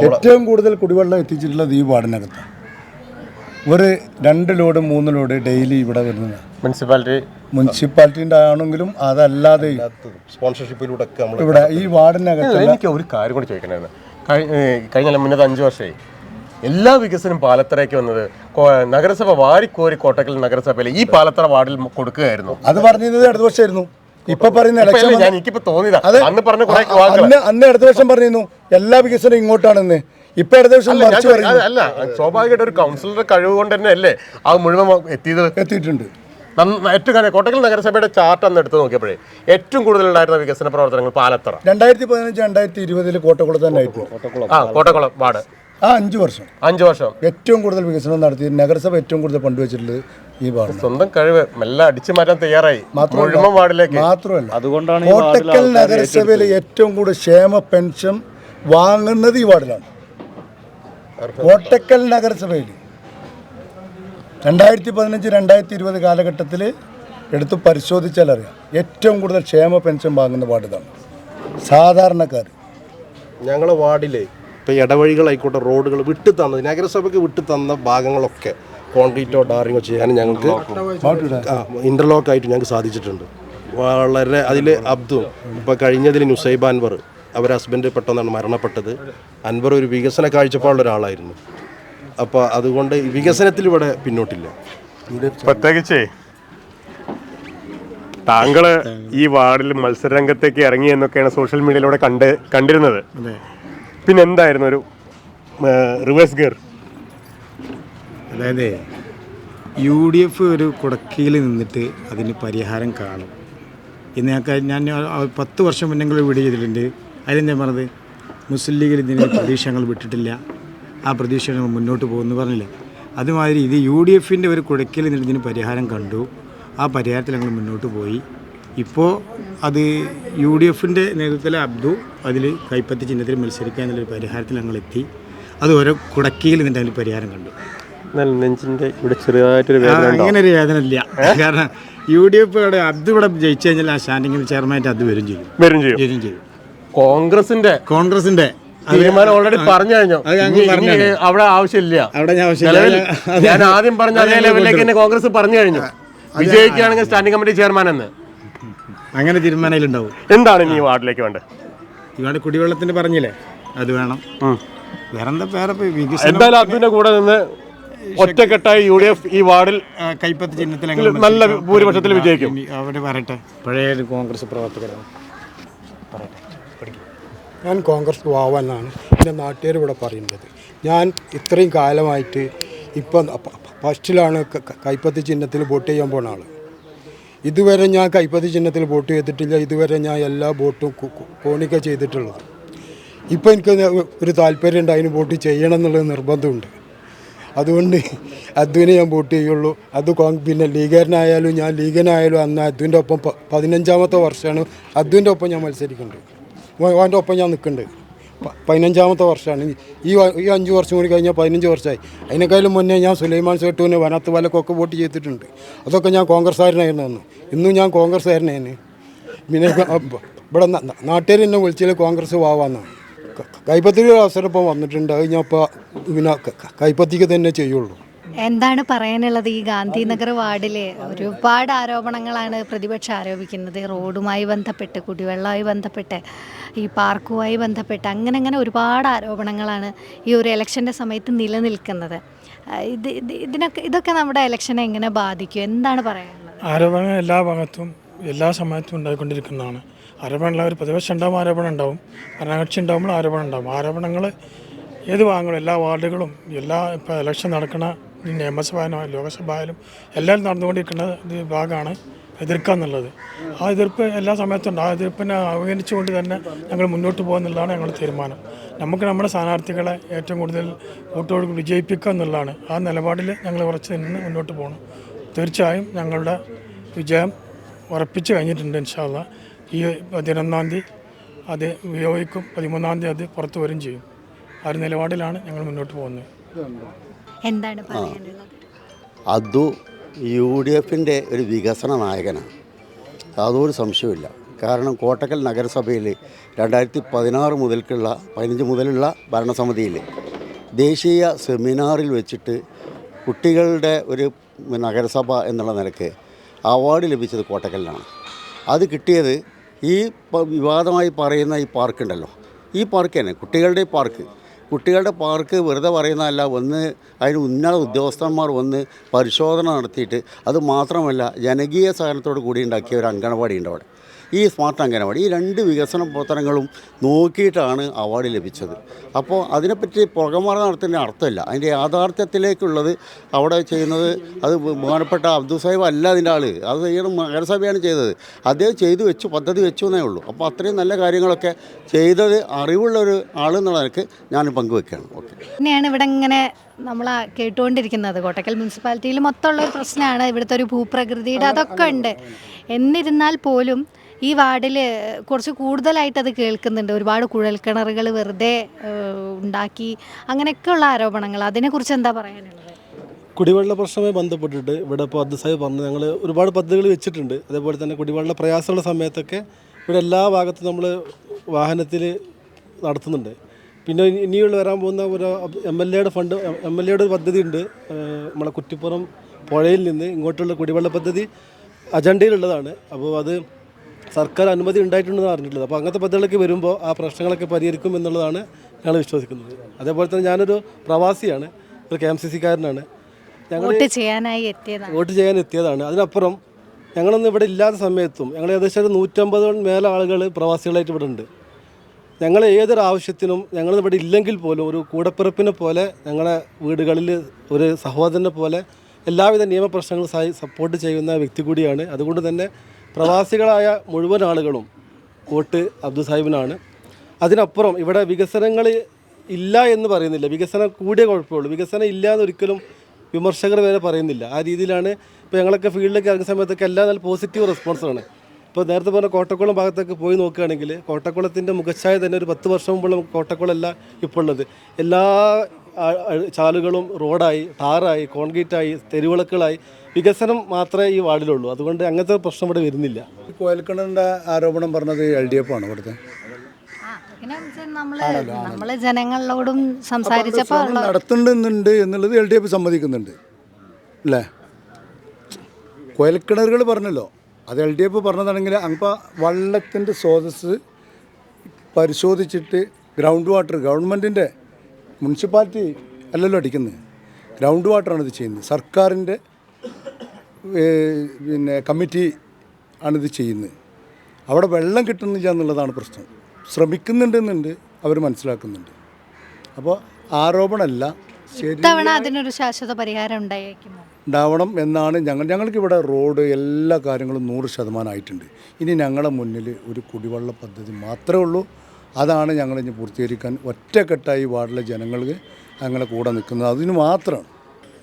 ഏറ്റവും കൂടുതൽ കുടിവെള്ളം എത്തിച്ചിട്ടുള്ളത് ഈ വാർഡിനകത്ത്. ഒരു 2 ലോഡ് 3 ലോഡ് ഡെയിലി ഇവിടെ വരുന്നത് മുനിസിപ്പാലിറ്റിൻ്റെ ആണെങ്കിലും അതല്ലാതെ സ്പോൺസർഷിപ്പിലൂടെ ഇവിടെ ഈ വാർഡിനകത്ത്. എനിക്ക് ഒരു കാര്യം കൂടി ചോദിക്കണമായിരുന്നു. കഴിഞ്ഞ മുന്നത്തെ 5 വർഷമായി എല്ലാ വികസനം പാലത്തറയ്ക്ക് വന്നത് നഗരസഭ വാരിക്കോരി കോട്ടക്കൽ നഗരസഭയിൽ ഈ പാലത്തറ വാർഡിൽ കൊടുക്കുകയായിരുന്നു. അത് പറഞ്ഞത് അടുത്ത വർഷമായിരുന്നു. ഇപ്പൊ പറയുന്ന എനിക്കിപ്പോ തോന്നിയതാ. അന്ന് പറഞ്ഞ അന്ന് അടുത്ത വർഷം പറഞ്ഞിരുന്നു എല്ലാ വികസനം ഇങ്ങോട്ടാണെന്ന്. ഇപ്പൊ അടുത്ത വർഷം അല്ല, സ്വാഭാവികമായിട്ട് ഒരു കൗൺസിലറുടെ കഴിവ് കൊണ്ട് തന്നെ അല്ലേ അത് മുഴുവൻ എത്തിയിട്ടുണ്ട്. ഏറ്റവും കോട്ടക്കൽ നഗരസഭയുടെ ചാർട്ട് അന്ന് എടുത്ത് നോക്കിയപ്പോഴേ ഏറ്റവും കൂടുതൽ ഉണ്ടായിരുന്ന വികസന പ്രവർത്തനങ്ങൾ പാലത്തറ 2015-2020 കോട്ടക്കുളം തന്നെ ആയിരുന്നു. കോട്ടക്കുളം വാർഡ് 5 വർഷം ഏറ്റവും കൂടുതൽ വികസനം നടത്തി നഗരസഭ ഏറ്റവും കൂടുതൽ പണ്ടുവച്ചിട്ടുള്ളത് ഈ വാർഡ്. സ്വന്തം കഴിവ് മെല്ലെ അടിച്ചു മാറ്റാൻ തയ്യാറായി മുഴുവൻ വാർഡിലേക്ക്. മാത്രമല്ല അതുകൊണ്ടാണ് കോട്ടക്കൽ നഗരസഭയിൽ ഏറ്റവും കൂടുതൽ ക്ഷേമ പെൻഷൻ വാങ്ങുന്നത് ഈ വാർഡിലാണ്. കോട്ടക്കൽ നഗരസഭയിൽ 2015-2020 കാലഘട്ടത്തിൽ എടുത്ത് പരിശോധിച്ചാൽ അറിയാം ഏറ്റവും കൂടുതൽ ക്ഷേമ പെൻഷൻ വാങ്ങുന്ന വാർഡിലാണ് സാധാരണക്കാർ. ഞങ്ങളുടെ വാർഡിലെ ഇപ്പോൾ ഇടവഴികളായിക്കോട്ടെ റോഡുകൾ വിട്ടു തന്നത് നഗരസഭയ്ക്ക് വിട്ടു തന്ന ഭാഗങ്ങളൊക്കെ കോൺക്രീറ്റോ ടാറിങ്ങോ ചെയ്യാൻ ഞങ്ങൾക്ക് ഇൻ്റർലോക്കായിട്ട് ഞങ്ങൾക്ക് സാധിച്ചിട്ടുണ്ട്. വളരെ അതിൽ അബ്ദു ഇപ്പോൾ കഴിഞ്ഞതിൽ നുസൈബ അൻവർ അവരുടെ ഹസ്ബൻഡ് പെട്ടെന്നാണ് മരണപ്പെട്ടത്. അൻവർ ഒരു വികസന കാഴ്ചപ്പാടുള്ള ഒരാളായിരുന്നു. അപ്പോൾ അതുകൊണ്ട് വികസനത്തിൽ ഇവിടെ പിന്നോട്ടില്ല. പ്രത്യേകിച്ച് താങ്കൾ ഈ വാർഡിൽ മത്സരരംഗത്തേക്ക് ഇറങ്ങി എന്നൊക്കെയാണ് സോഷ്യൽ മീഡിയയിലൂടെ കണ്ടിരുന്നത്. പിന്നെ എന്തായിരുന്നു ഒരു റിവേഴ്സ് ഗിയർ? അതായത് UDF ഒരു കുടക്കീയിൽ നിന്നിട്ട് അതിന് പരിഹാരം കാണും എന്ന് ഞാൻ 10 വർഷം മുന്നെങ്കിലും വീഡിയോ ചെയ്തിട്ടുണ്ട്. അതിലെന്താ പറഞ്ഞത്, മുസ്ലിം ലീഗിൽ ഇതിന് പ്രതീക്ഷ ഞങ്ങൾ വിട്ടിട്ടില്ല, ആ പ്രതീക്ഷ ഞങ്ങൾ മുന്നോട്ട് പോകുമെന്ന് പറഞ്ഞില്ല. അതുമാതിരി ഇത് UDF ഒരു കുടക്കീൽ ഇതിന് പരിഹാരം കണ്ടു. ആ പരിഹാരത്തിൽ ഞങ്ങൾ മുന്നോട്ട് പോയി. ഇപ്പോൾ അത് UDF നേതൃത്വത്തിലെ അബ്ദു അതിൽ കൈപ്പത്തി ചിഹ്നത്തിൽ മത്സരിക്കുക എന്നുള്ളൊരു പരിഹാരത്തിൽ ഞങ്ങളെത്തി. അത് ഓരോ കുടക്കീൽ ഇതിൻ്റെ അതിൽ പരിഹാരം കണ്ടു. നെഞ്ചിൻ്റെ ഇവിടെ ചെറുതായിട്ടൊരു അങ്ങനെ ഒരു വേദന ഇല്ല. കാരണം UDF അബ്ദു ഇവിടെ ജയിച്ചു കഴിഞ്ഞാൽ ആ സ്റ്റാൻഡിങ്ങിൽ ചെയർമാനായിട്ട് അത് വരും ചെയ്യും. കോൺഗ്രസിന്റെ തീരുമാനം ഓൾറെഡി പറഞ്ഞു കഴിഞ്ഞു. അവിടെ ആവശ്യമില്ല. ഞാൻ ആദ്യം പറഞ്ഞ അതേ ലെവലിലേക്ക് തന്നെ കോൺഗ്രസ് പറഞ്ഞു കഴിഞ്ഞു. വിജയിക്കുകയാണെങ്കിൽ സ്റ്റാൻഡിംഗ് കമ്മിറ്റി ചെയർമാൻ എന്ന് അങ്ങനെ തീരുമാനത്തിലുണ്ടാവും. എന്താണ് ഇനി വാർഡിലേക്ക് വേണ്ടത്? ഈ വാർഡ് കുടിവെള്ളത്തിന് പറഞ്ഞില്ലേ, അത് വേണം. വേറെന്താ വേറെ എന്തായാലും അതിന്റെ കൂടെ നിന്ന് ഒറ്റക്കെട്ടായി UDF ഈ വാർഡിൽ കൈപ്പത്തി ചിഹ്നത്തിൽ നല്ല ഭൂരിപക്ഷത്തിൽ വിജയിക്കും. അവിടെ പറയട്ടെ, പഴയ കോൺഗ്രസ് പ്രവർത്തകരാണ്. ഞാൻ കോൺഗ്രസ് പോവാനാണ് എൻ്റെ നാട്ടുകാർ ഇവിടെ പറയുന്നത്. ഞാൻ ഇത്രയും കാലമായിട്ട് ഇപ്പം ഫസ്റ്റിലാണ് കൈപ്പത്തി ചിഹ്നത്തിൽ വോട്ട് ചെയ്യാൻ പോണ ആൾ. ഇതുവരെ ഞാൻ കൈപ്പത്തി ചിഹ്നത്തിൽ വോട്ട് ചെയ്തിട്ടില്ല. ഇതുവരെ ഞാൻ എല്ലാ വോട്ടും കോണിക്ക ചെയ്തിട്ടുള്ളത്. ഇപ്പോൾ എനിക്ക് ഒരു താല്പര്യമുണ്ട്, അതിന് വോട്ട് ചെയ്യണം എന്നുള്ളത് നിർബന്ധമുണ്ട്. അതുകൊണ്ട് അദ്വിനെ ഞാൻ വോട്ട് ചെയ്യുള്ളൂ. അത് പിന്നെ ലീഗനായാലും ഞാൻ ലീഗനായാലും അന്ന് അദ്വിൻ്റെ ഒപ്പം 15ാമത്തെ വർഷമാണ് അദ്വിൻ്റെ ഒപ്പം ഞാൻ മത്സരിക്കുന്നുണ്ട്. അവൻ്റെ ഒപ്പം ഞാൻ നിൽക്കുന്നുണ്ട്. 15ാമത്തെ വർഷമാണ്. ഈ 5 വർഷം കൂടി കഴിഞ്ഞാൽ 15 വർഷമായി. അതിനേക്കാളും മുന്നേ ഞാൻ സുലൈമാൻ സേട്ടുവിന് വനത്ത് വലക്കൊക്കെ വോട്ട് ചെയ്തിട്ടുണ്ട്. അതൊക്കെ ഞാൻ കോൺഗ്രസ്സുകാരനായിരുന്നു അന്ന്. ഇന്നും ഞാൻ കോൺഗ്രസ്സുകാരനായിരുന്നു. പിന്നെ ഇവിടെ നാട്ടുകാർ എന്നെ വിളിച്ചാൽ കോൺഗ്രസ് പോവാന്നാണ്. കൈപ്പത്തിക്ക് അവസരം ഇപ്പം വന്നിട്ടുണ്ട്. അത് ഞാൻ ഇപ്പോൾ പിന്നെ കൈപ്പത്തിക്ക് തന്നെ ചെയ്യുള്ളൂ. എന്താണ് പറയാനുള്ളത്? ഈ ഗാന്ധിനഗർ വാർഡിൽ ഒരുപാട് ആരോപണങ്ങളാണ് പ്രതിപക്ഷം ആരോപിക്കുന്നത്. റോഡുമായി ബന്ധപ്പെട്ട്, കുടിവെള്ളവുമായി ബന്ധപ്പെട്ട്, ഈ പാർക്കുമായി ബന്ധപ്പെട്ട്, അങ്ങനെ ഒരുപാട് ആരോപണങ്ങളാണ് ഈ ഒരു ഇലക്ഷൻ്റെ സമയത്ത് നിലനിൽക്കുന്നത്. ഇതൊക്കെ നമ്മുടെ ഇലക്ഷനെ എങ്ങനെ ബാധിക്കും? എന്താണ് പറയാനുള്ളത്? ആരോപണങ്ങൾ എല്ലാ ഭാഗത്തും എല്ലാ സമയത്തും ഉണ്ടായിക്കൊണ്ടിരിക്കുന്നതാണ്. ആരോപണമുള്ള ഒരു പ്രതിപക്ഷം ഉണ്ടാവും, ആരോപണം ഉണ്ടാവും. ഭരണകക്ഷി ഉണ്ടാകുമ്പോൾ ആരോപണം ഉണ്ടാവും. ആരോപണങ്ങൾ ഏത് ഭാഗങ്ങളും എല്ലാ വാർഡുകളും ഇപ്പോൾ ഇലക്ഷൻ നടക്കുന്ന നിയമസഭയിലും ലോകസഭയിലും എല്ലാവരും നടന്നുകൊണ്ടിരിക്കുന്ന ഒരു ഭാഗമാണ് എതിർക്കുക എന്നുള്ളത്. ആ എതിർപ്പ് എല്ലാ സമയത്തുണ്ട്. ആ എതിർപ്പിനെ അവഗണിച്ചുകൊണ്ട് തന്നെ ഞങ്ങൾ മുന്നോട്ട് പോകുന്നുള്ളതാണ് ഞങ്ങളുടെ തീരുമാനം. നമുക്ക് നമ്മുടെ സ്ഥാനാർത്ഥികളെ ഏറ്റവും കൂടുതൽ വോട്ടോട് വിജയിപ്പിക്കുക എന്നുള്ളതാണ്. ആ നിലപാടിൽ ഞങ്ങൾ ഉറച്ചു നിന്ന് മുന്നോട്ട് പോകണം. തീർച്ചയായും ഞങ്ങളുടെ വിജയം ഉറപ്പിച്ച് കഴിഞ്ഞിട്ടുണ്ട്. ഇൻഷാ അല്ലാഹ് ഈ 11-ാം തീയതി അത് ഉപയോഗിക്കും, 13-ാം തീയതി അത് പുറത്തു വരും ചെയ്യും. ആ ഒരു നിലപാടിലാണ് ഞങ്ങൾ മുന്നോട്ട് പോകുന്നത്. എന്താണ് പറയാനുള്ളത്? അതു UDF ഒരു വികസന നായകനാണ്, യാതൊരു സംശയമില്ല. കാരണം കോട്ടക്കൽ നഗരസഭയിൽ 2016 മുതൽക്കുള്ള 15 മുതലുള്ള ഭരണസമിതിയിൽ ദേശീയ സെമിനാറിൽ വെച്ചിട്ട് കുട്ടികളുടെ ഒരു നഗരസഭ എന്നുള്ള നിലക്ക് അവാർഡ് ലഭിച്ചത് കോട്ടക്കലിനാണ്. അത് കിട്ടിയത് ഈ വിവാദമായി പറയുന്ന ഈ പാർക്കുണ്ടല്ലോ, ഈ പാർക്ക് തന്നെ കുട്ടികളുടെ പാർക്ക് വെറുതെ പറയുന്നതല്ല. അതിന് ഉന്നത ഉദ്യോഗസ്ഥന്മാർ വന്ന് പരിശോധന നടത്തിയിട്ട്, അത് മാത്രമല്ല ജനകീയ സഹകരണത്തോട് കൂടി ഉണ്ടാക്കിയ ഒരു അങ്കണവാടി ഉണ്ട് അവിടെ, ഈ സ്മാർട്ട് അങ്കണവാടി. ഈ 2 വികസന പ്രവർത്തനങ്ങളും നോക്കിയിട്ടാണ് അവാർഡ് ലഭിച്ചത്. അപ്പോൾ അതിനെപ്പറ്റി പുറകമാറ നടത്തുന്ന അർത്ഥമില്ല. അതിൻ്റെ യാഥാർത്ഥ്യത്തിലേക്കുള്ളത് അവിടെ ചെയ്യുന്നത് അത് ബഹുമാനപ്പെട്ട അബ്ദുൽ സാഹിബ് അല്ല അതിൻ്റെ ആൾ, അത് ചെയ്യണം നഗരസഭയാണ് ചെയ്തത്. അദ്ദേഹം ചെയ്തു വെച്ചു, പദ്ധതി വെച്ചു എന്നേ ഉള്ളൂ. അപ്പോൾ അത്രയും നല്ല കാര്യങ്ങളൊക്കെ ചെയ്തത് അറിവുള്ളൊരു ആളെന്നുള്ള നിലക്ക് ഞാൻ പങ്കുവെക്കുകയാണ്. ഓക്കെ, തന്നെയാണ് ഇവിടെ ഇങ്ങനെ നമ്മൾ കേട്ടുകൊണ്ടിരിക്കുന്നത്. കോട്ടക്കൽ മുനിസിപ്പാലിറ്റിയിൽ മൊത്തമുള്ള ഒരു പ്രശ്നമാണ് ഇവിടുത്തെ ഒരു ഭൂപ്രകൃതിയുടെ അതൊക്കെ ഉണ്ട്. എന്നിരുന്നാൽ പോലും ഈ വാർഡിൽ കുറച്ച് കൂടുതലായിട്ട് അത് കേൾക്കുന്നുണ്ട്. ഒരുപാട് കുഴൽക്കിണറുകൾ വെറുതെ ഉണ്ടാക്കി, അങ്ങനെയൊക്കെയുള്ള ആരോപണങ്ങൾ. അതിനെക്കുറിച്ച് എന്താ പറയാനുള്ളത്? കുടിവെള്ള പ്രശ്നവുമായി ബന്ധപ്പെട്ടിട്ട് ഇവിടെ ഇപ്പോൾ അബ്ദുൽ സാഹിബ് പറഞ്ഞു, ഞങ്ങൾ ഒരുപാട് പദ്ധതികൾ വെച്ചിട്ടുണ്ട്. അതേപോലെ തന്നെ കുടിവെള്ള പ്രയാസമുള്ള സമയത്തൊക്കെ ഇവിടെ എല്ലാ ഭാഗത്തും നമ്മൾ വാഹനത്തിൽ നടത്തുന്നുണ്ട്. പിന്നെ ഇനിയുള്ള വരാൻ പോകുന്ന ഒരു MLA ഫണ്ട്, MLA ഒരു പദ്ധതി ഉണ്ട്. നമ്മളെ കുറ്റിപ്പുറം പുഴയിൽ നിന്ന് ഇങ്ങോട്ടുള്ള കുടിവെള്ള പദ്ധതി അജണ്ടയിലുള്ളതാണ്. അപ്പോൾ അത് സർക്കാർ അനുമതി ഉണ്ടായിട്ടുണ്ടെന്ന് അറിഞ്ഞിട്ടുള്ളത്. അപ്പോൾ അങ്ങനത്തെ പദ്ധതികളൊക്കെ വരുമ്പോൾ ആ പ്രശ്നങ്ങളൊക്കെ പരിഹരിക്കും എന്നുള്ളതാണ് ഞങ്ങൾ വിശ്വസിക്കുന്നത്. അതേപോലെ തന്നെ ഞാനൊരു പ്രവാസിയാണ്, ഒരു KMCC-കാരനാണ്. ഞങ്ങൾ വോട്ട് ചെയ്യാൻ എത്തിയതാണ്. അതിനപ്പുറം ഞങ്ങളൊന്നും ഇവിടെ ഇല്ലാത്ത സമയത്തും ഞങ്ങൾ ഏകദേശം 150 മേലെ ആളുകൾ പ്രവാസികളായിട്ട് ഇവിടെ ഉണ്ട്. ഞങ്ങൾ ഏതൊരു ആവശ്യത്തിനും ഞങ്ങൾ ഇവിടെ ഇല്ലെങ്കിൽ പോലും ഒരു കൂടപ്പിറപ്പിനെ പോലെ ഞങ്ങളെ വീടുകളിൽ ഒരു സഹോദരനെ പോലെ എല്ലാവിധ നിയമപ്രശ്നങ്ങളും സപ്പോർട്ട് ചെയ്യുന്ന വ്യക്തി കൂടിയാണ്. അതുകൊണ്ട് തന്നെ പ്രവാസികളായ മുഴുവൻ ആളുകളും വോട്ട് അബ്ദുൽ സാഹിബിനാണ്. അതിനപ്പുറം ഇവിടെ വികസനങ്ങൾ ഇല്ല എന്ന് പറയുന്നില്ല, വികസനം കൂടിയ കുഴപ്പമുള്ളൂ. വികസനം ഇല്ല എന്നൊരിക്കലും വിമർശകർ വരെ പറയുന്നില്ല. ആ രീതിയിലാണ് ഇപ്പോൾ ഞങ്ങളൊക്കെ ഫീൽഡിലേക്ക് ഇറങ്ങുന്ന സമയത്തൊക്കെ എല്ലാം നല്ല പോസിറ്റീവ് റെസ്പോൺസാണ്. ഇപ്പോൾ നേരത്തെ പറഞ്ഞ കോട്ടക്കുളം ഭാഗത്തൊക്കെ പോയി നോക്കുകയാണെങ്കിൽ കോട്ടക്കുളത്തിൻ്റെ മുഖച്ഛായ തന്നെ ഒരു 10 വർഷം മുമ്പുള്ള കോട്ടക്കുളമല്ല ഇപ്പോൾ ഉള്ളത്. എല്ലാ ചാലുകളും റോഡായി, ടാറായി, കോൺക്രീറ്റായി, തെരുവിളക്കുകളായി, വികസനം മാത്രമേ ഈ വാർഡിലുള്ളൂ. അതുകൊണ്ട് അങ്ങനത്തെ പ്രശ്നം ഇവിടെ വരുന്നില്ല. കോയൽക്കിണറിൻ്റെ ആരോപണം പറഞ്ഞത് LDF ആണ് ഇവിടുത്തെ. നമ്മള് ജനങ്ങളോടും സംസാരിച്ചപ്പോൾ നടത്തുന്നുണ്ട് എന്നുള്ളത് LDF സമ്മതിക്കുന്നുണ്ട് അല്ലേ? കോയൽക്കിണറുകൾ പറഞ്ഞല്ലോ, അത് LDF പറഞ്ഞതാണെങ്കിൽ അപ്പോൾ വെള്ളത്തിൻ്റെ സ്രോതസ് പരിശോധിച്ചിട്ട് ഗ്രൗണ്ട് വാട്ടർ ഗവൺമെൻറ്റിൻ്റെ മുനിസിപ്പാലിറ്റി അല്ലല്ലോ അടിക്കുന്നത്, ഗ്രൗണ്ട് വാട്ടറാണ് ഇത് ചെയ്യുന്നത്. സർക്കാരിൻ്റെ പിന്നെ കമ്മിറ്റി ആണിത് ചെയ്യുന്നത്. അവിടെ വെള്ളം കിട്ടുന്നില്ല എന്നുള്ളതാണ് പ്രശ്നം. ശ്രമിക്കുന്നുണ്ടെന്നുണ്ട്, അവർ മനസ്സിലാക്കുന്നുണ്ട്. അപ്പോൾ ആരോപണമല്ല, ശരി അതിനൊരു ശാശ്വത പരിഹാരം ഉണ്ടാവണം എന്നാണ് ഞങ്ങൾക്കിവിടെ റോഡ് എല്ലാ കാര്യങ്ങളും 100% ആയിട്ടുണ്ട്. ഇനി ഞങ്ങളുടെ മുന്നിൽ ഒരു കുടിവെള്ള പദ്ധതി മാത്രമേ ഉള്ളൂ. അതാണ് ഞങ്ങളിനി പൂർത്തീകരിക്കാൻ ഒറ്റക്കെട്ടായി വാർഡിലെ ജനങ്ങൾക്ക് ഞങ്ങളെ കൂടെ നിൽക്കുന്നത്. അതിന് മാത്രമാണ്.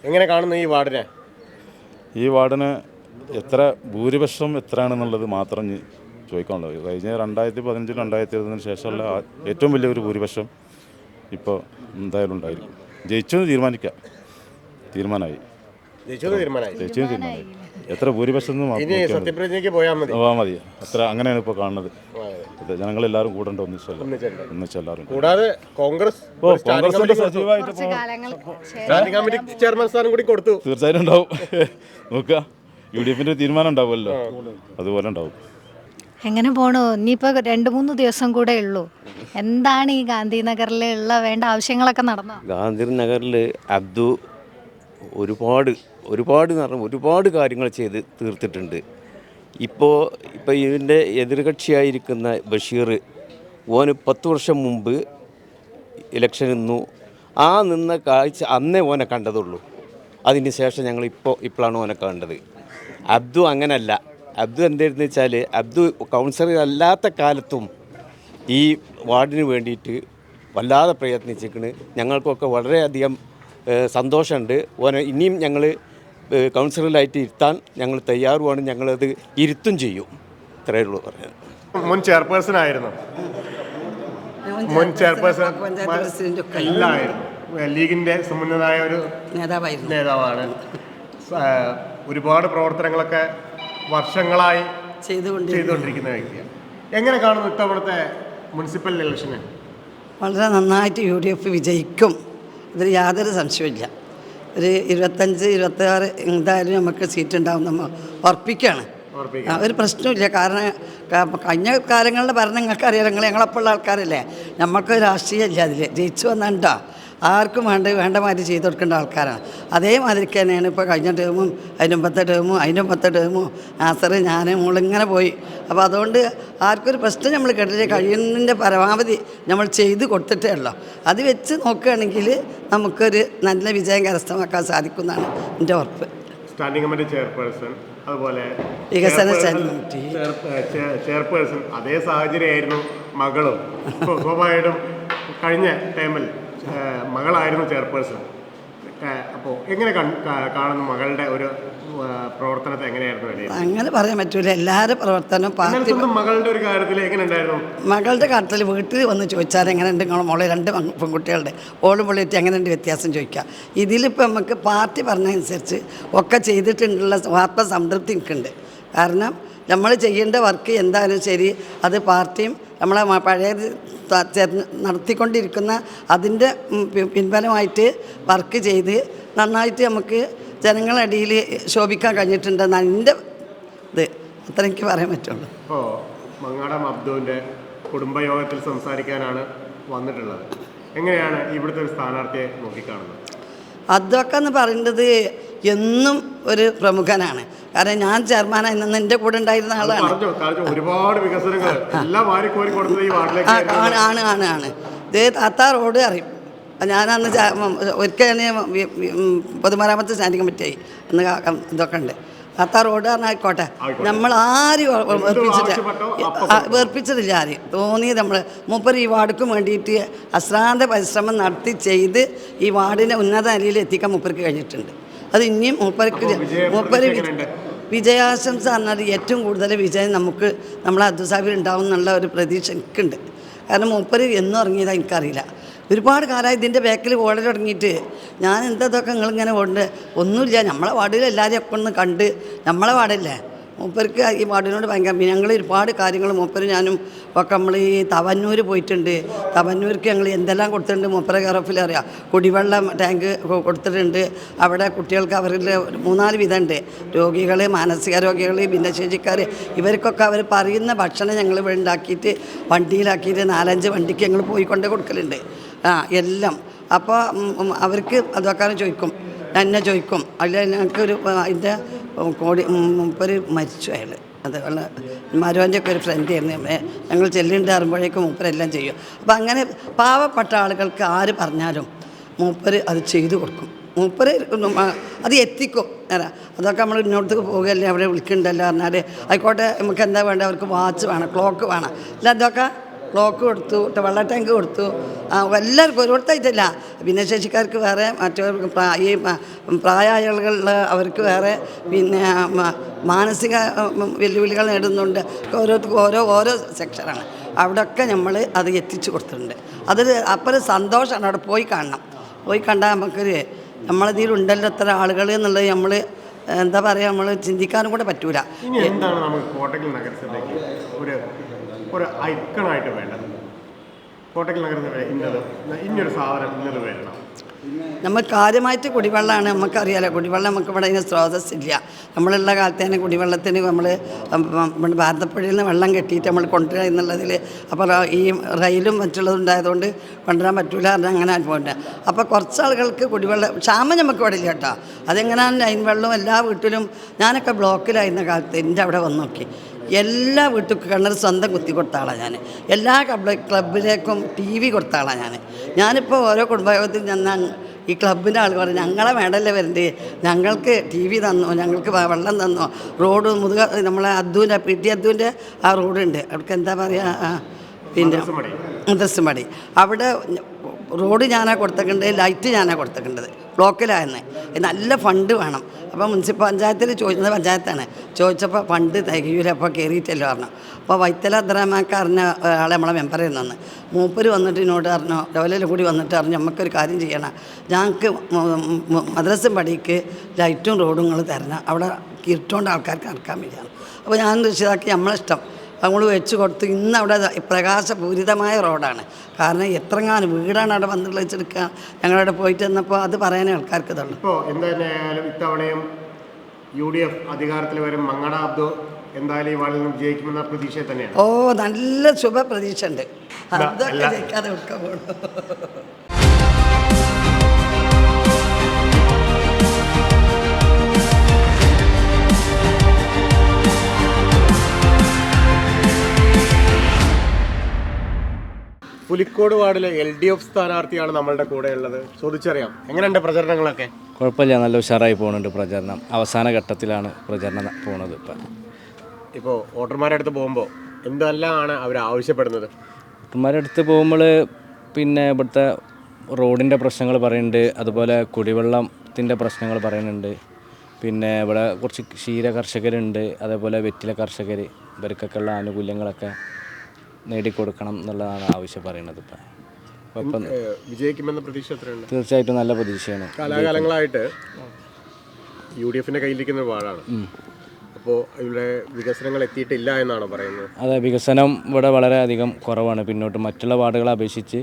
എങ്ങനെ കാണുന്നു ഈ വാർഡിനെ? ഈ വാർഡിന് എത്ര ഭൂരിപക്ഷം എത്രയാണെന്നുള്ളത് മാത്രം ചോദിക്കാനുള്ളത്. കഴിഞ്ഞ 2015 2020 ശേഷമുള്ള ഏറ്റവും വലിയൊരു ഭൂരിപക്ഷം ഇപ്പോൾ എന്തായാലും ഉണ്ടായിരിക്കും. ജയിച്ചെന്ന് തീരുമാനമായി. എത്ര ഭൂരിപക്ഷം മതി. അത്ര അങ്ങനെയാണ് ഇപ്പോൾ കാണുന്നത്. ജനങ്ങളെല്ലാവരും കൂടേണ്ട ഒന്നിച്ചെല്ലാവരും. കൂടാതെ കോൺഗ്രസിന്റെ സജീവമായിട്ട് ചെയർമാൻ സ്ഥാനം കൂടി കൊടുത്തു. തീർച്ചയായിട്ടും ഉണ്ടാവും. നോക്കുക, UDFന്റെ തീരുമാനം ഉണ്ടാവുമല്ലോ, അതുപോലെ ഉണ്ടാവും. എങ്ങനെ പോണു? ഇനിയിപ്പോൾ 2-3 ദിവസം കൂടെ ഉള്ളൂ. എന്താണ് ഈ ഗാന്ധിനഗറിലുള്ള വേണ്ട ആവശ്യങ്ങളൊക്കെ നടന്നോ? ഗാന്ധിനഗറിൽ അബ്ദു ഒരുപാട് കാര്യങ്ങൾ ചെയ്ത് തീർത്തിട്ടുണ്ട്. ഇപ്പോൾ ഇതിൻ്റെ എതിർകക്ഷിയായിരിക്കുന്ന ബഷീർ, ഓന് 10 വർഷം മുമ്പ് ഇലക്ഷൻ നിന്നു. ആ നിന്ന കാഴ്ച അന്നേ ഓനെ കണ്ടതുള്ളൂ. അതിന് ശേഷം ഞങ്ങൾ ഇപ്പോഴാണ് ഓനെ കണ്ടത്. അബ്ദു അങ്ങനല്ല. അബ്ദു എന്തായിരുന്നു വെച്ചാൽ, അബ്ദു കൗൺസിലർ അല്ലാത്ത കാലത്തും ഈ വാർഡിന് വേണ്ടിയിട്ട് വല്ലാതെ പ്രയത്നിച്ചിരിക്കുന്നു. ഞങ്ങൾക്കൊക്കെ വളരെയധികം സന്തോഷമുണ്ട്. ഓനെ ഇനിയും ഞങ്ങൾ കൗൺസിലറായിട്ട് ഇരുത്താൻ ഞങ്ങൾ തയ്യാറുമാണ്. ഞങ്ങളത് ഇരുത്തും ചെയ്യും. ഇത്രയേ ഉള്ളൂ പറയാൻ. മുൻ ചെയർപേഴ്സൺ ആയിരുന്നു, ലീഗിൻ്റെ സമുന്നതനായ ഒരു നേതാവാണ്. ഒരുപാട് പ്രവർത്തനങ്ങളൊക്കെ വർഷങ്ങളായി ചെയ്തുകൊണ്ടിരിക്കുന്ന വ്യക്തിയാണ്. എങ്ങനെ കാണുന്നു ഇത്തവണത്തെ മുനിസിപ്പൽ ഇലക്ഷന്? വളരെ നന്നായിട്ട് UDF വിജയിക്കും, ഇതിൽ യാതൊരു സംശയമില്ല. ഒരു 25-26 എന്തായാലും നമുക്ക് സീറ്റ് ഉണ്ടാവും, നമ്മൾ ഉറപ്പിക്കുകയാണ്. ഒരു പ്രശ്നമില്ല. കാരണം കഴിഞ്ഞ കാലങ്ങളിലെ ഭരണം നിങ്ങൾക്കറിയാം, ഞങ്ങളെപ്പോഴുള്ള ആൾക്കാരല്ലേ, നമുക്ക് രാഷ്ട്രീയമില്ല അതിൽ. ജയിച്ചു വന്നിട്ടോ ആർക്കും വേണ്ട മാതിരി ചെയ്ത് കൊടുക്കേണ്ട ആൾക്കാരാണ്. അതേമാതിരിക്ക് തന്നെയാണ് ഇപ്പോൾ കഴിഞ്ഞ ടേമും അതിന് മുമ്പത്തെ ടേമും നാസർ ഞാൻ മോളിങ്ങനെ പോയി. അപ്പോൾ അതുകൊണ്ട് ആർക്കൊരു പ്രശ്നം നമ്മൾ കേട്ടില്ല. കഴിയുന്നതിൻ്റെ പരമാവധി നമ്മൾ ചെയ്ത് കൊടുത്തിട്ടേ ഉള്ളൂ. അത് വെച്ച് നോക്കുകയാണെങ്കിൽ നമുക്കൊരു നല്ല വിജയം കരസ്ഥമാക്കാൻ സാധിക്കുന്നതാണ് എൻ്റെ ഉറപ്പ്. സ്റ്റാൻഡിംഗ് കമ്മിറ്റി ചെയർപേഴ്സൺ, അതുപോലെ വികസന ചെയർപേഴ്സൺ, അതേ സാഹചര്യമായിരുന്നു മകളും. സ്വാഭാവികമായിട്ടും കഴിഞ്ഞ ടൈമിൽ മകളായിരുന്നു ചെയർപേഴ്സൺ. അപ്പോൾ എങ്ങനെ കാണുന്നു മകളുടെ ഒരു പ്രവർത്തനത്തെ? എങ്ങനെയായിരുന്നു? അങ്ങനെ പറയാൻ പറ്റൂല. എല്ലാവരും പ്രവർത്തനം പാർട്ടി. മകളുടെ ഒരു കാര്യത്തിൽ എങ്ങനെ ഉണ്ടായിരുന്നു? മകളുടെ കാര്യത്തിൽ വീട്ടിൽ വന്ന് ചോദിച്ചാൽ എങ്ങനെയുണ്ട് മോളെ, 2 പെൺകുട്ടികളുടെ ഓളും പൊള്ളിയിട്ട് എങ്ങനെയുണ്ട് വ്യത്യാസം ചോദിക്കുക. ഇതിലിപ്പോൾ നമുക്ക് പാർട്ടി പറഞ്ഞതനുസരിച്ച് ഒക്കെ ചെയ്തിട്ടുള്ള ആത്മസംതൃപ്തി എനിക്കുണ്ട്. കാരണം നമ്മൾ ചെയ്യേണ്ട വർക്ക് എന്തായാലും ശരി, അത് പാർട്ടിയും നമ്മളെ പഴയ നടത്തിക്കൊണ്ടിരിക്കുന്ന അതിൻ്റെ പിൻബലമായിട്ട് വർക്ക് ചെയ്ത് നന്നായിട്ട് നമുക്ക് ജനങ്ങളടിയിൽ ശോഭിക്കാൻ കഴിഞ്ഞിട്ടുണ്ടെന്നാണ് എൻ്റെ ഇത്. അത്ര എനിക്ക് പറയാൻ പറ്റുള്ളൂ. ഇപ്പോൾ മങ്ങാടം അബ്ദുവിൻ്റെ കുടുംബയോഗത്തിൽ സംസാരിക്കാനാണ് വന്നിട്ടുള്ളത്. എങ്ങനെയാണ് ഇവിടുത്തെ ഒരു സ്ഥാനാർത്ഥിയെ നോക്കിക്കാണുന്നത്? അതൊക്കെ എന്ന് പറയുന്നത് എന്നും ഒരു പ്രമുഖനാണ്. കാരണം ഞാൻ ചെയർമാനായി നിന്ന് എൻ്റെ കൂടെ ഉണ്ടായിരുന്ന ആളാണ്. ഒരുപാട് വികസനങ്ങൾ ആണ്. ഇത് താത്ത റോഡ് അറിയും. ഞാനന്ന് ഒരിക്കൽ പൊതുമരാമത്ത് സ്റ്റാൻഡിംഗ് കമ്മിറ്റിയായി അന്ന് ഇതൊക്കെ ഉണ്ട്. താത്ത റോഡ് പറഞ്ഞായിക്കോട്ടെ, നമ്മൾ ആരും വേർപ്പിച്ചതില്ല. ആരും തോന്നിയത് നമ്മൾ മൂപ്പര് ഈ വാർഡിക്കും വേണ്ടിയിട്ട് അശ്രാന്ത പരിശ്രമം നടത്തി ചെയ്ത് ഈ വാർഡിനെ ഉന്നത നിലയിൽ എത്തിക്കാൻ മൂപ്പർക്ക് കഴിഞ്ഞിട്ടുണ്ട്. അത് ഇനിയും മൂപ്പര് വിജയാശംസ പറഞ്ഞാൽ ഏറ്റവും കൂടുതൽ വിജയം നമുക്ക് നമ്മളെ അബ്ദുൽ സാഹിബിൽ ഉണ്ടാവും എന്നുള്ള ഒരു പ്രതീക്ഷ എനിക്കുണ്ട്. കാരണം മൂപ്പര് എന്നും ഇറങ്ങിയതാണ് എനിക്കറിയില്ല. ഒരുപാട് കാലമായി ഇതിൻ്റെ ബാക്കിൽ ഓടൽ തുടങ്ങിയിട്ട് ഞാൻ ഇതൊക്കെ നിങ്ങളിങ്ങനെ ഓടുന്നത് ഒന്നുമില്ല. നമ്മളെ വാർഡിൽ എല്ലാവരെയും ഒക്കെ ഒന്ന് കണ്ട് നമ്മളെ വാർഡല്ലേ മൂപ്പർക്ക് ഈ വാർഡിനോട് ഭയങ്കര ഞങ്ങൾ ഒരുപാട് കാര്യങ്ങൾ മൂപ്പര് ഞാനും ഒക്കെ നമ്മൾ ഈ തവന്നൂർ പോയിട്ടുണ്ട്. തവന്നൂർക്ക് ഞങ്ങൾ എന്തെല്ലാം കൊടുത്തിട്ടുണ്ട് മൂപ്പര കെയറോഫിൽ അറിയാം. കുടിവെള്ളം ടാങ്ക് കൊടുത്തിട്ടുണ്ട്. അവിടെ കുട്ടികൾക്ക് അവരിൽ 3-4 വിധമുണ്ട്. രോഗികൾ, മാനസിക രോഗികൾ, ഭിന്നശേഷിക്കാർ, ഇവർക്കൊക്കെ അവർ പറയുന്ന ഭക്ഷണം ഞങ്ങൾ ഇവിടെ ഉണ്ടാക്കിയിട്ട് വണ്ടിയിലാക്കിയിട്ട് 4-5 വണ്ടിക്ക് ഞങ്ങൾ പോയിക്കൊണ്ട് കൊടുക്കലുണ്ട്. എല്ലാം. അപ്പോൾ അവർക്ക് അതൊക്കെ ചോദിക്കും, എന്നെ ചോദിക്കും. അല്ല ഞങ്ങൾക്കൊരു അതിൻ്റെ മൂപ്പര് മരിച്ചു അയാൾ. അത് മരുവൻ്റെ ഒക്കെ ഒരു ഫ്രണ്ട് ആയിരുന്നു. ഞങ്ങൾ ചെല്ലുണ്ടാകുമ്പോഴേക്കും മൂപ്പരെല്ലാം ചെയ്യും. അപ്പോൾ അങ്ങനെ പാവപ്പെട്ട ആളുകൾക്ക് ആര് പറഞ്ഞാലും മൂപ്പര് അത് ചെയ്തു കൊടുക്കും. മൂപ്പര് അത് എത്തിക്കും. അതൊക്കെ നമ്മൾ ഇന്നോടത്തേക്ക് പോകുകയല്ലേ, അവിടെ വിളിക്കുന്നുണ്ടല്ലോ പറഞ്ഞാൽ ആയിക്കോട്ടെ, നമുക്ക് എന്താ വേണ്ടത്, അവർക്ക് വാച്ച് വേണം, ക്ലോക്ക് വേണം, അല്ല അതൊക്കെ ക്ലോക്ക് കൊടുത്തു, വെള്ള ടാങ്ക് കൊടുത്തു. എല്ലാവർക്കും ഒരുപാടായിട്ടില്ല. ഭിന്നശേഷിക്കാർക്ക് വേറെ, മറ്റവർക്ക് ഈ പ്രായമായുള്ള അവർക്ക് വേറെ, പിന്നെ മാനസിക വെല്ലുവിളികൾ നേടുന്നുണ്ട്. ഓരോരുത്തർക്കും ഓരോ സെക്ഷനാണ്. അവിടെയൊക്കെ നമ്മൾ അത് എത്തിച്ചു കൊടുത്തിട്ടുണ്ട്. അതൊരു അപ്പൊരു സന്തോഷമാണ്. അവിടെ പോയി കാണണം. പോയി കണ്ടാൽ നമുക്കൊരു നമ്മളതിലുണ്ടല്ലോ എത്ര ആളുകൾ എന്നുള്ളത് നമ്മൾ എന്താ പറയുക, നമ്മൾ ചിന്തിക്കാനും കൂടെ പറ്റൂല. എന്താണ് നമുക്ക് കോട്ടക്കൽ നഗരസഭയ്ക്ക് ഒരു ഐക്കണായിട്ട് വേണ്ടത്? കോട്ടക്കൽ നഗരസഭ ഇന്നൊരു സാധനം ഇന്നത് വേണം. നമ്മൾ കാര്യമായിട്ട് കുടിവെള്ളമാണ്. നമുക്കറിയാലോ, കുടിവെള്ളം നമുക്ക് ഇവിടെ അതിന് സ്രോതസ്സില്ല. നമ്മളുള്ള കാലത്ത് തന്നെ കുടിവെള്ളത്തിന് നമ്മൾ ഭാരതപ്പുഴയിൽ നിന്ന് വെള്ളം കെട്ടിയിട്ട് നമ്മൾ കൊണ്ടുവരിക എന്നുള്ളതിൽ, അപ്പോൾ ഈ റെയിലും മറ്റുള്ളതുണ്ടായതുകൊണ്ട് കൊണ്ടുവരാൻ പറ്റില്ല പറഞ്ഞാൽ അങ്ങനെ അനുഭവമുണ്ട്. അപ്പോൾ കുറച്ച് ആളുകൾക്ക് കുടിവെള്ളം ക്ഷാമം നമുക്ക് ഇവിടെ ഇല്ല കേട്ടോ. അതെങ്ങനെയാണ് ലൈൻ വെള്ളവും എല്ലാ വീട്ടിലും. ഞാനൊക്കെ ബ്ലോക്കിലായിരുന്ന കാലത്ത് എൻ്റെ അവിടെ വന്ന് നോക്കി, എല്ലാ വീട്ടിൽ കിണർ സ്വന്തം കുത്തി കൊടുത്ത ആളാണ് ഞാൻ. എല്ലാ ക്ലബിലേക്കും TV കൊടുത്ത ആളാണ് ഞാനിപ്പോൾ ഓരോ കുടുംബയോഗത്തിൽ ചെന്നാൽ ഈ ക്ലബിൻ്റെ ആൾ പറയും, ഞങ്ങളെ വേണ്ടല്ലേ വരണ്ടേ, ഞങ്ങൾക്ക് TV തന്നോ, ഞങ്ങൾക്ക് വെള്ളം തന്നോ, റോഡ് നമ്മളെ അദ്ദൂൻ്റെ PT അദ്ദൂൻ്റെ ആ റോഡുണ്ട്, അവർക്ക് എന്താ പറയുക, പിന്നെ മദ്രസമടി, അവിടെ റോഡ് ഞാനാണ് കൊടുത്തേക്കേണ്ടത്, ലൈറ്റ് ഞാനാണ് കൊടുത്തേക്കേണ്ടത്. ബ്ലോക്കിലായിരുന്നു. നല്ല ഫണ്ട് വേണം. അപ്പോൾ പഞ്ചായത്തിൽ ചോദിക്കുന്നത്, പഞ്ചായത്താണ് ചോദിച്ചപ്പോൾ ഫണ്ട് തികയൂല, അപ്പോൾ കയറിയിട്ടല്ലോ പറഞ്ഞു. അപ്പോൾ വൈത്തല അബ്ദുറഹ്മാൻക്ക് അറിഞ്ഞ ആളെ നമ്മളെ മെമ്പറിൽ നിന്ന് മൂപ്പര് വന്നിട്ട് എന്നോട് പറഞ്ഞു, ലെവലിൽ കൂടി വന്നിട്ട് പറഞ്ഞു, നമുക്കൊരു കാര്യം ചെയ്യണം, ഞങ്ങൾക്ക് മദ്രസ പടിക്ക് ലൈറ്റും റോഡും നിങ്ങൾ തരണം, അവിടെ ഇരുട്ടുകൊണ്ട് ആൾക്കാർക്ക് നടക്കാൻ വേണ്ടിയാണ്. അപ്പോൾ ഞാൻ രക്ഷിതാക്കി നമ്മളിഷ്ടം നമ്മൾ വെച്ച് കൊടുത്തു. ഇന്ന് അവിടെ പ്രകാശപൂരിതമായ റോഡാണ്. കാരണം എത്രങ്ങാനും വീടാണ് അവിടെ വന്നിട്ട് വെച്ചെടുക്കുക. ഞങ്ങളവിടെ പോയിട്ട് വന്നപ്പോൾ അത് പറയാനേ ആൾക്കാർക്ക് ഇതുള്ളൂ. ഇപ്പോൾ എന്തായാലും ഇത്തവണയും UDF അധികാരത്തിൽ വരും. മങ്ങട അബ്ദു എന്തായാലും ഈ വാർഡിൽ നിന്ന് വിജയിക്കുമെന്ന പ്രതീക്ഷ തന്നെയാണ്. നല്ല ശുഭ പ്രതീക്ഷ ഉണ്ട്. അതൊക്കെ ജയിക്കാതെ കൊടുക്കാൻ പോകുന്നു. പുലിക്കോട് വാർഡിലെ LDF സ്ഥാനാർത്ഥിയാണ് നമ്മളുടെ കൂടെ ഉള്ളത്. ചോദിച്ചറിയാം, എങ്ങനെയുണ്ട് പ്രചരണങ്ങളൊക്കെ? കുഴപ്പമില്ല, നല്ല ഉഷാറായി പോകുന്നുണ്ട് പ്രചരണം. അവസാന ഘട്ടത്തിലാണ് പ്രചരണം പോകുന്നത്. ഇപ്പോൾ വോട്ടർമാരുടെ അടുത്ത് പോകുമ്പോൾ എന്തെല്ലാമാണ് അവർ ആവശ്യപ്പെടുന്നത്? വോട്ടർമാരുടെ അടുത്ത് പോകുമ്പോൾ പിന്നെ ഇവിടുത്തെ റോഡിൻ്റെ പ്രശ്നങ്ങൾ പറയുന്നുണ്ട്, അതുപോലെ കുടിവെള്ളത്തിൻ്റെ പ്രശ്നങ്ങൾ പറയുന്നുണ്ട്. പിന്നെ ഇവിടെ കുറച്ച് ക്ഷീര കർഷകരുണ്ട്, അതേപോലെ വെറ്റില കർഷകർ, ഇവർക്കൊക്കെ ഉള്ള ആനുകൂല്യങ്ങളൊക്കെ നേടിക്കൊടുക്കണം എന്നുള്ളതാണ് ആവശ്യം പറയുന്നത്. ഇപ്പം വിജയിക്കുമെന്ന പ്രതീക്ഷ എത്രയുണ്ട്? തീർച്ചയായിട്ടും നല്ല പ്രതീക്ഷയാണ്. കാലാകാലങ്ങളായിട്ട് UDFൻ്റെ കയ്യിലിരിക്കുന്ന വാർഡാണ്. അപ്പോൾ ഇവിടെ വികസനങ്ങൾ എത്തിയിട്ടില്ല എന്നാണ് പറയുന്നത്. അതെ, വികസനം ഇവിടെ വളരെയധികം കുറവാണ്. പിന്നോട്ട് മറ്റുള്ള വാർഡുകളെ അപേക്ഷിച്ച്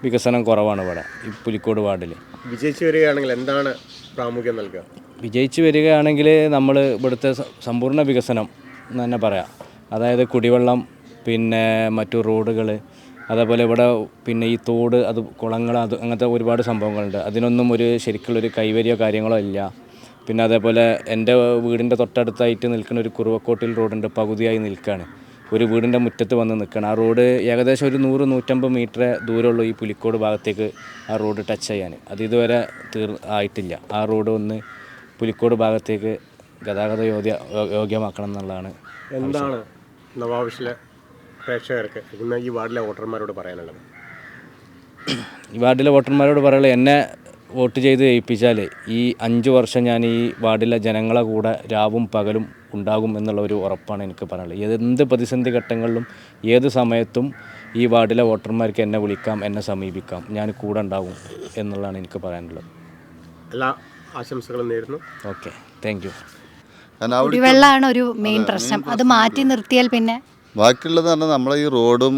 വികസനം കുറവാണ് ഇവിടെ ഈ പുലിക്കോട് വാർഡിൽ. വിജയിച്ചു വരികയാണെങ്കിൽ എന്താണ് പ്രാമുഖ്യം നൽകുക? വിജയിച്ചു വരികയാണെങ്കിൽ നമ്മൾ ഇവിടുത്തെ സമ്പൂർണ്ണ വികസനം എന്ന് തന്നെ പറയാം. അതായത് കുടിവെള്ളം, പിന്നെ മറ്റു റോഡുകൾ, അതേപോലെ ഇവിടെ പിന്നെ ഈ തോട്, അത് കുളങ്ങൾ, അത് അങ്ങനത്തെ ഒരുപാട് സംഭവങ്ങളുണ്ട്. അതിനൊന്നും ഒരു ശരിക്കുള്ളൊരു കൈവരിയോ കാര്യങ്ങളോ ഇല്ല. പിന്നെ അതേപോലെ എൻ്റെ വീടിൻ്റെ തൊട്ടടുത്തായിട്ട് നിൽക്കുന്ന ഒരു കുറുവക്കോട്ടിൽ റോഡുണ്ട്, പകുതിയായി നിൽക്കുകയാണ്. ഒരു വീടിൻ്റെ മുറ്റത്ത് വന്ന് നിൽക്കുകയാണ്. ആ റോഡ് ഏകദേശം ഒരു 100-150 മീറ്റർ ദൂരമുള്ളൂ ഈ പുലിക്കോട് ഭാഗത്തേക്ക് ആ റോഡ് ടച്ച് ചെയ്യാൻ. അത് ഇതുവരെ ആയിട്ടില്ല. ആ റോഡ് ഒന്ന് പുലിക്കോട് ഭാഗത്തേക്ക് ഗതാഗത യോഗ്യമാക്കണം എന്നുള്ളതാണ്. എന്താണ് നവാബിഷിലെ പ്രേക്ഷകർക്ക് ഇന്ന് ഈ വാർഡിലെ വോട്ടർമാരോട് പറയാനുള്ളത്? ഈ വാർഡിലെ വോട്ടർമാരോട് പറയാനുള്ളത്, എന്നെ വോട്ട് ചെയ്ത് ജയിപ്പിച്ചാൽ ഈ 5 വർഷം ഞാൻ ഈ വാർഡിലെ ജനങ്ങളെ കൂടെ രാവും പകലും ഉണ്ടാകും എന്നുള്ള ഒരു ഉറപ്പാണ് എനിക്ക് പറയാനുള്ളത്. എന്ത് പ്രതിസന്ധി ഘട്ടങ്ങളിലും ഏത് സമയത്തും ഈ വാർഡിലെ വോട്ടർമാർക്ക് എന്നെ വിളിക്കാം, എന്നെ സമീപിക്കാം, ഞാൻ കൂടെ ഉണ്ടാകും എന്നുള്ളതാണ് എനിക്ക് പറയാനുള്ളത്. എല്ലാ ആശംസകളും നേരുന്നു. Okay, thank you. കുടിവെള്ളമാണ് ഒരു മെയിൻ പ്രശ്നം. അത് മാറ്റി നിർത്തിയാൽ പിന്നെ ബാക്കിയുള്ളത് പറഞ്ഞാൽ നമ്മളെ ഈ റോഡും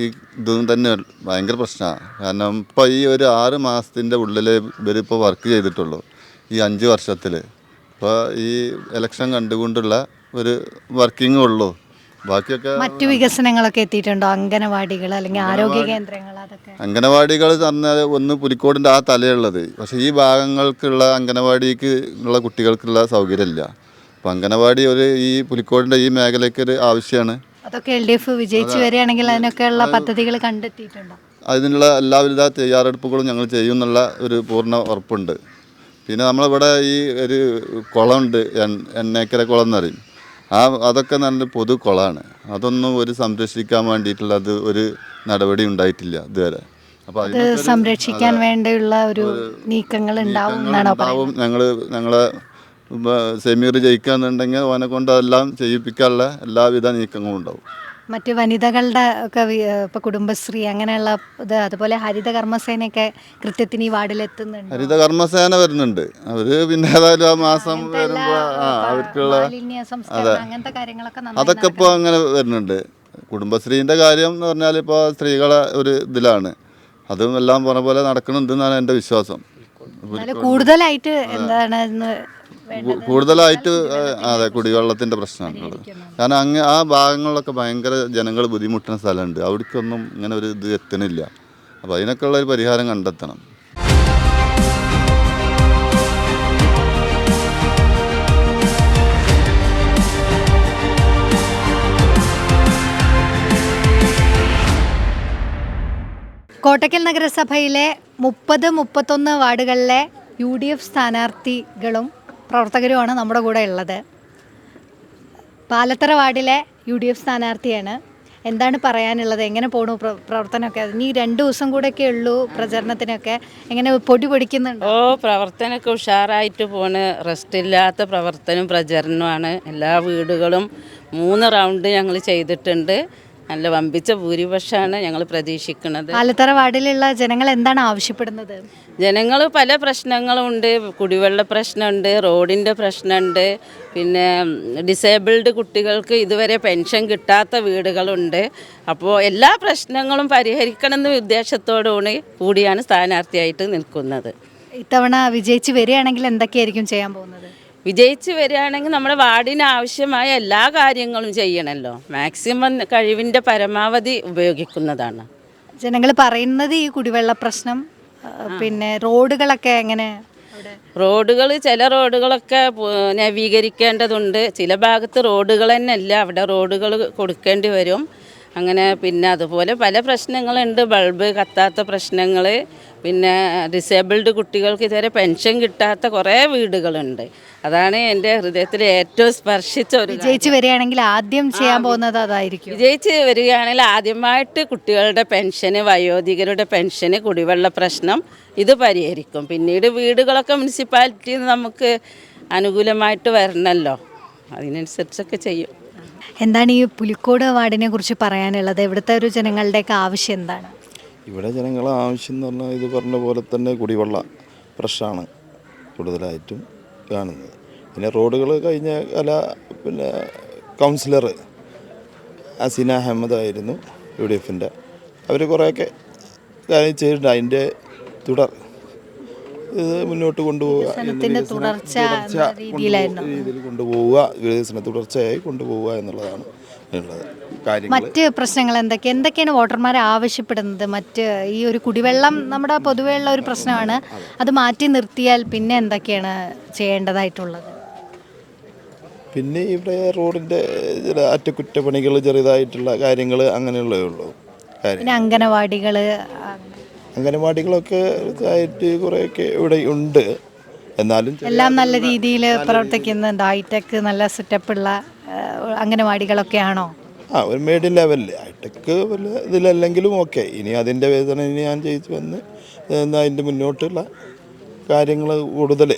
ഈ ഇതും തന്നെ ഭയങ്കര പ്രശ്നമാണ്. കാരണം ഇപ്പോൾ ഈ ഒരു 6 മാസത്തിൻ്റെ ഉള്ളിൽ ഇവരിപ്പോൾ വർക്ക് ചെയ്തിട്ടുള്ളൂ ഈ 5 വർഷത്തിൽ. ഇപ്പോൾ ഈ ഇലക്ഷൻ കണ്ടുകൊണ്ടുള്ള ഒരു വർക്കിംഗ് ഉള്ളൂ. ബാക്കിയൊക്കെ മറ്റു വികസനങ്ങളൊക്കെ എത്തിയിട്ടുണ്ടോ? അംഗനവാടികൾ അല്ലെങ്കിൽ ആരോഗ്യ കേന്ദ്രങ്ങൾ, അതൊക്കെ അംഗനവാടികൾ പറഞ്ഞാൽ ഒന്ന് പുലിക്കോടിൻ്റെ ആ തലയുള്ളത്. പക്ഷേ ഈ ഭാഗങ്ങൾക്കുള്ള അംഗനവാടിക്ക് ഉള്ള കുട്ടികൾക്കുള്ള സൗകര്യമില്ല. അപ്പോൾ അംഗനവാടി ഈ പുലിക്കോടിൻ്റെ ഈ മേഖലയ്ക്ക് ഒരു ആവശ്യമാണ്. അതൊക്കെ LDF വിജയിച്ചു വരികയാണെങ്കിൽ അതിനൊക്കെയുള്ള പദ്ധതികൾ കണ്ടെത്തിയിട്ടുണ്ടോ? അതിനുള്ള എല്ലാവിധ തയ്യാറെടുപ്പുകളും ഞങ്ങൾ ചെയ്യുമെന്നുള്ള ഒരു പൂർണ്ണ ഉറപ്പുണ്ട്. പിന്നെ നമ്മളിവിടെ ഈ ഒരു കുളമുണ്ട്, എണ്ണേക്കര കുളം എന്ന് പറയും. അതൊക്കെ നല്ല പൊതു കുളമാണ്. അതൊന്നും ഒരു സംരക്ഷിക്കാൻ വേണ്ടിയിട്ടുള്ളത് ഒരു നടപടി ഉണ്ടായിട്ടില്ല ഇതുവരെ. അപ്പോൾ അത് സംരക്ഷിക്കാൻ വേണ്ടിയുള്ള ഒരു നീക്കങ്ങൾ ഉണ്ടാവും. ഞങ്ങളെ സെമീർ ജയിക്കാന്നുണ്ടെങ്കിൽ ഓനെ കൊണ്ട് അതെല്ലാം ചെയ്യിപ്പിക്കാനുള്ള എല്ലാവിധ നീക്കങ്ങളും ഉണ്ടാവും. മറ്റ് വനിതകളുടെ ഒക്കെ ഇപ്പോൾ കുടുംബശ്രീ അങ്ങനെയുള്ള ഇത്, അതുപോലെ ഹരിത കർമ്മസേനയൊക്കെ കൃത്യത്തിന് ഈ വാർഡിലെത്തുന്നുണ്ട്. ഹരിത കർമ്മസേന വരുന്നുണ്ട്. അവർ പിന്നെ ഏതായാലും ആ മാസം വരുമ്പോൾ അവർക്കുള്ള അങ്ങനത്തെ കാര്യങ്ങളൊക്കെ അതൊക്കെ ഇപ്പോൾ അങ്ങനെ വരുന്നുണ്ട്. കുടുംബശ്രീൻ്റെ കാര്യം എന്ന് പറഞ്ഞാൽ ഇപ്പോൾ സ്ത്രീകളെ ഒരു ഇതിലാണ്. അതും എല്ലാം പറഞ്ഞ പോലെ നടക്കണമെന്നാണ് എൻ്റെ വിശ്വാസം. കൂടുതലായിട്ട് എന്താണ് കൂടുതലായിട്ട് അതെ, കുടിവെള്ളത്തിൻ്റെ പ്രശ്നമാണുള്ളത്. കാരണം ആ ഭാഗങ്ങളിലൊക്കെ ഭയങ്കര ജനങ്ങൾ ബുദ്ധിമുട്ടുന്ന സ്ഥലമുണ്ട്. അവിടേക്കൊന്നും ഇങ്ങനെ ഒരു ഇത് എത്തണില്ല. അപ്പോൾ അതിനൊക്കെ ഉള്ള ഒരു പരിഹാരം കണ്ടെത്തണം. കോട്ടക്കൽ നഗരസഭയിലെ 30-31 വാർഡുകളിലെ UDF സ്ഥാനാർത്ഥികളും പ്രവർത്തകരുമാണ് നമ്മുടെ കൂടെ ഉള്ളത്. പാലത്തറ വാർഡിലെ UDF സ്ഥാനാർത്ഥിയാണ്. എന്താണ് പറയാനുള്ളത്? എങ്ങനെ പോണു പ്രവർത്തനമൊക്കെ? ഇനി 2 ദിവസം കൂടെയൊക്കെ ഉള്ളൂ പ്രചരണത്തിനൊക്കെ. എങ്ങനെ പൊടി പൊടിക്കുന്നുണ്ട്? പ്രവർത്തനമൊക്കെ ഉഷാറായിട്ട് പോണ്. റെസ്റ്റില്ലാത്ത പ്രവർത്തനം പ്രചരണമാണ്. എല്ലാ വീടുകളും 3 റൗണ്ട് ഞങ്ങൾ ചെയ്തിട്ടുണ്ട്. നല്ല വമ്പിച്ച ഭൂരിപക്ഷമാണ് ഞങ്ങൾ പ്രതീക്ഷിക്കുന്നത്. പാലത്തറ വാർഡിലുള്ള ജനങ്ങൾ എന്താണ് ആവശ്യപ്പെടുന്നത്? ജനങ്ങൾ പല പ്രശ്നങ്ങളുണ്ട്. കുടിവെള്ള പ്രശ്നമുണ്ട്, റോഡിൻ്റെ പ്രശ്നമുണ്ട്, പിന്നെ ഡിസേബിൾഡ് കുട്ടികൾക്ക് ഇതുവരെ പെൻഷൻ കിട്ടാത്ത വീടുകളുണ്ട്. അപ്പോൾ എല്ലാ പ്രശ്നങ്ങളും പരിഹരിക്കണമെന്ന ഉദ്ദേശത്തോടുകൂടി കൂടിയാണ് സ്ഥാനാർത്ഥിയായിട്ട് നിൽക്കുന്നത്. ഇത്തവണ വിജയിച്ച് വരികയാണെങ്കിൽ എന്തൊക്കെയായിരിക്കും ചെയ്യാൻ പോകുന്നത്? വിജയിച്ച് വരികയാണെങ്കിൽ നമ്മുടെ വാർഡിന് ആവശ്യമായ എല്ലാ കാര്യങ്ങളും ചെയ്യണമല്ലോ. മാക്സിമം കഴിവിൻ്റെ പരമാവധി ഉപയോഗിക്കുന്നതാണ്. ജനങ്ങൾ പറയുന്നത് ഈ കുടിവെള്ള പ്രശ്നം, പിന്നെ റോഡുകളൊക്കെ എങ്ങനെ? ചില റോഡുകളൊക്കെ നവീകരിക്കേണ്ടതുണ്ട്. ചില ഭാഗത്ത് റോഡുകൾ തന്നെ അല്ല, അവിടെ റോഡുകൾ കൊടുക്കേണ്ടി വരും. അങ്ങനെ പിന്നെ അതുപോലെ പല പ്രശ്നങ്ങളുണ്ട്. ബൾബ് കത്താത്ത പ്രശ്നങ്ങൾ, പിന്നെ ഡിസേബിൾഡ് കുട്ടികൾക്ക് ഇതുവരെ പെൻഷൻ കിട്ടാത്ത കുറേ വീടുകളുണ്ട്. അതാണ് എൻ്റെ ഹൃദയത്തിൽ ഏറ്റവും സ്പർശിച്ച ഒരു. വിജയിച്ച് വരികയാണെങ്കിൽ ആദ്യം ചെയ്യാൻ പോകുന്നത് അതായിരിക്കും. വിജയിച്ച് വരികയാണെങ്കിൽ ആദ്യമായിട്ട് കുട്ടികളുടെ പെൻഷന്, വയോധികരുടെ പെൻഷന്, കുടിവെള്ള പ്രശ്നം ഇത് പരിഹരിക്കും. പിന്നീട് വീടുകളൊക്കെ മുനിസിപ്പാലിറ്റിയിൽ നിന്ന് നമുക്ക് അനുകൂലമായിട്ട് വരണമല്ലോ, അതിനനുസരിച്ചൊക്കെ ചെയ്യും. എന്താണ് ഈ പുലിക്കോട് വാർഡിനെ കുറിച്ച് പറയാനുള്ളത്? ഇവിടുത്തെ ഒരു ജനങ്ങളുടെയൊക്കെ ആവശ്യം എന്താണ്? ഇവിടെ ജനങ്ങളെ ആവശ്യം എന്ന് പറഞ്ഞാൽ ഇത് പറഞ്ഞ പോലെ തന്നെ കുടിവെള്ള പ്രശ്നമാണ് കൂടുതലായിട്ടും കാണുന്നത്. പിന്നെ റോഡുകൾ കഴിഞ്ഞ പിന്നെ കൗൺസിലർ അസീന അഹമ്മദ് ആയിരുന്നു UDFൻ്റെ. അവർ കുറേയൊക്കെ കാര്യം ചെയ്തിട്ടുണ്ട്. അതിൻ്റെ തുടർ ഇത് മുന്നോട്ട് കൊണ്ടുപോവുക, രീതിയിൽ കൊണ്ടുപോവുക, വികസന തുടർച്ചയായി കൊണ്ടുപോവുക എന്നുള്ളതാണ് ഉള്ളത് കാര്യങ്ങൾ. മറ്റ് പ്രശ്നങ്ങൾ എന്തൊക്കെയാണ് വോട്ടർമാരെ ആവശ്യപ്പെടുന്നത്? മറ്റ് ഈ ഒരു കുടിവെള്ളം നമ്മുടെ പൊതുവെയുള്ള ഒരു പ്രശ്നമാണ്. അത് മാറ്റി നിർത്തിയാൽ പിന്നെ എന്തൊക്കെയാണ് ചെയ്യേണ്ടതായിട്ടുള്ളത്? പിന്നെ ഇവിടെ റോഡിൻ്റെ ചില അറ്റകുറ്റപ്പണികൾ, ചെറുതായിട്ടുള്ള കാര്യങ്ങൾ അങ്ങനെയുള്ളതേ ഉള്ളൂ. പിന്നെ അംഗനവാടികളൊക്കെ ആയിട്ട് കുറേയൊക്കെ ഇവിടെ ഉണ്ട്. എന്നാലും എല്ലാം നല്ല രീതിയിൽ പ്രവർത്തിക്കുന്നുണ്ട്. ഹൈടെക് നല്ല സെറ്റപ്പുള്ള അംഗനവാടികളൊക്കെയാണോ? ഒരു മീഡിയം ലെവലിൽ. ഹൈടെക് ഇതിലല്ലെങ്കിലും ഓക്കെ. ഇനി അതിൻ്റെ വേദന ഞാൻ ജയിച്ചു വന്ന് അതിൻ്റെ മുന്നോട്ടുള്ള കാര്യങ്ങൾ കൂടുതൽ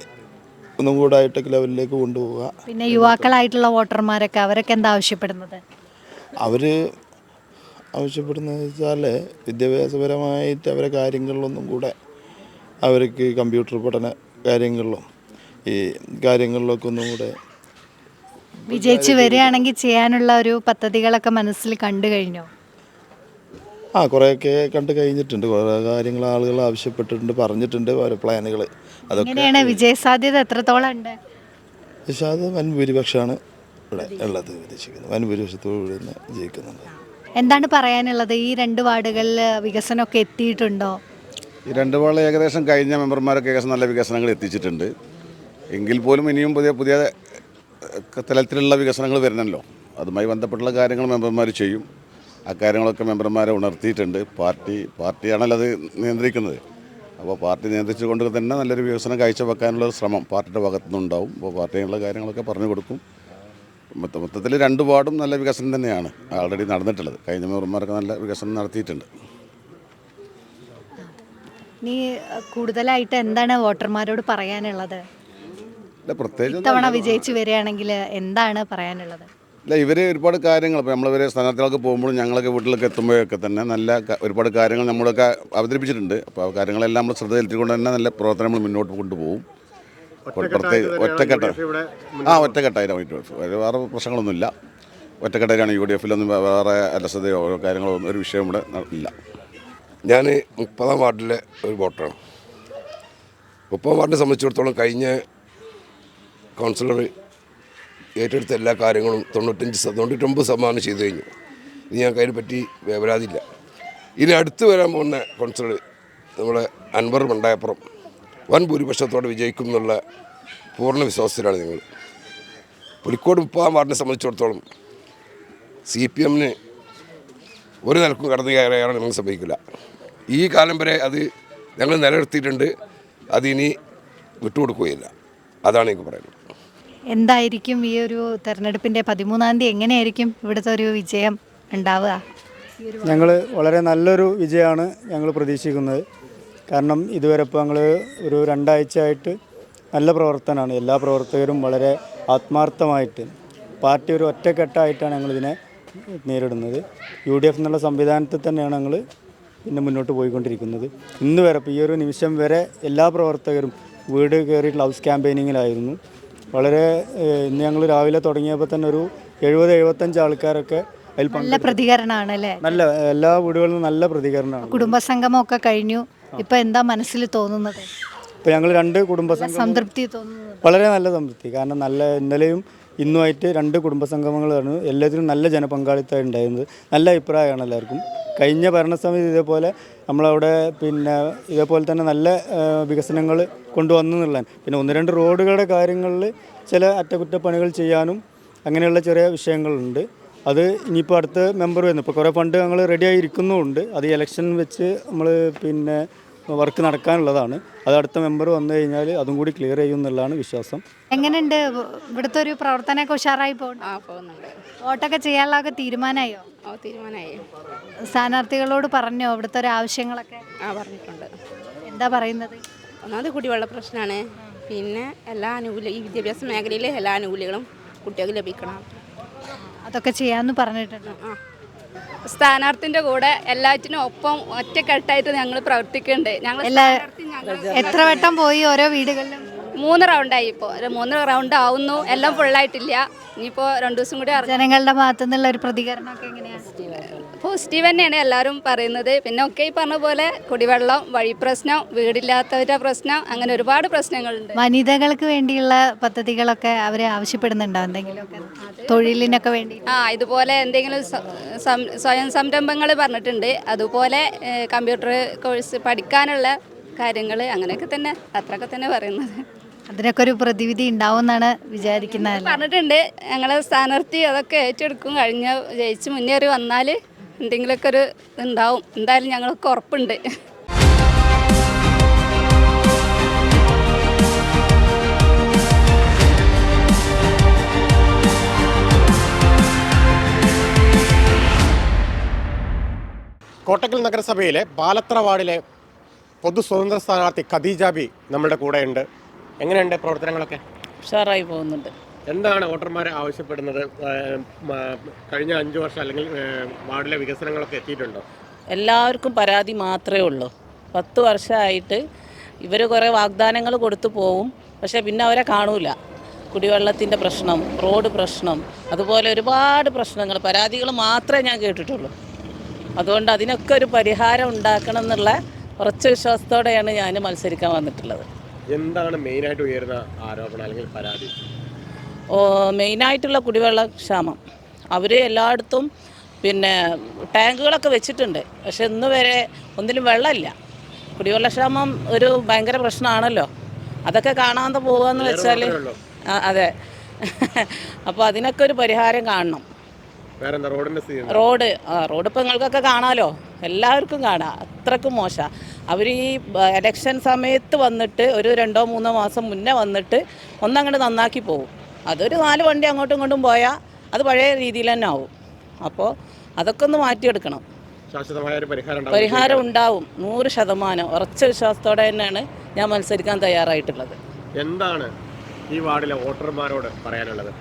ഒന്നും കൂടെ ഹൈടെക് ലെവലിലേക്ക് കൊണ്ടുപോവുക. പിന്നെ യുവാക്കളായിട്ടുള്ള വോട്ടർമാരൊക്കെ അവരൊക്കെ എന്താ ആവശ്യപ്പെടുന്നത്? അവർ ആവശ്യപ്പെടുന്നത് വെച്ചാൽ വിദ്യാഭ്യാസപരമായിട്ട് അവരെ കാര്യങ്ങളിലൊന്നും കൂടെ അവർക്ക് കമ്പ്യൂട്ടർ പഠന കാര്യങ്ങളിലും ഈ കാര്യങ്ങളിലൊക്കെ ഒന്നും കൂടെ വിജയിച്ച് വരികയാണെങ്കിൽ ചെയ്യാനുള്ള ഒരു പദ്ധതികളൊക്കെ മനസ്സിൽ കണ്ടു കഴിഞ്ഞോ? കുറേയൊക്കെ കണ്ടു കഴിഞ്ഞിട്ടുണ്ട്. കുറേ കാര്യങ്ങൾ ആളുകൾ ആവശ്യപ്പെട്ടിട്ടുണ്ട്, പറഞ്ഞിട്ടുണ്ട് ഓരോ പ്ലാനുകൾ. എങ്ങനെയാണ് വിജയസാധ്യത എത്രത്തോളം ഉണ്ട്? വിശാദ വൻ ഭൂരിപക്ഷമാണ് ഇവിടെ ഉള്ളത്. ഉദ്ദേശിക്കുന്നത് വൻ ഭൂരിപക്ഷത്തോടുകൂടി തന്നെ വിജയിക്കുന്നുണ്ട്. എന്താണ് പറയാനുള്ളത്? ഈ 2 വാർഡുകളിൽ വികസനമൊക്കെ എത്തിയിട്ടുണ്ടോ? ഈ 2 വാർഡിൽ ഏകദേശം കഴിഞ്ഞ മെമ്പർമാരൊക്കെ ഏകദേശം നല്ല വികസനങ്ങൾ എത്തിച്ചിട്ടുണ്ട്. എങ്കിൽ പോലും ഇനിയും പുതിയ തലത്തിലുള്ള വികസനങ്ങൾ വരണമല്ലോ. അതുമായി ബന്ധപ്പെട്ടുള്ള കാര്യങ്ങൾ മെമ്പർമാർ ചെയ്യും. ആ കാര്യങ്ങളൊക്കെ മെമ്പർമാരെ ഉണർത്തിയിട്ടുണ്ട്. പാർട്ടിയാണല്ലോ അത് നിയന്ത്രിക്കുന്നത്. അപ്പോൾ പാർട്ടി നിയന്ത്രിച്ചുകൊണ്ട് തന്നെ നല്ലൊരു വികസനം കാഴ്ചവെക്കാനുള്ള ശ്രമം പാർട്ടിയുടെ ഭാഗത്തുനിന്നുണ്ടാവും. അപ്പോൾ പാർട്ടിയുള്ള കാര്യങ്ങളൊക്കെ പറഞ്ഞു കൊടുക്കും. മൊത്തത്തിൽ 2 വാർഡും നല്ല വികസനം തന്നെയാണ് ആൾറെഡി നടന്നിട്ടുള്ളത്. കഴിഞ്ഞ മെമ്പർമാരൊക്കെ നല്ല വികസനം നടത്തിയിട്ടുണ്ട്. നീ കൂടുതലായിട്ട് എന്താണ് വോട്ടർമാരോട് പറയാനുള്ളത്? പ്രത്യേകിച്ച് ഇത്തവണ വിജയിച്ച് വരികയാണെങ്കിൽ എന്താണ് പറയാനുള്ളത്? ഇല്ല, ഇവർ ഒരുപാട് കാര്യങ്ങൾ ഇപ്പോൾ നമ്മളിവരെ സ്ഥാനാർത്ഥികളൊക്കെ പോകുമ്പോഴും ഞങ്ങളൊക്കെ വീട്ടിലൊക്കെ എത്തുമ്പോഴൊക്കെ തന്നെ നല്ല ഒരുപാട് കാര്യങ്ങൾ നമ്മളൊക്കെ അവതരിപ്പിച്ചിട്ടുണ്ട്. അപ്പോൾ ആ കാര്യങ്ങളെല്ലാം നമ്മൾ ശ്രദ്ധയിൽത്തിക്കൊണ്ട് തന്നെ നല്ല പ്രവർത്തനങ്ങൾ മുന്നോട്ട് കൊണ്ടുപോകും. ഒറ്റക്കെട്ടായിരം വേറെ പ്രശ്നങ്ങളൊന്നുമില്ല. ഒറ്റക്കെട്ടായിലാണ് UDFലൊന്നും വേറെ അലസതയോ കാര്യങ്ങളോ ഒരു വിഷയം ഇവിടെ ഇല്ല. ഞാൻ 30-ാം വാർഡിലെ ഒരു വോട്ടറാണ്. 30-ാം വാർഡിനെ സംബന്ധിച്ചിടത്തോളം കഴിഞ്ഞ കൗൺസിലർ ഏറ്റെടുത്ത എല്ലാ കാര്യങ്ങളും 99% ചെയ്തു കഴിഞ്ഞു. ഇനി ഞങ്ങൾക്ക് അതിനെപ്പറ്റി വേവലാതില്ല. ഇനി അടുത്ത് വരാൻ പോകുന്ന കൗൺസിലർ നമ്മുടെ അൻവർ മണ്ടായപ്പുറം വൻ ഭൂരിപക്ഷത്തോടെ വിജയിക്കും എന്നുള്ള പൂർണ്ണ വിശ്വാസത്തിലാണ് ഞങ്ങൾ. പുലിക്കോട് 30-ാം വാർഡിനെ സംബന്ധിച്ചിടത്തോളം CPMന് ഒരു നിലക്കും കടന്നു കയറാൻ ഞങ്ങൾ സമ്മതിക്കില്ല. ഈ കാലം വരെ അത് ഞങ്ങൾ നിലനിർത്തിയിട്ടുണ്ട്. അതിനി വിട്ടുകൊടുക്കുകയില്ല. അതാണ് എനിക്ക് പറയുന്നത്. എന്തായിരിക്കും ഈ ഒരു തെരഞ്ഞെടുപ്പിൻ്റെ 13-ാം തീയതി എങ്ങനെയായിരിക്കും ഇവിടുത്തെ ഒരു വിജയം ഉണ്ടാവുക? ഞങ്ങൾ വളരെ നല്ലൊരു വിജയമാണ് ഞങ്ങൾ പ്രതീക്ഷിക്കുന്നത്. കാരണം ഇതുവരെ ഇപ്പോൾ ഞങ്ങൾ ഒരു 2 ആഴ്ചയായിട്ട് നല്ല പ്രവർത്തനമാണ്. എല്ലാ പ്രവർത്തകരും വളരെ ആത്മാർത്ഥമായിട്ട് പാർട്ടി ഒരു ഒറ്റക്കെട്ടായിട്ടാണ് ഞങ്ങളിതിനെ നേരിടുന്നത്. UDF എന്നുള്ള സംവിധാനത്തിൽ തന്നെയാണ് ഞങ്ങൾ പിന്നെ മുന്നോട്ട് പോയിക്കൊണ്ടിരിക്കുന്നത്. ഇന്ന് വരെ ഇപ്പോൾ ഈ ഒരു നിമിഷം വരെ എല്ലാ പ്രവർത്തകരും വീട് കയറിയിട്ടുള്ള ഹൗസ് ക്യാമ്പയിനിങ്ങിലായിരുന്നു. വളരെ ഇന്ന് ഞങ്ങൾ രാവിലെ തുടങ്ങിയപ്പോൾ തന്നെ ഒരു 70-75 ആൾക്കാരൊക്കെ അതിൽ നല്ല പ്രതികരണമാണ് അല്ലേ? നല്ല എല്ലാ വീടുകളിലും നല്ല പ്രതികരണമാണ്. കുടുംബസംഗമൊക്കെ കഴിഞ്ഞു. ഇപ്പോൾ എന്താ മനസ്സിൽ തോന്നുന്നത്? ഇപ്പോൾ ഞങ്ങൾ 2 കുടുംബസംഗമം സംതൃപ്തി തോന്നുന്നു. വളരെ നല്ല സംതൃപ്തി. കാരണം നല്ല ഇന്നലെയും ഇന്നുമായിട്ട് 2 കുടുംബസംഗമങ്ങളാണ്. എല്ലാത്തിനും നല്ല ജനപങ്കാളിത്തം ഉണ്ടായിരുന്നത്. നല്ല അഭിപ്രായമാണ് എല്ലാവർക്കും. കഴിഞ്ഞ ഭരണസമിതി ഇതേപോലെ നമ്മളവിടെ പിന്നെ ഇതേപോലെ തന്നെ നല്ല വികസനങ്ങൾ കൊണ്ടുവന്നു എന്നുള്ളതാണ്. പിന്നെ 1-2 റോഡുകളുടെ കാര്യങ്ങളിൽ ചില അറ്റകുറ്റപ്പണികൾ ചെയ്യാനും അങ്ങനെയുള്ള ചെറിയ വിഷയങ്ങളുണ്ട്. അത് ഇനിയിപ്പോൾ അടുത്ത മെമ്പർ വരുന്നു. ഇപ്പോൾ കുറേ ഫണ്ട് ഞങ്ങൾ റെഡിയായി ഇരിക്കുന്നുമുണ്ട്. അത് ഇലക്ഷൻ വെച്ച് നമ്മൾ പിന്നെ വർക്ക് നടക്കാനുള്ളതാണ്. അത് അടുത്ത മെമ്പർ വന്നു കഴിഞ്ഞാൽ അതും കൂടി ക്ലിയർ ചെയ്യും എന്നുള്ളതാണ് വിശ്വാസം. എങ്ങനെയുണ്ട് ഇവിടുത്തെ ഒരു പ്രവർത്തനമൊക്കെ ഉഷാറായി പോകുന്നുണ്ട്? വോട്ടൊക്കെ ചെയ്യാനുള്ളതൊക്കെ തീരുമാനമായോ? തീരുമാനമായി. സ്ഥാനാർത്ഥികളോട് പറഞ്ഞോ ഇവിടുത്തെ ഒരു ആവശ്യങ്ങളൊക്കെ? പറഞ്ഞിട്ടുണ്ട്. എന്താ പറയുന്നത്? ഒന്നാമത് കുടിവെള്ള പ്രശ്നമാണ്. പിന്നെ എല്ലാ ആനുകൂല്യം ഈ വിദ്യാഭ്യാസ മേഖലയിലെ എല്ലാ ആനുകൂല്യങ്ങളും കുട്ടികൾക്ക് ലഭിക്കണം. അതൊക്കെ ചെയ്യാമെന്ന് പറഞ്ഞിട്ടുണ്ട്. സ്ഥാനാർത്ഥിൻ്റെ കൂടെ എല്ലാറ്റിനും ഒപ്പം ഒറ്റക്കെട്ടായിട്ട് ഞങ്ങൾ പ്രവർത്തിക്കുന്നുണ്ട്. ഞങ്ങൾ എത്ര വട്ടം പോയി ഓരോ വീടുകളിലും? 3 റൗണ്ടായി. ഇപ്പോൾ 3 റൗണ്ട് ആവുന്നു. എല്ലാം ഫുള്ളായിട്ടില്ല. ഇനിയിപ്പോൾ 2 ദിവസം കൂടി. ജനങ്ങളുടെ ഭാഗത്തു നിന്നുള്ള ഒരു പ്രതികരണമൊക്കെ എങ്ങനെയാണ്? പോസിറ്റീവ് തന്നെയാണ് എല്ലാവരും പറയുന്നത്. പിന്നെ ഒക്കെ ഈ പറഞ്ഞ പോലെ കുടിവെള്ളം, വഴി പ്രശ്നം, വീടില്ലാത്തവരുടെ പ്രശ്നം, അങ്ങനെ ഒരുപാട് പ്രശ്നങ്ങളുണ്ട്. വനിതകൾക്ക് വേണ്ടിയുള്ള പദ്ധതികളൊക്കെ അവർ ആവശ്യപ്പെടുന്നുണ്ടോ? എന്തെങ്കിലുമൊക്കെ തൊഴിലിനൊക്കെ വേണ്ടി? ഇതുപോലെ എന്തെങ്കിലും സ്വയം സംരംഭങ്ങൾ പറഞ്ഞിട്ടുണ്ട്. അതുപോലെ കമ്പ്യൂട്ടർ കോഴ്സ് പഠിക്കാനുള്ള കാര്യങ്ങൾ അങ്ങനെയൊക്കെ തന്നെ, അത്രയൊക്കെ തന്നെ പറയുന്നത്. അതിനൊക്കെ ഒരു പ്രതിവിധി ഉണ്ടാവും എന്നാണ് വിചാരിക്കുന്നത്. പറഞ്ഞിട്ടുണ്ട്. ഞങ്ങളെ സ്ഥാനാർത്ഥി അതൊക്കെ ഏറ്റെടുക്കും. ജയിച്ച് മുന്നേറി വന്നാൽ എന്തെങ്കിലുമൊക്കെ ഒരു ഉണ്ടാവും. എന്തായാലും ഞങ്ങൾക്ക് ഉറപ്പുണ്ട്. കോട്ടക്കൽ നഗരസഭയിലെ പാലത്ര വാർഡിലെ പൊതു സ്വതന്ത്ര സ്ഥാനാർത്ഥി ഖദീജ ബി നമ്മുടെ കൂടെയുണ്ട്. എങ്ങനെയുണ്ട് പ്രവർത്തനങ്ങളൊക്കെ? ഉഷാറായി പോകുന്നുണ്ട്. എന്താണ് വോട്ടർമാർ ആവശ്യപ്പെടുന്നത്? കഴിഞ്ഞ 5 വർഷം അല്ലെങ്കിൽ വാർഡിലെ വികസനങ്ങളൊക്കെ എത്തിയിട്ടുണ്ടോ? എല്ലാവർക്കും പരാതി മാത്രമേ ഉള്ളൂ. 10 വർഷമായിട്ട് ഇവർ കുറേ വാഗ്ദാനങ്ങൾ കൊടുത്തു പോവും, പക്ഷേ പിന്നെ അവരെ കാണൂല. കുടിവെള്ളത്തിൻ്റെ പ്രശ്നം, റോഡ് പ്രശ്നം, അതുപോലെ ഒരുപാട് പ്രശ്നങ്ങൾ, പരാതികൾ മാത്രമേ ഞാൻ കേട്ടിട്ടുള്ളൂ. അതുകൊണ്ട് അതിനൊക്കെ ഒരു പരിഹാരം ഉണ്ടാക്കണം എന്നുള്ള ഉറച്ച വിശ്വാസത്തോടെയാണ് ഞാൻ മത്സരിക്കാൻ വന്നിട്ടുള്ളത്. എന്താണ് മെയിനായിട്ട് ഉയരുന്ന ആരോപണം അല്ലെങ്കിൽ പരാതി? മെയിനായിട്ടുള്ള കുടിവെള്ള ക്ഷാമം. അവർ എല്ലായിടത്തും പിന്നെ ടാങ്കുകളൊക്കെ വെച്ചിട്ടുണ്ട്, പക്ഷെ ഇന്ന് വരെ ഒന്നിലും വെള്ളമില്ല. കുടിവെള്ളക്ഷാമം ഒരു ഭയങ്കര പ്രശ്നമാണല്ലോ. അതൊക്കെ കാണാതെ പോകുകയെന്ന് വെച്ചാൽ അതെ. അപ്പോൾ അതിനൊക്കെ ഒരു പരിഹാരം കാണണം. റോഡ് ഇപ്പം നിങ്ങൾക്കൊക്കെ കാണാമല്ലോ, എല്ലാവർക്കും കാണാം. അത്രക്കും മോശമാണ്. അവർ ഈ ഇലക്ഷൻ സമയത്ത് വന്നിട്ട് ഒരു 2-3 മാസം മുന്നേ വന്നിട്ട് ഒന്നങ്ങോട്ട് നന്നാക്കി പോകും. അതൊരു 4 വണ്ടി അങ്ങോട്ടും ഇങ്ങോട്ടും പോയാൽ അത് പഴയ രീതിയിൽ തന്നെ ആവും. അപ്പോൾ അതൊക്കെ ഒന്ന് മാറ്റിയെടുക്കണം. പരിഹാരം ഉണ്ടാവും 100%. ഉറച്ച വിശ്വാസത്തോടെ തന്നെയാണ് ഞാൻ മത്സരിക്കാൻ തയ്യാറായിട്ടുള്ളത്. എന്താണ് ഈ വാർഡിലെ വോട്ടർമാരോട് പറയാനുള്ളത്?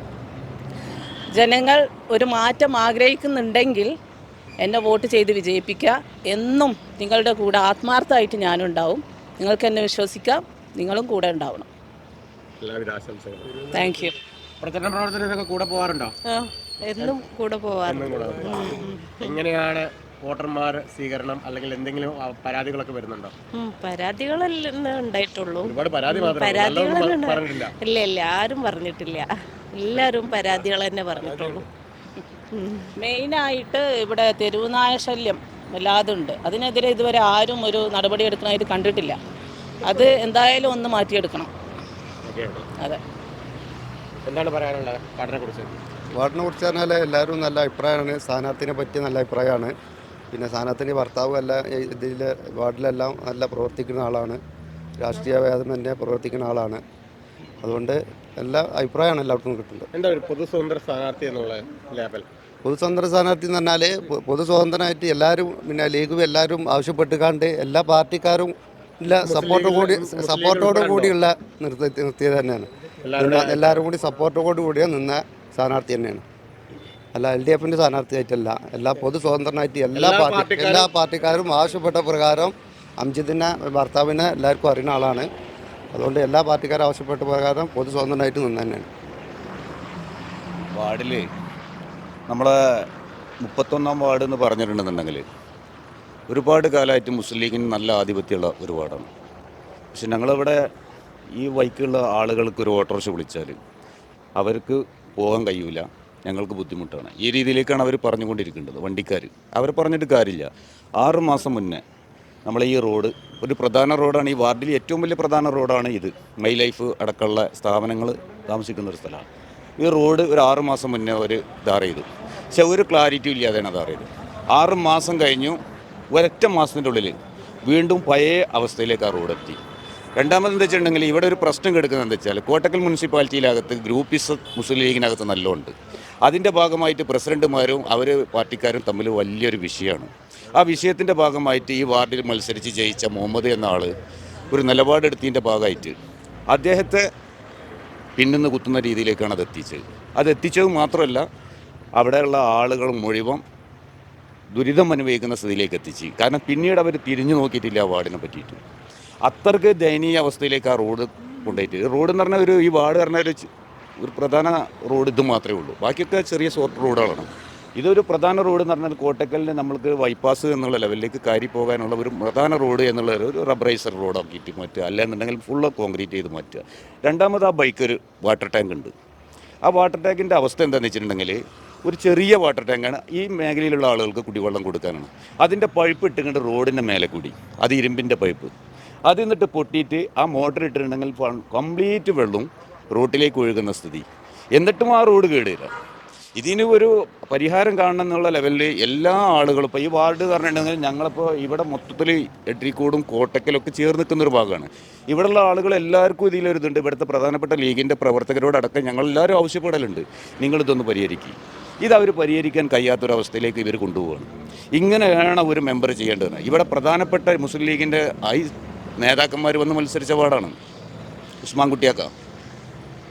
ജനങ്ങൾ ഒരു മാറ്റം ആഗ്രഹിക്കുന്നുണ്ടെങ്കിൽ എന്നെ വോട്ട് ചെയ്ത് വിജയിപ്പിക്കുക. എന്നും നിങ്ങളുടെ കൂടെ ആത്മാർത്ഥമായിട്ട് ഞാനുണ്ടാവും. നിങ്ങൾക്ക് എന്നെ വിശ്വസിക്കാം, നിങ്ങളും കൂടെ ഉണ്ടാവണം. എല്ലാവിധ ആശംസകളും. Thank you. പ്രചരണ പ്രവർത്തനത്തിനൊക്കെ കൂടെ പോകാറുണ്ടോ? എന്നും കൂടെ പോകാറുണ്ട്. എങ്ങനെയാണ് വോട്ടർമാർ സ്വീകരണം, അല്ലെങ്കിൽ എന്തെങ്കിലും പരാതികളൊക്കെ വരുന്നുണ്ടോ? പരാതികളെല്ലാം ഉണ്ടായിട്ടുള്ളൂ. ഇല്ല ആരും പറഞ്ഞിട്ടില്ല. എല്ലാവരും പരാതികൾ തന്നെ പറഞ്ഞിട്ടുള്ളൂ. മെയിനായിട്ട് ഇവിടെ തെരുവുനായ ശല്യം വല്ലാതുണ്ട്. അതിനെതിരെ ഇതുവരെ ആരും ഒരു നടപടി എടുക്കണമായിട്ട് കണ്ടിട്ടില്ല. അത് എന്തായാലും ഒന്ന് മാറ്റിയെടുക്കണം. അതെ. എന്താണ് പറയാനുള്ളത് വാർഡിനെക്കുറിച്ച്? വാർഡിനെക്കുറിച്ച് പറഞ്ഞാൽ എല്ലാവരും നല്ല അഭിപ്രായമാണ്. സ്ഥാനാർത്ഥിനെ പറ്റി നല്ല അഭിപ്രായമാണ്. പിന്നെ സ്ഥാനാർത്ഥിൻ്റെ ഭർത്താവ് ഇതിൽ വാർഡിലെല്ലാം നല്ല പ്രവർത്തിക്കുന്ന ആളാണ്. രാഷ്ട്രീയ ഭേദം തന്നെ പ്രവർത്തിക്കുന്ന ആളാണ്. അതുകൊണ്ട് എല്ലാ അഭിപ്രായമാണ് എല്ലാവർക്കും കിട്ടുന്നത്. എന്താ ഒരു പൊതു സ്വതന്ത്ര സ്ഥാനാർത്ഥി എന്നുള്ള ലേബൽ? പൊതു സ്വതന്ത്ര സ്ഥാനാർത്ഥി എന്ന് പറഞ്ഞാൽ പൊതു സ്വതന്ത്രമായിട്ട് എല്ലാവരും പിന്നെ ലീഗും എല്ലാവരും ആവശ്യപ്പെട്ടുകാണ്ട് എല്ലാ പാർട്ടിക്കാരും സപ്പോർട്ടോടു കൂടിയുള്ള നിർത്തിയത് തന്നെയാണ്. എല്ലാവരും കൂടി സപ്പോർട്ടോടു കൂടിയ നിന്ന സ്ഥാനാർത്ഥി തന്നെയാണ്. അല്ല LDFൻ്റെ സ്ഥാനാർത്ഥിയായിട്ടല്ല, എല്ലാ പൊതു സ്വതന്ത്രനായിട്ട് എല്ലാ പാർട്ടിക്കാരും ആവശ്യപ്പെട്ട പ്രകാരം അംജിദിനെ ഭർത്താവിനെ എല്ലാവർക്കും അറിയുന്ന ആളാണ്. അതുകൊണ്ട് എല്ലാ പാർട്ടിക്കാരും ആവശ്യപ്പെട്ട പ്രകാരം പൊതു സ്വതന്ത്രനായിട്ട് നിന്ന് തന്നെയാണ്. വാർഡിൽ നമ്മളെ 31-ാം വാർഡ് എന്ന് പറഞ്ഞിട്ടുണ്ടെന്നുണ്ടെങ്കിൽ ഒരുപാട് കാലമായിട്ട് മുസ്ലിം ലീഗിന് നല്ല ആധിപത്യമുള്ള ഒരു വാർഡാണ്. പക്ഷെ ഞങ്ങളിവിടെ ഈ വൈക്കുള്ള ആളുകൾക്ക് ഒരു ഓട്ടോറിക്ഷ വിളിച്ചാൽ അവർക്ക് പോകാൻ കഴിയില്ല, ഞങ്ങൾക്ക് ബുദ്ധിമുട്ടാണ്. ഈ രീതിയിലേക്കാണ് അവർ പറഞ്ഞുകൊണ്ടിരിക്കേണ്ടത്. വണ്ടിക്കാർ അവർ പറഞ്ഞിട്ട് കാര്യമില്ല. 6 മാസം മുന്നേ നമ്മളെ ഈ റോഡ് ഒരു പ്രധാന റോഡാണ്. ഈ വാർഡിൽ ഏറ്റവും വലിയ പ്രധാന റോഡാണ് ഇത്. മൈ ലൈഫ് അടക്കമുള്ള സ്ഥാപനങ്ങൾ താമസിക്കുന്ന ഒരു സ്ഥലമാണ്. ഈ റോഡ് ഒരു 6 മാസം മുന്നേ അവർ ധാർ ചെയ്തു. പക്ഷെ ഒരു ക്ലാരിറ്റി ഇല്ലാതെയാണ് ധാർ ചെയ്തത്. 6 മാസം കഴിഞ്ഞു, ഒരൊറ്റ മാസത്തിൻ്റെ ഉള്ളിൽ വീണ്ടും പഴയ അവസ്ഥയിലേക്ക് ആ റോഡ് എത്തി. രണ്ടാമത് എന്താ വെച്ചിട്ടുണ്ടെങ്കിൽ ഇവിടെ ഒരു പ്രശ്നം കിടക്കുന്നത് എന്താ വെച്ചാൽ കോട്ടക്കൽ മുനിസിപ്പാലിറ്റിയിലകത്ത് ഗ്രൂപ്പിസ് മുസ്ലിം ലീഗിനകത്ത് നല്ലോണ്ട്. അതിൻ്റെ ഭാഗമായിട്ട് പ്രസിഡന്റുമാരും അവർ പാർട്ടിക്കാരും തമ്മിൽ വലിയൊരു വിഷയമാണ്. ആ വിഷയത്തിൻ്റെ ഭാഗമായിട്ട് ഈ വാർഡിൽ മത്സരിച്ച് ജയിച്ച മുഹമ്മദ് എന്ന ആൾ ഒരു നിലപാടെടുത്തതിൻ്റെ ഭാഗമായിട്ട് അദ്ദേഹത്തെ പിന്നിന്ന് കുത്തുന്ന രീതിയിലേക്കാണ് അത് എത്തിച്ചത്. അത് എത്തിച്ചത് മാത്രമല്ല, അവിടെയുള്ള ആളുകൾ മുഴുവൻ ദുരിതം അനുഭവിക്കുന്ന സ്ഥിതിയിലേക്ക് എത്തിച്ച്. കാരണം പിന്നീട് അവർ തിരിഞ്ഞു നോക്കിയിട്ടില്ല ആ വാർഡിനെ പറ്റിയിട്ട്. അത്രയ്ക്ക് ദയനീയ അവസ്ഥയിലേക്ക് ആ റോഡ് കൊണ്ടുപോയിട്ട്. റോഡ് എന്ന് പറഞ്ഞാൽ ഈ വാർഡ് പറഞ്ഞാൽ ഒരു പ്രധാന റോഡ് ഇത് മാത്രമേ ഉള്ളൂ. ബാക്കിയൊക്കെ ചെറിയ ഷോർട്ട് റോഡുകളാണ്. ഇതൊരു പ്രധാന റോഡ് എന്ന് പറഞ്ഞാൽ കോട്ടക്കലിന് നമ്മൾക്ക് ബൈപ്പാസ് എന്നുള്ള ലെവലിലേക്ക് കയറി പോകാനുള്ള ഒരു പ്രധാന റോഡ് എന്നുള്ള ഒരു റബ്ബറൈസർ റോഡാക്കിയിട്ട് മാറ്റുക, അല്ലാന്നുണ്ടെങ്കിൽ ഫുള്ള് കോൺക്രീറ്റ് ചെയ്ത് മാറ്റുക. രണ്ടാമത് ആ ബൈക്ക് ഒരു വാട്ടർ ടാങ്ക് ഉണ്ട്. ആ വാട്ടർ ടാങ്കിൻ്റെ അവസ്ഥ എന്താണെന്ന് വെച്ചിട്ടുണ്ടെങ്കിൽ ഒരു ചെറിയ വാട്ടർ ടാങ്കാണ്. ഈ മേഖലയിലുള്ള ആളുകൾക്ക് കുടിവെള്ളം കൊടുക്കാനാണ്. അതിൻ്റെ പൈപ്പ് ഇട്ടുകൊണ്ട് റോഡിൻ്റെ മേലെ കൂടി, അത് ഇരുമ്പിൻ്റെ പൈപ്പ്, അത് എന്നിട്ട് പൊട്ടിയിട്ട് ആ മോട്ടർ ഇട്ടിട്ടുണ്ടെങ്കിൽ കംപ്ലീറ്റ് വെള്ളവും റോട്ടിലേക്ക് ഒഴുകുന്ന സ്ഥിതി. എന്നിട്ടും ആ റോഡ് കേടുകയില്ല. ഇതിന് ഒരു പരിഹാരം കാണണം എന്നുള്ള ലെവലിൽ എല്ലാ ആളുകളും ഇപ്പോൾ ഈ വാർഡ് പറഞ്ഞിട്ടുണ്ടെങ്കിൽ ഞങ്ങളിപ്പോൾ ഇവിടെ മൊത്തത്തിൽ എട്രിക്കോടും കോട്ടക്കലൊക്കെ ചേർന്ന് നിൽക്കുന്നൊരു ഭാഗമാണ്. ഇവിടെയുള്ള ആളുകൾ എല്ലാവർക്കും ഇതിലൊരിതുണ്ട്. ഇവിടുത്തെ പ്രധാനപ്പെട്ട ലീഗിൻ്റെ പ്രവർത്തകരോടടക്കം ഞങ്ങളെല്ലാവരും ആവശ്യപ്പെടലുണ്ട്, നിങ്ങളിതൊന്ന് പരിഹരിക്കുക. ഇതവർ പരിഹരിക്കാൻ കഴിയാത്തൊരവസ്ഥയിലേക്ക് ഇവർ കൊണ്ടുപോവുകയാണ്. ഇങ്ങനെയാണ് ഒരു മെമ്പർ ചെയ്യേണ്ടത്. ഇവിടെ പ്രധാനപ്പെട്ട മുസ്ലിം ലീഗിൻ്റെ നേതാക്കന്മാർ വന്ന് മത്സരിച്ച വാർഡാണ് ഉസ്മാൻ കുട്ടിയാക്ക.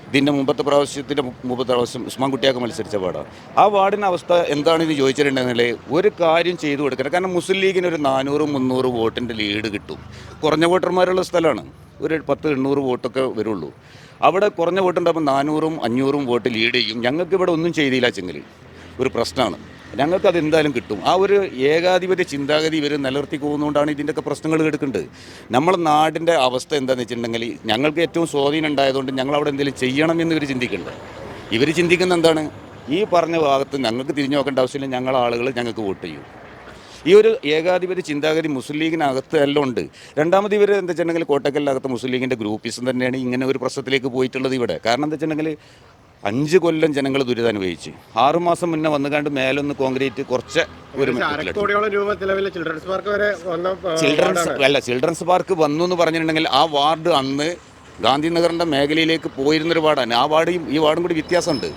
ഇതിൻ്റെ മുമ്പത്തെ പ്രാവശ്യം ഉസ്മാൻ കുട്ടിയാക്ക മത്സരിച്ച വാർഡാണ്. ആ വാർഡിൻ്റെ അവസ്ഥ എന്താണെന്ന് ചോദിച്ചിട്ടുണ്ടെങ്കിൽ ഒരു കാര്യം ചെയ്തു കൊടുക്കണം. കാരണം മുസ്ലിം ലീഗിന് ഒരു 400-300 വോട്ടിൻ്റെ ലീഡ് കിട്ടും. കുറഞ്ഞ വോട്ടർമാരുള്ള സ്ഥലമാണ്, ഒരു 10-800 വോട്ടൊക്കെ വരുള്ളൂ. അവിടെ കുറഞ്ഞ വോട്ടുണ്ടാകുമ്പോൾ 400-500 വോട്ട് ലീഡ് ചെയ്യും. ഞങ്ങൾക്ക് ഇവിടെ ഒന്നും ചെയ്തില്ല വെച്ചെങ്കിൽ ഒരു പ്രശ്നമാണ്. ഞങ്ങൾക്കത് എന്തായാലും കിട്ടും. ആ ഒരു ഏകാധിപത്യ ചിന്താഗതി ഇവർ നിലനിർത്തി പോകുന്നതുകൊണ്ടാണ് ഇതിൻ്റെയൊക്കെ പ്രശ്നങ്ങൾ എടുക്കേണ്ടത്. നമ്മളെ നാടിൻ്റെ അവസ്ഥ എന്താണെന്ന് വെച്ചിട്ടുണ്ടെങ്കിൽ ഞങ്ങൾക്ക് ഏറ്റവും സ്വാധീനം ഉണ്ടായതുകൊണ്ട് ഞങ്ങൾ അവിടെ എന്തെങ്കിലും ചെയ്യണമെന്ന് ഇവർ ചിന്തിക്കുന്നുണ്ട്. ഇവർ ചിന്തിക്കുന്ന എന്താണ്, ഈ പറഞ്ഞ ഭാഗത്ത് ഞങ്ങൾക്ക് തിരിഞ്ഞു നോക്കേണ്ട ആവശ്യമില്ല, ഞങ്ങളെ ആളുകൾ ഞങ്ങൾക്ക് വോട്ട് ചെയ്യും. ഈ ഒരു ഏകാധിപത്യ ചിന്താഗതി മുസ്ലിം ലീഗിനകത്ത് എല്ലാം ഉണ്ട്. രണ്ടാമത് ഇവർ എന്താ വെച്ചിട്ടുണ്ടെങ്കിൽ കോട്ടക്കലിനകത്ത് മുസ്ലിം ലീഗിൻ്റെ ഗ്രൂപ്പിസം തന്നെയാണ് ഇങ്ങനെ ഒരു പ്രശ്നത്തിലേക്ക് പോയിട്ടുള്ളത് ഇവിടെ. കാരണം എന്താ വെച്ചിട്ടുണ്ടെങ്കിൽ 5 കൊല്ലം ജനങ്ങൾ ദുരിതമനുഭവിച്ച് 6 മാസം മുന്നേ വന്നുകാണ്ട് മേലൊന്ന് കോൺക്രീറ്റ് കുറച്ച് ഒരു ചിൽഡ്രൻസ് പാർക്ക് വന്നു എന്ന് പറഞ്ഞിട്ടുണ്ടെങ്കിൽ ആ വാർഡ് അന്ന് ഗാന്ധിനഗറിൻ്റെ മേഖലയിലേക്ക് പോയിരുന്നൊരു വാർഡാണ്. ആ വാർഡും ഈ വാർഡും കൂടി വ്യത്യാസമുണ്ട്.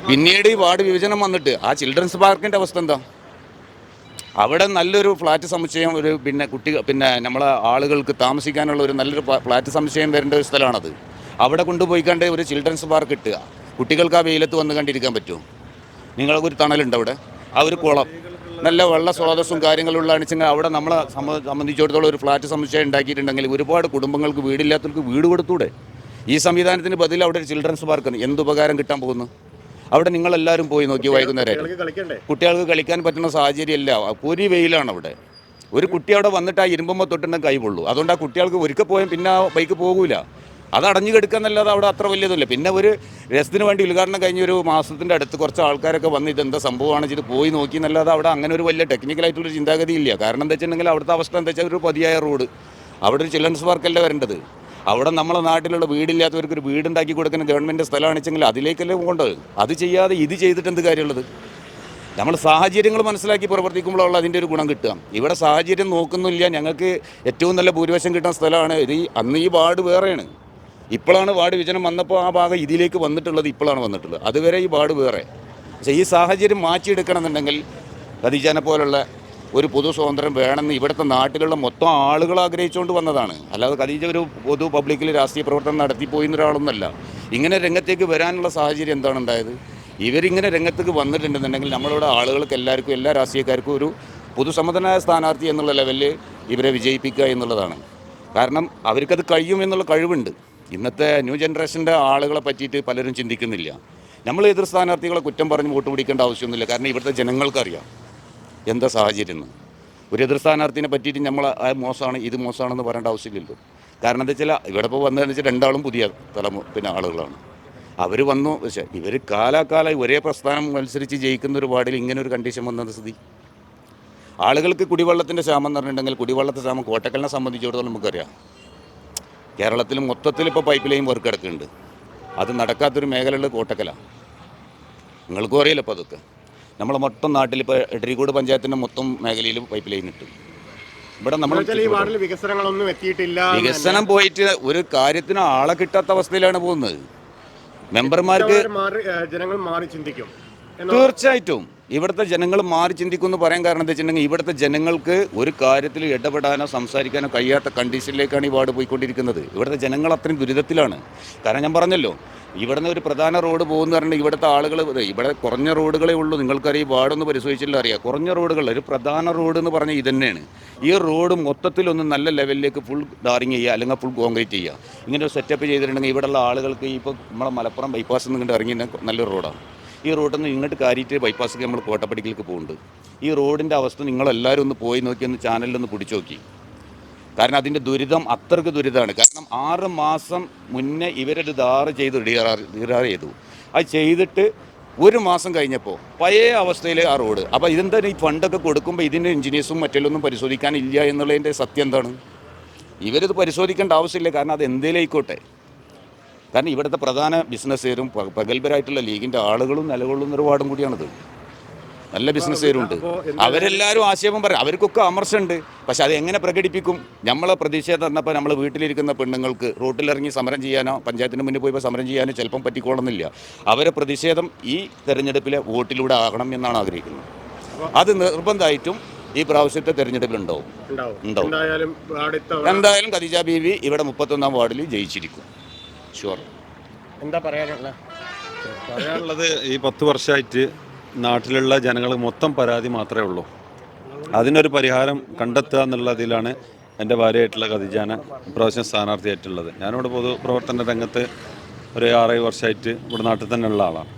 പിന്നീട് ഈ വാർഡ് വിഭജനം വന്നിട്ട് ആ ചിൽഡ്രൻസ് പാർക്കിൻ്റെ അവസ്ഥ എന്താ? അവിടെ നല്ലൊരു ഫ്ലാറ്റ് സമുച്ചയം ഒരു പിന്നെ നമ്മളെ ആളുകൾക്ക് താമസിക്കാനുള്ള ഒരു നല്ലൊരു ഫ്ലാറ്റ് സമുച്ചയം വരേണ്ട ഒരു സ്ഥലമാണത്. അവിടെ കൊണ്ടുപോയിക്കാണ്ട് ഒരു ചിൽഡ്രൻസ് പാർക്ക് ഇട്ടുക, കുട്ടികൾക്ക് ആ വെയിലത്ത് വന്ന് കണ്ടിരിക്കാൻ പറ്റുമോ? നിങ്ങൾക്ക് ഒരു തണലുണ്ട് അവിടെ, ആ ഒരു കുളം, നല്ല വെള്ള സ്രോതസ്സും കാര്യങ്ങളുള്ള അണിച്ചെങ്കിൽ അവിടെ നമ്മളെ സംബന്ധിച്ചിടത്തോളം ഒരു ഫ്ലാറ്റ് സമുച്ചയം ഉണ്ടാക്കിയിട്ടുണ്ടെങ്കിൽ ഒരുപാട് കുടുംബങ്ങൾക്ക് വീടില്ലാത്തവർക്ക് വീട് കൊടുത്തൂടെ? ഈ സംവിധാനത്തിന് ബദൽ അവിടെ ഒരു ചിൽഡ്രൻസ് പാർക്ക് എന്തുപകാരം കിട്ടാൻ പോകുന്നു? അവിടെ നിങ്ങളെല്ലാവരും പോയി നോക്കി വൈകുന്നേരം കുട്ടികൾക്ക് കളിക്കാൻ പറ്റുന്ന സാഹചര്യമല്ല. പൊരി വെയിലാണ് അവിടെ. ഒരു കുട്ടി അവിടെ വന്നിട്ട് ആ ഇരുമ്പുമ്പോൾ തൊട്ടുണ്ടെങ്കിൽ കൈ പൊള്ളൂ. അതുകൊണ്ട് ആ കുട്ടികൾക്ക് ഒരിക്കൽ പോയാൽ പിന്നെ ആ ബൈക്ക് പോകൂല. അത് അടഞ്ഞു കിടക്കാന്നല്ലാതെ അവിടെ അത്ര വലിയതില്ല. പിന്നെ ഒരു രസത്തിന് വേണ്ടി ഉദ്ഘാടനം കഴിഞ്ഞ ഒരു മാസത്തിൻ്റെ അടുത്ത് കുറച്ച് ആൾക്കാരൊക്കെ വന്ന് ഇതെന്താ സംഭവമാണ് ഇത് പോയി നോക്കി എന്നല്ലാതെ അവിടെ അങ്ങനെ ഒരു വലിയ ടെക്നിക്കലായിട്ടുള്ളൊരു ചിന്താഗതി ഇല്ല. കാരണം എന്താ വെച്ചിട്ടുണ്ടെങ്കിൽ അവിടുത്തെ അവസ്ഥ എന്താ വെച്ചാൽ ഒരു പതിയായ റോഡ്, അവിടെ ഒരു ചിൽഡ്രൻസ് പാർക്കല്ല വരേണ്ടത്. അവിടെ നമ്മളെ നാട്ടിലുള്ള വീടില്ലാത്തവർക്ക് ഒരു വീടുണ്ടാക്കി കൊടുക്കുന്ന ഗവൺമെൻറ് സ്ഥലമാണെന്ന് വെച്ചെങ്കിൽ അതിലേക്കല്ലേ പോകേണ്ടത്. അത് ചെയ്യാതെ ഇത് ചെയ്തിട്ട് എന്ത് കാര്യമുള്ളത്? നമ്മൾ സാഹചര്യങ്ങൾ മനസ്സിലാക്കി പ്രവർത്തിക്കുമ്പോഴുള്ള അതിൻ്റെ ഒരു ഗുണം കിട്ടുക. ഇവിടെ സാഹചര്യം നോക്കുന്നില്ല. ഞങ്ങൾക്ക് ഏറ്റവും നല്ല ഭൂരിപക്ഷം കിട്ടുന്ന സ്ഥലമാണ് ഇത്. അന്ന് ഈ വാർഡ് വേറെയാണ്. ഇപ്പോഴാണ് വാർഡ് വിഭജനം വന്നപ്പോൾ ആ ഭാഗം ഇതിലേക്ക് വന്നിട്ടുള്ളത്. ഇപ്പോഴാണ് വന്നിട്ടുള്ളത്. അതുവരെ ഈ വാർഡ് വേറെ. പക്ഷേ ഈ സാഹചര്യം മാറ്റിയെടുക്കണമെന്നുണ്ടെങ്കിൽ ഖദീജനെ പോലുള്ള ഒരു പൊതു സ്വാതന്ത്ര്യം വേണമെന്ന് ഇവിടുത്തെ നാട്ടിലുള്ള മൊത്തം ആളുകൾ ആഗ്രഹിച്ചുകൊണ്ട് വന്നതാണ്. അല്ലാതെ ഖദീജ ഒരു പൊതു പബ്ലിക്കിൽ രാഷ്ട്രീയ പ്രവർത്തനം നടത്തിപ്പോയിരുന്ന ഒരാളൊന്നല്ല. ഇങ്ങനെ രംഗത്തേക്ക് വരാനുള്ള സാഹചര്യം എന്താണ് ഉണ്ടായത്? ഇവരിങ്ങനെ രംഗത്തേക്ക് വന്നിട്ടുണ്ടെന്നുണ്ടെങ്കിൽ നമ്മളിവിടെ ആളുകൾക്ക് എല്ലാവർക്കും, എല്ലാ രാഷ്ട്രീയക്കാർക്കും ഒരു പൊതുസമ്മതനായ സ്ഥാനാർത്ഥി എന്നുള്ള ലെവലിൽ ഇവരെ വിജയിപ്പിക്കുക എന്നുള്ളതാണ്. കാരണം അവർക്കത് കഴിയും എന്നുള്ള കഴിവുണ്ട്. ഇന്നത്തെ ന്യൂ ജനറേഷൻ്റെ ആളുകളെ പറ്റിയിട്ട് പലരും ചിന്തിക്കുന്നില്ല. നമ്മൾ എതിർ സ്ഥാനാർത്ഥികളെ കുറ്റം പറഞ്ഞ് വോട്ട് പിടിക്കേണ്ട ആവശ്യമൊന്നുമില്ല. കാരണം ഇവിടുത്തെ ജനങ്ങൾക്കറിയാം എന്താ സാഹചര്യം എന്ന്. ഒരു എതിർ സ്ഥാനാർത്ഥിനെ പറ്റിയിട്ട് നമ്മൾ മോശമാണ് ഇത് മോശമാണെന്ന് പറയേണ്ട ആവശ്യമില്ലല്ലോ. കാരണം എന്താ വെച്ചാൽ ഇവിടെ ഇപ്പോൾ വന്നതെന്ന് വെച്ചാൽ രണ്ടാളും പുതിയ പിന്നെ ആളുകളാണ്. അവർ വന്നു. പക്ഷേ ഇവർ കാലാകാലം ഒരേ പ്രസ്ഥാനം മത്സരിച്ച് ജയിക്കുന്ന ഒരു വാർഡിൽ ഇങ്ങനെ ഒരു കണ്ടീഷൻ വന്നത് സ്ഥിതി. ആളുകൾക്ക് കുടിവെള്ളത്തിൻ്റെ ക്ഷാമം എന്ന് പറഞ്ഞിട്ടുണ്ടെങ്കിൽ കുടിവെള്ളത്തെ ക്ഷാമം കോട്ടക്കലിനെ സംബന്ധിച്ചിടത്തോളം നമുക്കറിയാം. കേരളത്തിൽ മൊത്തത്തിൽ ഇപ്പോൾ പൈപ്പ് ലൈൻ വർക്ക് കിടക്കുന്നുണ്ട്. അത് നടക്കാത്തൊരു മേഖലയുള്ള കോട്ടക്കലാണ്. നിങ്ങൾക്കും അറിയില്ല ഇപ്പോൾ അതൊക്കെ. നമ്മളെ മൊത്തം നാട്ടിൽ ഇപ്പോൾ എടരിക്കോട് പഞ്ചായത്തിൻ്റെ മൊത്തം മേഖലയിലും പൈപ്പ് ലൈൻ ഇട്ടു. ഇവിടെ നമ്മൾ വികസനങ്ങളൊന്നും എത്തിയിട്ടില്ല. വികസനം പോയിട്ട് ഒരു കാര്യത്തിന് ആളെ കിട്ടാത്ത അവസ്ഥയിലാണ് പോകുന്നത്. മെമ്പർമാർക്ക് ജനങ്ങൾ മാറി ചിന്തിക്കും. തീർച്ചയായിട്ടും ഇവിടുത്തെ ജനങ്ങൾ മാറി ചിന്തിക്കും എന്ന് പറയാൻ കാരണം എന്താ വെച്ചിട്ടുണ്ടെങ്കിൽ ഇവിടുത്തെ ജനങ്ങൾക്ക് ഒരു കാര്യത്തിൽ ഇടപെടാനോ സംസാരിക്കാനോ കഴിയാത്ത കണ്ടീഷനിലേക്കാണ് ഈ വാർഡ് പോയിക്കൊണ്ടിരിക്കുന്നത്. ഇവിടുത്തെ ജനങ്ങൾ അത്രയും ദുരിതത്തിലാണ്. കാരണം ഞാൻ പറഞ്ഞല്ലോ, ഇവിടുന്ന് ഒരു പ്രധാന റോഡ് പോകുന്ന പറഞ്ഞാൽ ഇവിടുത്തെ ആളുകൾ ഇവിടെ കുറഞ്ഞ റോഡുകളേ ഉള്ളൂ. നിങ്ങൾക്കറിയാം, ഈ വാർഡൊന്ന് പരിശോധിച്ചില്ല അറിയാം. കുറഞ്ഞ റോഡുകൾ, ഒരു പ്രധാന റോഡ് എന്ന് പറഞ്ഞാൽ ഇത് തന്നെയാണ്. ഈ റോഡ് മൊത്തത്തിലൊന്ന് നല്ല ലെവലിലേക്ക് ഫുൾ ടാറിങ് ചെയ്യുക, അല്ലെങ്കിൽ ഫുൾ കോൺക്രീറ്റ് ചെയ്യുക. ഇങ്ങനെ ഒരു സെറ്റപ്പ് ചെയ്തിട്ടുണ്ടെങ്കിൽ ഇവിടെയുള്ള ആളുകൾക്ക് ഇപ്പോൾ നമ്മളെ മലപ്പുറം ബൈപ്പാസ് നിന്ന് ഇറങ്ങി നല്ലൊരു റോഡാണ്. ഈ റോഡിൽ നിന്ന് ഇങ്ങോട്ട് കാര്യമായിട്ട് ബൈപ്പാസ് നമ്മൾ കോട്ടപ്പടിക്കലേക്ക് പോകുന്നുണ്ട്. ഈ റോഡിൻ്റെ അവസ്ഥ നിങ്ങളെല്ലാവരും ഒന്ന് പോയി നോക്കി, ഒന്ന് ചാനലിലൊന്ന് പിടിച്ചു നോക്കി. കാരണം അതിൻ്റെ ദുരിതം അത്രയ്ക്ക് ദുരിതമാണ്. കാരണം 6 മാസം മുന്നേ ഇവരൊരു ധാറ് ചെയ്ത് ഡിആർ ചെയ്തു. അത് ചെയ്തിട്ട് 1 മാസം കഴിഞ്ഞപ്പോൾ പഴയ അവസ്ഥയിൽ ആ റോഡ്. അപ്പോൾ ഇതെന്താ, ഈ ഫണ്ടൊക്കെ കൊടുക്കുമ്പോൾ ഇതിൻ്റെ എഞ്ചിനീയേഴ്സും മറ്റെല്ലൊന്നും പരിശോധിക്കാനില്ല എന്നുള്ളതിൻ്റെ സത്യം എന്താണ്? ഇവരിത് പരിശോധിക്കേണ്ട ആവശ്യമില്ല. കാരണം അത് എന്തേലും ആയിക്കോട്ടെ. കാരണം ഇവിടുത്തെ പ്രധാന ബിസിനസ്സുകാരും പ്രഗത്ഭരായിട്ടുള്ള ലീഗിൻ്റെ ആളുകളും നിലകൊള്ളുന്ന ഒരു വാർഡും കൂടിയാണിത്. നല്ല ബിസിനസ്സുകാരുണ്ട്. അവരെല്ലാവരും ആക്ഷേപം പറയും. അവർക്കൊക്കെ അമർശമുണ്ട്. പക്ഷെ അത് എങ്ങനെ പ്രകടിപ്പിക്കും? നമ്മളെ പ്രതിഷേധം പറഞ്ഞപ്പോൾ നമ്മൾ വീട്ടിലിരിക്കുന്ന പെണ്ണുങ്ങൾക്ക് റോട്ടിലിറങ്ങി സമരം ചെയ്യാനോ പഞ്ചായത്തിന് മുന്നിൽ പോയി സമരം ചെയ്യാനോ ചിലപ്പം പറ്റിക്കോളുന്നില്ല. അവരെ പ്രതിഷേധം ഈ തെരഞ്ഞെടുപ്പിലെ വോട്ടിലൂടെ ആകണം എന്നാണ് ആഗ്രഹിക്കുന്നത്. അത് നിർബന്ധമായിട്ടും ഈ പ്രാവശ്യത്തെ തെരഞ്ഞെടുപ്പിലുണ്ടാവും. എന്തായാലും ഖദീജ ബീവി ഇവിടെ 31-ാം വാർഡിൽ ജയിച്ചിരിക്കും. ഷുവർ. എന്താ പറയാനുള്ളത്? ഈ 10 വർഷമായിട്ട് നാട്ടിലുള്ള ജനങ്ങൾ മൊത്തം പരാതി മാത്രമേ ഉള്ളൂ. അതിനൊരു പരിഹാരം കണ്ടെത്തുക എന്നുള്ളതിലാണ് എൻ്റെ ഭാര്യയായിട്ടുള്ള ഖദീജാനെ ഇപ്രാവശ്യം സ്ഥാനാർത്ഥിയായിട്ടുള്ളത്. ഞാനിവിടെ പൊതുപ്രവർത്തന രംഗത്ത് ഒരു 6 വർഷമായിട്ട് ഇവിടെ നാട്ടിൽ തന്നെ ഉള്ള ആളാണ്.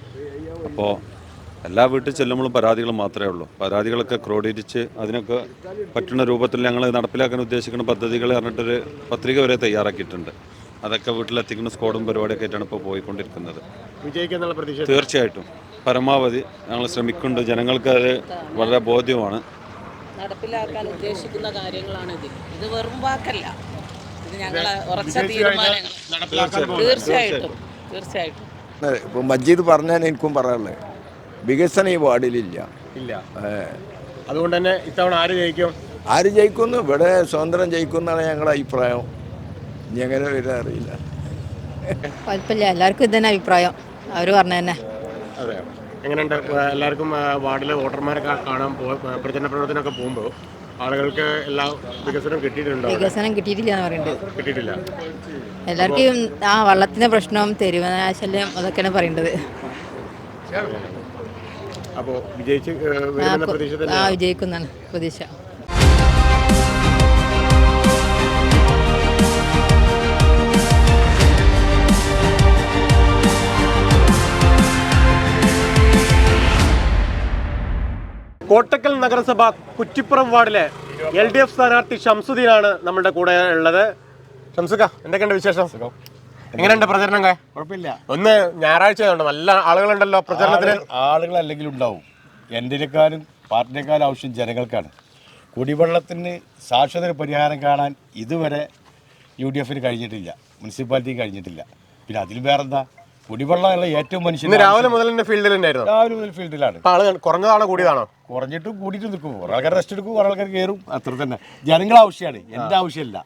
അപ്പോൾ എല്ലാ വീട്ടിൽ ചെല്ലുമ്പോഴും പരാതികൾ മാത്രമേ ഉള്ളൂ. പരാതികളൊക്കെ ക്രോഡീകരിച്ച് അതിനൊക്കെ പറ്റുന്ന രൂപത്തിൽ ഞങ്ങൾ നടപ്പിലാക്കാൻ ഉദ്ദേശിക്കുന്ന പദ്ധതികൾ പറഞ്ഞിട്ടൊരു പത്രിക വരെ തയ്യാറാക്കിയിട്ടുണ്ട്. അതൊക്കെ വീട്ടിലെത്തിക്കുന്ന സ്ക്വാഡും പരിപാടിയൊക്കെ ആയിട്ടാണ് ഇപ്പോൾ പോയിക്കൊണ്ടിരിക്കുന്നത്. തീർച്ചയായിട്ടും പരമാവധി ഞങ്ങൾ ശ്രമിക്കുന്നുണ്ട്. ജനങ്ങൾക്ക് അത് വളരെ ബോധ്യമാണ്. നടപ്പിലാക്കാൻ ഉദ്ദേശിക്കുന്ന കാര്യങ്ങളാണ് ഇത് വെറും വാക്കല്ല, ഇത് ഞങ്ങളെ ഉറച്ച തീരുമാനങ്ങൾ. തീർച്ചയായിട്ടും. ഇപ്പോൾ മജീദ് പറഞ്ഞാൽ എനിക്കും പറയാനുള്ളത് വികസനം ഈ വാർഡിലില്ല. അതുകൊണ്ട് തന്നെ ഇത്തവണ ആര് ജയിക്കുന്നു? ഇവിടെ സ്വതന്ത്രം ജയിക്കുമെന്നാണ് ഞങ്ങളുടെ അഭിപ്രായം. ഇനി എങ്ങനെ വരാൻ അറിയില്ല. കുഴപ്പമില്ല, എല്ലാവർക്കും ഇതന്നെ അഭിപ്രായം. അവർ പറഞ്ഞു തന്നെ. എങ്ങനെയുണ്ട് എല്ലാവർക്കും വാർഡിലെ വോട്ടർമാരെ കാണാൻ പ്രചരണ പ്രവർത്തനമൊക്കെ പോകുമ്പോൾ ആളുകൾക്ക് എല്ലാ വികസനവും കിട്ടിയിട്ടുണ്ടോ? വികസനം കിട്ടിയിട്ടില്ല എന്ന് പറയുന്നത്. കിട്ടിയിട്ടില്ല. എല്ലാവർക്കും വെള്ളത്തിന്റെ പ്രശ്നം, തെരുവനാശല്യം, അതൊക്കെയാണ് പറയേണ്ടത്. അപ്പോൾ വിജയിക്കുന്നതാണ് പ്രതീക്ഷ. കോട്ടക്കൽ നഗരസഭ കുറ്റിപ്പുറം വാർഡിലെ LDF സ്ഥാനാർത്ഥി ഷംസുദ്ദീനാണ് നമ്മുടെ കൂടെ ഉള്ളത്. ഷംസുക്ക, എന്തൊക്കെയുണ്ട് വിശേഷം? എങ്ങനെയുണ്ട് പ്രചരണം? കുഴപ്പമില്ല. ഒന്ന് ഞായറാഴ്ചയുണ്ട്, നല്ല ആളുകളുണ്ടല്ലോ പ്രചരണത്തിന്. ആളുകളല്ലെങ്കിലും ഉണ്ടാവും. എൻ്റെക്കാരും പാർട്ടിയേക്കാളും ആവശ്യം ജനങ്ങൾക്കാണ്. കുടിവെള്ളത്തിന് ശാശ്വത പരിഹാരം കാണാൻ ഇതുവരെ UDF കഴിഞ്ഞിട്ടില്ല, മുനിസിപ്പാലിറ്റി കഴിഞ്ഞിട്ടില്ല. പിന്നെ അതിൽ വേറെന്താ? കുടിവെള്ളമുള്ള ഏറ്റവും മനുഷ്യൻ രാവിലെ മുതൽ ഫീൽഡിൽ തന്നെയായിരുന്നു. രാവിലെ മുതൽ ഫീൽഡിലാണ്. കുറഞ്ഞതാണോ കൂടിയതാണോ? കുറഞ്ഞിട്ടും കൂടിയിട്ട് നിൽക്കും. കുറെ ആൾക്കാർ റെസ്റ്റ് എടുക്കും, കുറെ ആൾക്കാർ കയറും. അത്ര തന്നെ. ജനങ്ങൾ ആവശ്യമാണ്, എൻ്റെ ആവശ്യമല്ല.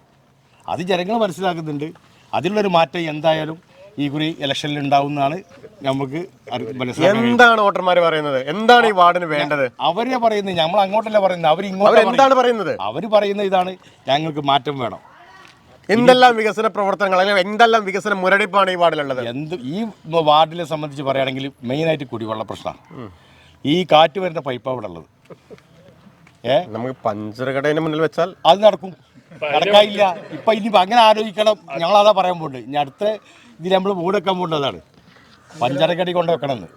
അത് ജനങ്ങൾ മനസ്സിലാക്കുന്നുണ്ട്. അതിലുള്ളൊരു മാറ്റം എന്തായാലും ഈ കുറി ഇലക്ഷനിൽ ഉണ്ടാവുന്നതാണ് നമുക്ക് മനസ്സിലാക്കുന്നത്. എന്താണ് വോട്ടർമാർ പറയുന്നത്? എന്താണ് ഈ വാർഡിന് വേണ്ടത്? അവരെ പറയുന്നത് നമ്മൾ അങ്ങോട്ടല്ല പറയുന്നത്, അവരിങ്ങോട്ട് എന്താണ് പറയുന്നത്? അവർ പറയുന്നത് ഇതാണ്, ഞങ്ങൾക്ക് മാറ്റം വേണം. എന്തെല്ലാം വികസന പ്രവർത്തനങ്ങൾ, അല്ലെങ്കിൽ എന്തെല്ലാം വികസന മുരടിപ്പാണ് ഈ വാർഡിലുള്ളത്? ഈ വാർഡിനെ സംബന്ധിച്ച് പറയുകയാണെങ്കിൽ മെയിനായിട്ട് കുടിവെള്ള പ്രശ്നമാണ്. ഈ കാറ്റ് വരുന്ന പൈപ്പാണ് ഇവിടെ ഉള്ളത്. നമുക്ക് പഞ്ചർ കടയുടെ മുന്നിൽ വെച്ചാൽ അത് നടക്കും, നടക്കാനില്ല. ഇപ്പം ഇനി അങ്ങനെ ആലോചിക്കണം. ഞങ്ങളതാ പറയാൻ പോകുന്നുണ്ട്. ഇനി അടുത്ത ഇതിൽ നമ്മൾ വീട് വെക്കാൻ പോകുന്നതാണ് പഞ്ചരക്കടി കൊണ്ട് വെക്കണമെന്ന്.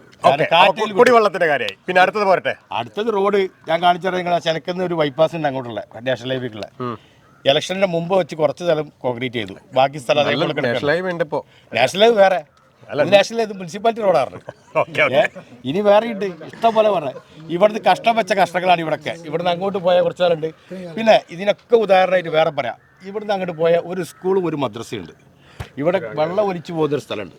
കുടിവെള്ളത്തിന്റെ കാര്യമായി. പിന്നെ അടുത്തത് പോരട്ടെ. അടുത്തത് റോഡ് ഞാൻ കാണിച്ചറിയാം. ചെനക്കുന്ന ഒരു ബൈപ്പാസ് ഉണ്ട് അങ്ങോട്ടുള്ള നാഷണൽ ഹൈവേക്കുള്ള. ഇലക്ഷന്റെ മുമ്പ് വെച്ച് കുറച്ച് സ്ഥലം കോൺക്രീറ്റ് ചെയ്തു, ബാക്കി സ്ഥലം നാഷണൽ ഹൈവേ വേറെ. നാഷണൽ ഹൈവേ മുനിസിപ്പാലിറ്റി റോഡാണ്. ഇനി വേറെ ഉണ്ട് ഇഷ്ടം പോലെ പറഞ്ഞ. ഇവിടുന്ന് കഷ്ടം വെച്ച കഷ്ടങ്ങളാണ് ഇവിടൊക്കെ. ഇവിടുന്ന് അങ്ങോട്ട് പോയാൽ കുറച്ച് സ്ഥലമുണ്ട്. പിന്നെ ഇതിനൊക്കെ ഉദാഹരണമായിട്ട് വേറെ പറയാം. ഇവിടുന്ന് അങ്ങോട്ട് പോയ ഒരു സ്കൂളും ഒരു മദ്രസയുണ്ട്. ഇവിടെ വെള്ളം ഒലിച്ചു പോകുന്നൊരു സ്ഥലമുണ്ട്.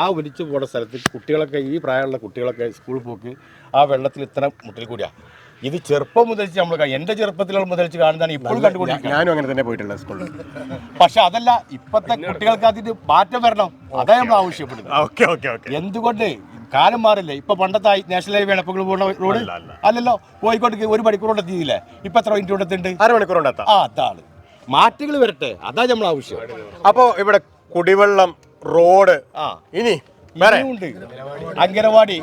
ആ ഒലിച്ചു പോകുന്ന സ്ഥലത്ത് കുട്ടികളൊക്കെ, ഈ പ്രായമുള്ള കുട്ടികളൊക്കെ സ്കൂളിൽ പോക്ക് ആ വെള്ളത്തിൽ ഇത്ര മുട്ടിൽ കൂടിയാണ്. ഇത് ചെറുപ്പം മുതൽച്ച് നമ്മൾ എൻ്റെ ചെറുപ്പത്തിലുള്ള മുതൽച്ച് കാണുന്നതാണ് ഇപ്പോഴും കണ്ടുകൊണ്ടിരിക്കുന്നത്. ഞാനും അങ്ങനെ തന്നെ പോയിട്ടുള്ള സ്കൂളിൽ. പക്ഷെ അതല്ല, ഇപ്പോഴത്തെ കുട്ടികൾക്ക് അതിന് മാറ്റം വരണം. അതാ നമ്മൾ ആവശ്യപ്പെടുന്നത്. എന്തുകൊണ്ട് കാലം മാറില്ലേ? ഇപ്പൊ പണ്ടത്തെ നാഷണൽ ഹൈവേ എപ്പോൾ പോകുന്ന റോഡ് അല്ലല്ലോ. കോഴിക്കോട്ടേക്ക് 1 മണിക്കൂർ കൊണ്ട് എത്തിയില്ലേ? ഇപ്പൊ എത്ര മിനിറ്റ് കൊണ്ടെത്തുണ്ട്? 1/2 മണിക്കൂർ കൊണ്ട് എത്താം. അതാണ് മാറ്റങ്ങൾ വരട്ടെ, അതാ നമ്മൾ ആവശ്യം. അപ്പോ ഇവിടെ കുടിവെള്ളം, റോഡ്, ഇനി ഉണ്ട് അംഗനവാടി.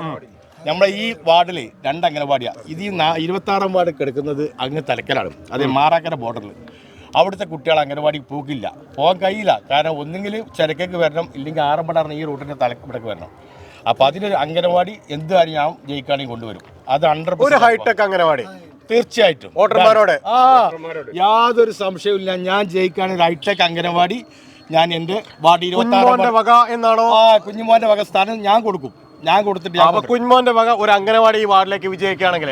നമ്മളെ ഈ വാർഡിൽ 2 അംഗനവാടിയാണ്. ഇത് 26-ാം വാർഡ് കിടക്കുന്നത് അങ്ങ് തലക്കലാണ്, അത് മാറാക്കര ബോർഡറിൽ. അവിടുത്തെ കുട്ടികൾ അംഗനവാടിക്ക് പോകില്ല, പോകാൻ കഴിയില്ല. കാരണം ഒന്നെങ്കിൽ ചിരക്കേക്ക് വരണം, ഇല്ലെങ്കിൽ ആറമ്പടാണ് ഈ റൂട്ടിൻ്റെ തലക്കിടക്ക് വരണം. അപ്പോൾ അതിനൊരു അംഗനവാടി എന്ത് കാര്യം ഞാൻ ജയിക്കുകയാണെങ്കിൽ കൊണ്ടുവരും. അത് 100% ഹൈടെക് അംഗനവാടി തീർച്ചയായിട്ടും വോട്ടർമാരോട് യാതൊരു സംശയമില്ല. ഞാൻ ജയിക്കുകയാണെങ്കിൽ ഹൈടെക് അംഗനവാടി ഞാൻ എൻ്റെ വാർഡ് 26 വക എന്നാണോ? കുഞ്ഞുമോൻ്റെ വക സ്ഥാനം ഞാൻ കൊടുക്കും. ഞാൻ കൊടുത്തിട്ട് കുഞ്ഞുമോന്റെ വക ഒരു അംഗനവാടി ഈ വാർഡിലേക്ക് വിജയിക്കുകയാണെങ്കിൽ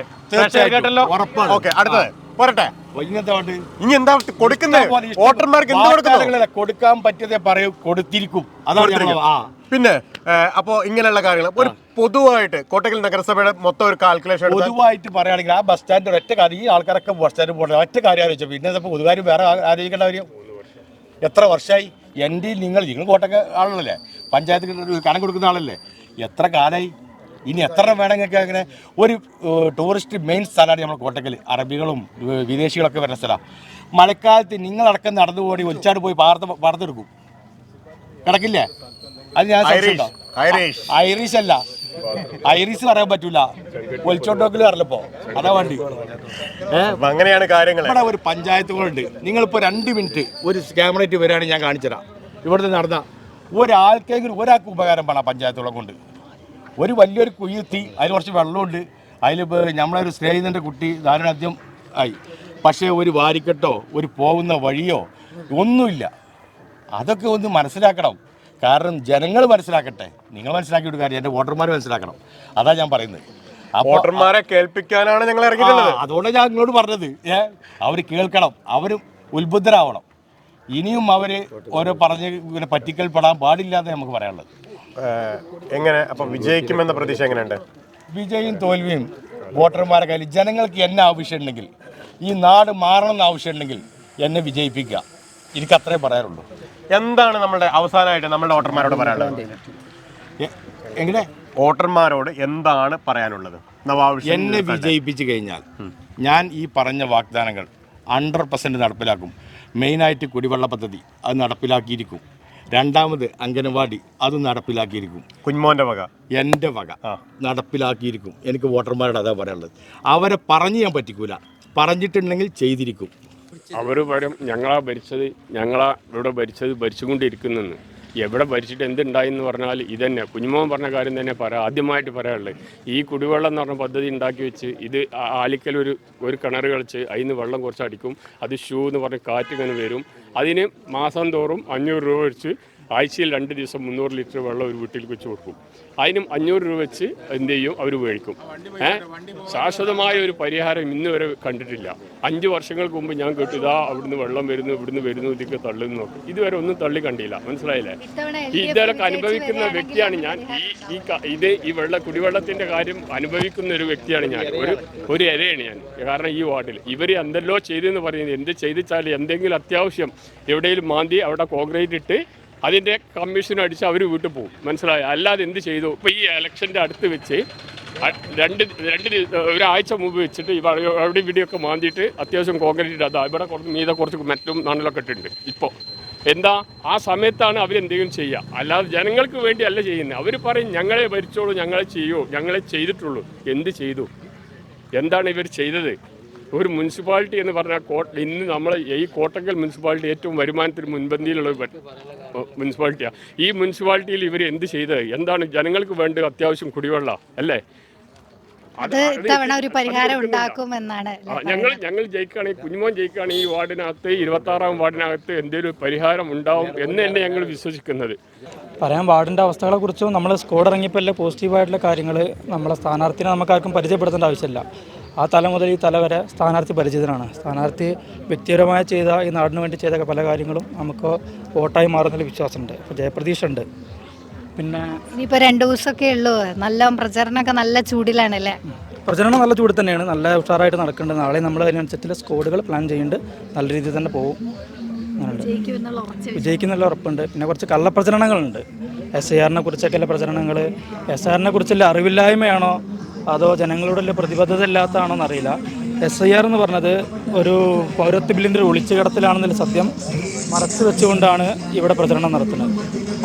കേട്ടല്ലോ. അടുത്തത് പോരട്ടെ. ഇനി എന്താ കൊടുക്കുന്നത്? വോട്ടർമാർക്ക് കൊടുക്കാൻ പറ്റിയതേ പറയൂ, കൊടുത്തിരിക്കും. അതാണ്. പിന്നെ അപ്പോൾ ഇങ്ങനെയുള്ള കാര്യങ്ങൾ ഒരു പൊതുവായിട്ട് കോട്ടക്കൽ നഗരസഭയുടെ മൊത്തം ഒരു കാൽക്കുലേഷൻ പൊതുവായിട്ട് പറയുകയാണെങ്കിൽ ആ ബസ് സ്റ്റാൻഡ് ഒറ്റ കാര്യം, ഈ ആൾക്കാരൊക്കെ ബസ് സ്റ്റാൻഡ് പോകണം ഒറ്റ കാര്യം ആലോചിച്ചു. പിന്നെ ഇപ്പോൾ പൊതുകാര്യം വേറെ ആലോചിക്കേണ്ട കാര്യം. എത്ര വർഷമായി എൻ്റെ നിങ്ങൾ കോട്ടക്ക ആളല്ലേ, പഞ്ചായത്ത് കണം കൊടുക്കുന്ന ആളല്ലേ, എത്ര കാലമായി? ഇനി എത്ര വേണമെങ്കിൽ അങ്ങനെ ഒരു ടൂറിസ്റ്റ് മെയിൻ സ്ഥലമാണ് നമ്മൾ കോട്ടക്കൽ. അറബികളും വിദേശികളൊക്കെ വരുന്ന സ്ഥലമാണ്. മഴക്കാലത്ത് നിങ്ങളടക്കം നടന്നു പോയി ഒലിച്ചാട് പോയി പാടത്തെടുക്കും, കിടക്കില്ലേ? അത് ഞാൻ ഐറിഷ് അല്ല, ഐറിസ് പറയാൻ പറ്റൂല, ഒലിച്ചോട്ടോക്കിൽ അറിയില്ലപ്പോ അതാ വണ്ടി. അങ്ങനെയാണ് കാര്യങ്ങൾ. ഇവിടെ ഒരു പഞ്ചായത്തുകളുണ്ട്. നിങ്ങളിപ്പോൾ 2 മിനിറ്റ് ഒരു ക്യാമറയിട്ട് വരികയാണെങ്കിൽ ഞാൻ കാണിച്ചുതരാം. ഇവിടുത്തെ നടന്ന ഒരാൾക്കെങ്കിലും ഒരാൾക്ക് ഉപകാരം വേണം പഞ്ചായത്തുകളെ കൊണ്ട്. ഒരു വലിയൊരു കുയ്യെത്തി, അതിൽ കുറച്ച് വെള്ളമുണ്ട്, അതിലിപ്പോൾ നമ്മളൊരു സ്നേഹിതൻ്റെ കുട്ടി ധാരണാദ്യം ആയി. പക്ഷേ ഒരു വാരിക്കെട്ടോ ഒരു പോകുന്ന വഴിയോ ഒന്നുമില്ല. അതൊക്കെ ഒന്ന് മനസ്സിലാക്കണം. കാരണം ജനങ്ങൾ മനസ്സിലാക്കട്ടെ. നിങ്ങൾ മനസ്സിലാക്കിയിട്ട് കാര്യം, എൻ്റെ വോട്ടർമാർ മനസ്സിലാക്കണം. അതാണ് ഞാൻ പറയുന്നത്. വോട്ടർമാരെ കേൾപ്പിക്കാനാണ് ഞങ്ങൾ ഇറങ്ങിയിട്ടുള്ളത്. അതുകൊണ്ടാണ് ഞാൻ നിങ്ങളോട് പറഞ്ഞത്. അവർ കേൾക്കണം, അവർ ഉത്ബുദ്ധരാവണം. ഇനിയും അവർ ഓരോ പറഞ്ഞ് ഇങ്ങനെ പറ്റിക്കൽപ്പെടാൻ പാടില്ലാതെ നമുക്ക് പറയാനുള്ളത്. എങ്ങനെ അപ്പം വിജയിക്കുമെന്ന പ്രതീക്ഷ എങ്ങനെയുണ്ട്? വിജയും തോൽവിയും വോട്ടർമാരെ കയ്യിൽ. ജനങ്ങൾക്ക് എന്നെ ആവശ്യമുണ്ടെങ്കിൽ, ഈ നാട് മാറണമെന്ന് ആവശ്യമുണ്ടെങ്കിൽ എന്നെ വിജയിപ്പിക്കുക. എനിക്ക് അത്രേ പറയാനുള്ളൂ. എന്താണ് നമ്മളുടെ അവസാനമായിട്ട് നമ്മുടെ വോട്ടർമാരോട് പറയാനുള്ളത്? എങ്ങനെ വോട്ടർമാരോട് എന്താണ് പറയാനുള്ളത്? എന്നെ വിജയിപ്പിച്ചു കഴിഞ്ഞാൽ ഞാൻ ഈ പറഞ്ഞ വാഗ്ദാനങ്ങൾ 100% നടപ്പിലാക്കും. മെയിനായിട്ട് കുടിവെള്ള പദ്ധതി അത് നടപ്പിലാക്കിയിരിക്കും. രണ്ടാമത് അംഗനവാടി അത് നടപ്പിലാക്കിയിരിക്കും. കുഞ്ഞുമോൻ്റെ വക, എൻ്റെ വക നടപ്പിലാക്കിയിരിക്കും. എനിക്ക് വോട്ടർമാരോട് അതാ പറയാനുള്ളത്. അവരെ പറഞ്ഞ് ഞാൻ പറ്റിക്കൂല, പറഞ്ഞിട്ടുണ്ടെങ്കിൽ ചെയ്തിരിക്കും. അവർ പറയും ഞങ്ങളാ ഭരിച്ചത്, ഞങ്ങളാ ഇവിടെ ഭരിച്ചത്, ഭരിച്ചുകൊണ്ടിരിക്കുന്നെന്ന്. എവിടെ ഭരിച്ചിട്ട് എന്തുണ്ടായെന്ന് പറഞ്ഞാൽ ഇതന്നെ കുഞ്ഞുമോൻ പറഞ്ഞ കാര്യം തന്നെ ആദ്യമായിട്ട് പറയാനുള്ളത്. ഈ കുടിവെള്ളം എന്ന് പറഞ്ഞ പദ്ധതി ഉണ്ടാക്കി വെച്ച് ഇത് ആലിക്കൽ ഒരു കിണർ കളിച്ച് അതിന് വെള്ളം കുറച്ച് അടിക്കും. അത് ഷൂ എന്ന് പറഞ്ഞ് കാറ്റ് ഇങ്ങനെ വരും. അതിന് മാസം തോറും 500 രൂപ വെച്ച് ആഴ്ചയിൽ 2 ദിവസം 300 ലിറ്റർ വെള്ളം ഒരു വീട്ടിൽ വെച്ച് കൊടുക്കും. അതിനും 500 രൂപ വെച്ച് എന്ത് ചെയ്യും, അവർ മേടിക്കും. ശാശ്വതമായ ഒരു പരിഹാരം ഇന്ന് വരെ കണ്ടിട്ടില്ല. 5 വർഷങ്ങൾക്ക് മുമ്പ് ഞാൻ കേട്ടു ഇതാ അവിടുന്ന് വെള്ളം വരുന്നു, ഇവിടുന്ന് വരുന്നു, ഇതൊക്കെ തള്ളുന്നു നോക്കും. ഇതുവരെ ഒന്നും തള്ളി കണ്ടില്ല. മനസ്സിലായില്ലേ? ഇതൊക്കെ അനുഭവിക്കുന്ന വ്യക്തിയാണ് ഞാൻ. ഈ കുടിവെള്ളത്തിൻ്റെ കാര്യം അനുഭവിക്കുന്ന ഒരു വ്യക്തിയാണ് ഞാൻ. ഒരു ഇരയാണ് ഞാൻ. കാരണം ഈ വാർഡിൽ ഇവർ എന്തെല്ലോ ചെയ്തെന്ന് പറയുന്നത്, എന്ത് ചെയ്തിച്ചാൽ എന്തെങ്കിലും അത്യാവശ്യം എവിടെയെങ്കിലും മാന്തി അവിടെ കോൺക്രീറ്റ് ഇട്ട് അതിൻ്റെ കമ്മീഷൻ അടിച്ച് അവർ വീട്ടിൽ പോകും. മനസ്സിലായോ? അല്ലാതെ എന്ത് ചെയ്തു? ഇപ്പോൾ ഈ ഇലക്ഷൻ്റെ അടുത്ത് വെച്ച് ഒരാഴ്ച മുമ്പ് വെച്ചിട്ട് അവിടെ ഇവിടെയൊക്കെ മാന്തിയിട്ട് അത്യാവശ്യം കോൺക്രീറ്റ് അതാ ഇവിടെ കുറച്ച് മെറ്റും മണലൊക്കെ ഇട്ടിട്ടുണ്ട്. ഇപ്പോൾ എന്താ ആ സമയത്താണ് അവരെന്തെങ്കിലും ചെയ്യുക. അല്ലാതെ ജനങ്ങൾക്ക് വേണ്ടി അല്ല ചെയ്യുന്നത്. അവർ പറയും ഞങ്ങളെ ഭരിച്ചോളൂ, ഞങ്ങളെ ചെയ്യൂ, ഞങ്ങളെ ചെയ്തിട്ടുള്ളൂ. എന്ത് ചെയ്തു? എന്താണ് ഇവർ ചെയ്തത്? ഒരു മുനിസിപ്പാലിറ്റി എന്ന് പറഞ്ഞാൽ ഇന്ന് നമ്മൾ ഈ കോട്ടക്കൽ മുനിസിപ്പാലിറ്റി ഏറ്റവും വരുമാനത്തിന് മുൻപന്തിയിലുള്ള മുനിസിപ്പാലിറ്റിയാണ്. ഈ മുനിസിപ്പാലിറ്റിയിൽ ഇവർ എന്ത് ചെയ്തത്? എന്താണ് ജനങ്ങൾക്ക് വേണ്ടത്? അത്യാവശ്യം കുടിവെള്ളം അല്ലേ? അത് ഇത്തവണ ഒരു പരിഹാരം ഉണ്ടാക്കുമെന്നാണ് ഞങ്ങൾ ജയിക്കുകയാണെങ്കിൽ, കുഞ്ഞുമോൻ ജയിക്കുകയാണെങ്കിൽ ഈ വാർഡിനകത്ത് 26ാം വാർഡിനകത്ത് എന്തെങ്കിലും പരിഹാരം ഉണ്ടാവും എന്ന് തന്നെ ഞങ്ങൾ വിശ്വസിക്കുന്നത്. പറയാൻ വാർഡിൻ്റെ അവസ്ഥകളെക്കുറിച്ചും നമ്മൾ സ്കോഡ് ഇറങ്ങിയപ്പോൾ എല്ലാ പോസിറ്റീവായിട്ടുള്ള കാര്യങ്ങൾ നമ്മളെ സ്ഥാനാർത്ഥിനെ നമുക്കാർക്കും പരിചയപ്പെടുത്തേണ്ട ആവശ്യമില്ല. ആ തല മുതൽ ഈ തല വരെ സ്ഥാനാർത്ഥി പരിചിതനാണ്. സ്ഥാനാർത്ഥി വ്യക്തിപരമായി ചെയ്ത ഈ നാടിന് വേണ്ടി ചെയ്ത പല കാര്യങ്ങളും നമുക്ക് വോട്ടായി മാറുന്നതിൽ വിശ്വാസമുണ്ട്. അപ്പോൾ ജയപ്രതീക്ഷ ഉണ്ട്. പിന്നെ ഇനിയിപ്പോൾ 2 ദിവസമൊക്കെ ഉള്ളൂ. നല്ല പ്രചരണമൊക്കെ നല്ല ചൂടിലാണല്ലേ? പ്രചരണം നല്ല ചൂട് തന്നെയാണ്, നല്ല ഉഷാറായിട്ട് നടക്കുന്നുണ്ട്. നാളെ നമ്മൾ അതിനനുസരിച്ചുള്ള സ്കോഡുകൾ പ്ലാൻ ചെയ്യുന്നുണ്ട്. നല്ല രീതിയിൽ തന്നെ പോകും. വിജയിക്കുന്നുള്ള ഉറപ്പുണ്ട്. പിന്നെ കുറച്ച് കള്ളപ്രചരണങ്ങളുണ്ട്. SIR-നെ കുറിച്ചൊക്കെയുള്ള പ്രചരണങ്ങൾ. SIR-നെ കുറിച്ചുള്ള അറിവില്ലായ്മയാണോ അതോ ജനങ്ങളുടെ പ്രതിബദ്ധത ഇല്ലാത്തതാണോ എന്നറിയില്ല. SIR എന്ന് പറഞ്ഞത് ഒരു പൗരത്വ ബില്ലിൻ്റെ ഒരു ഒളിച്ചുകടത്തിലാണെന്നുള്ള സത്യം മറച്ചു വെച്ചുകൊണ്ടാണ് ഇവിടെ പ്രചരണം നടത്തുന്നത്.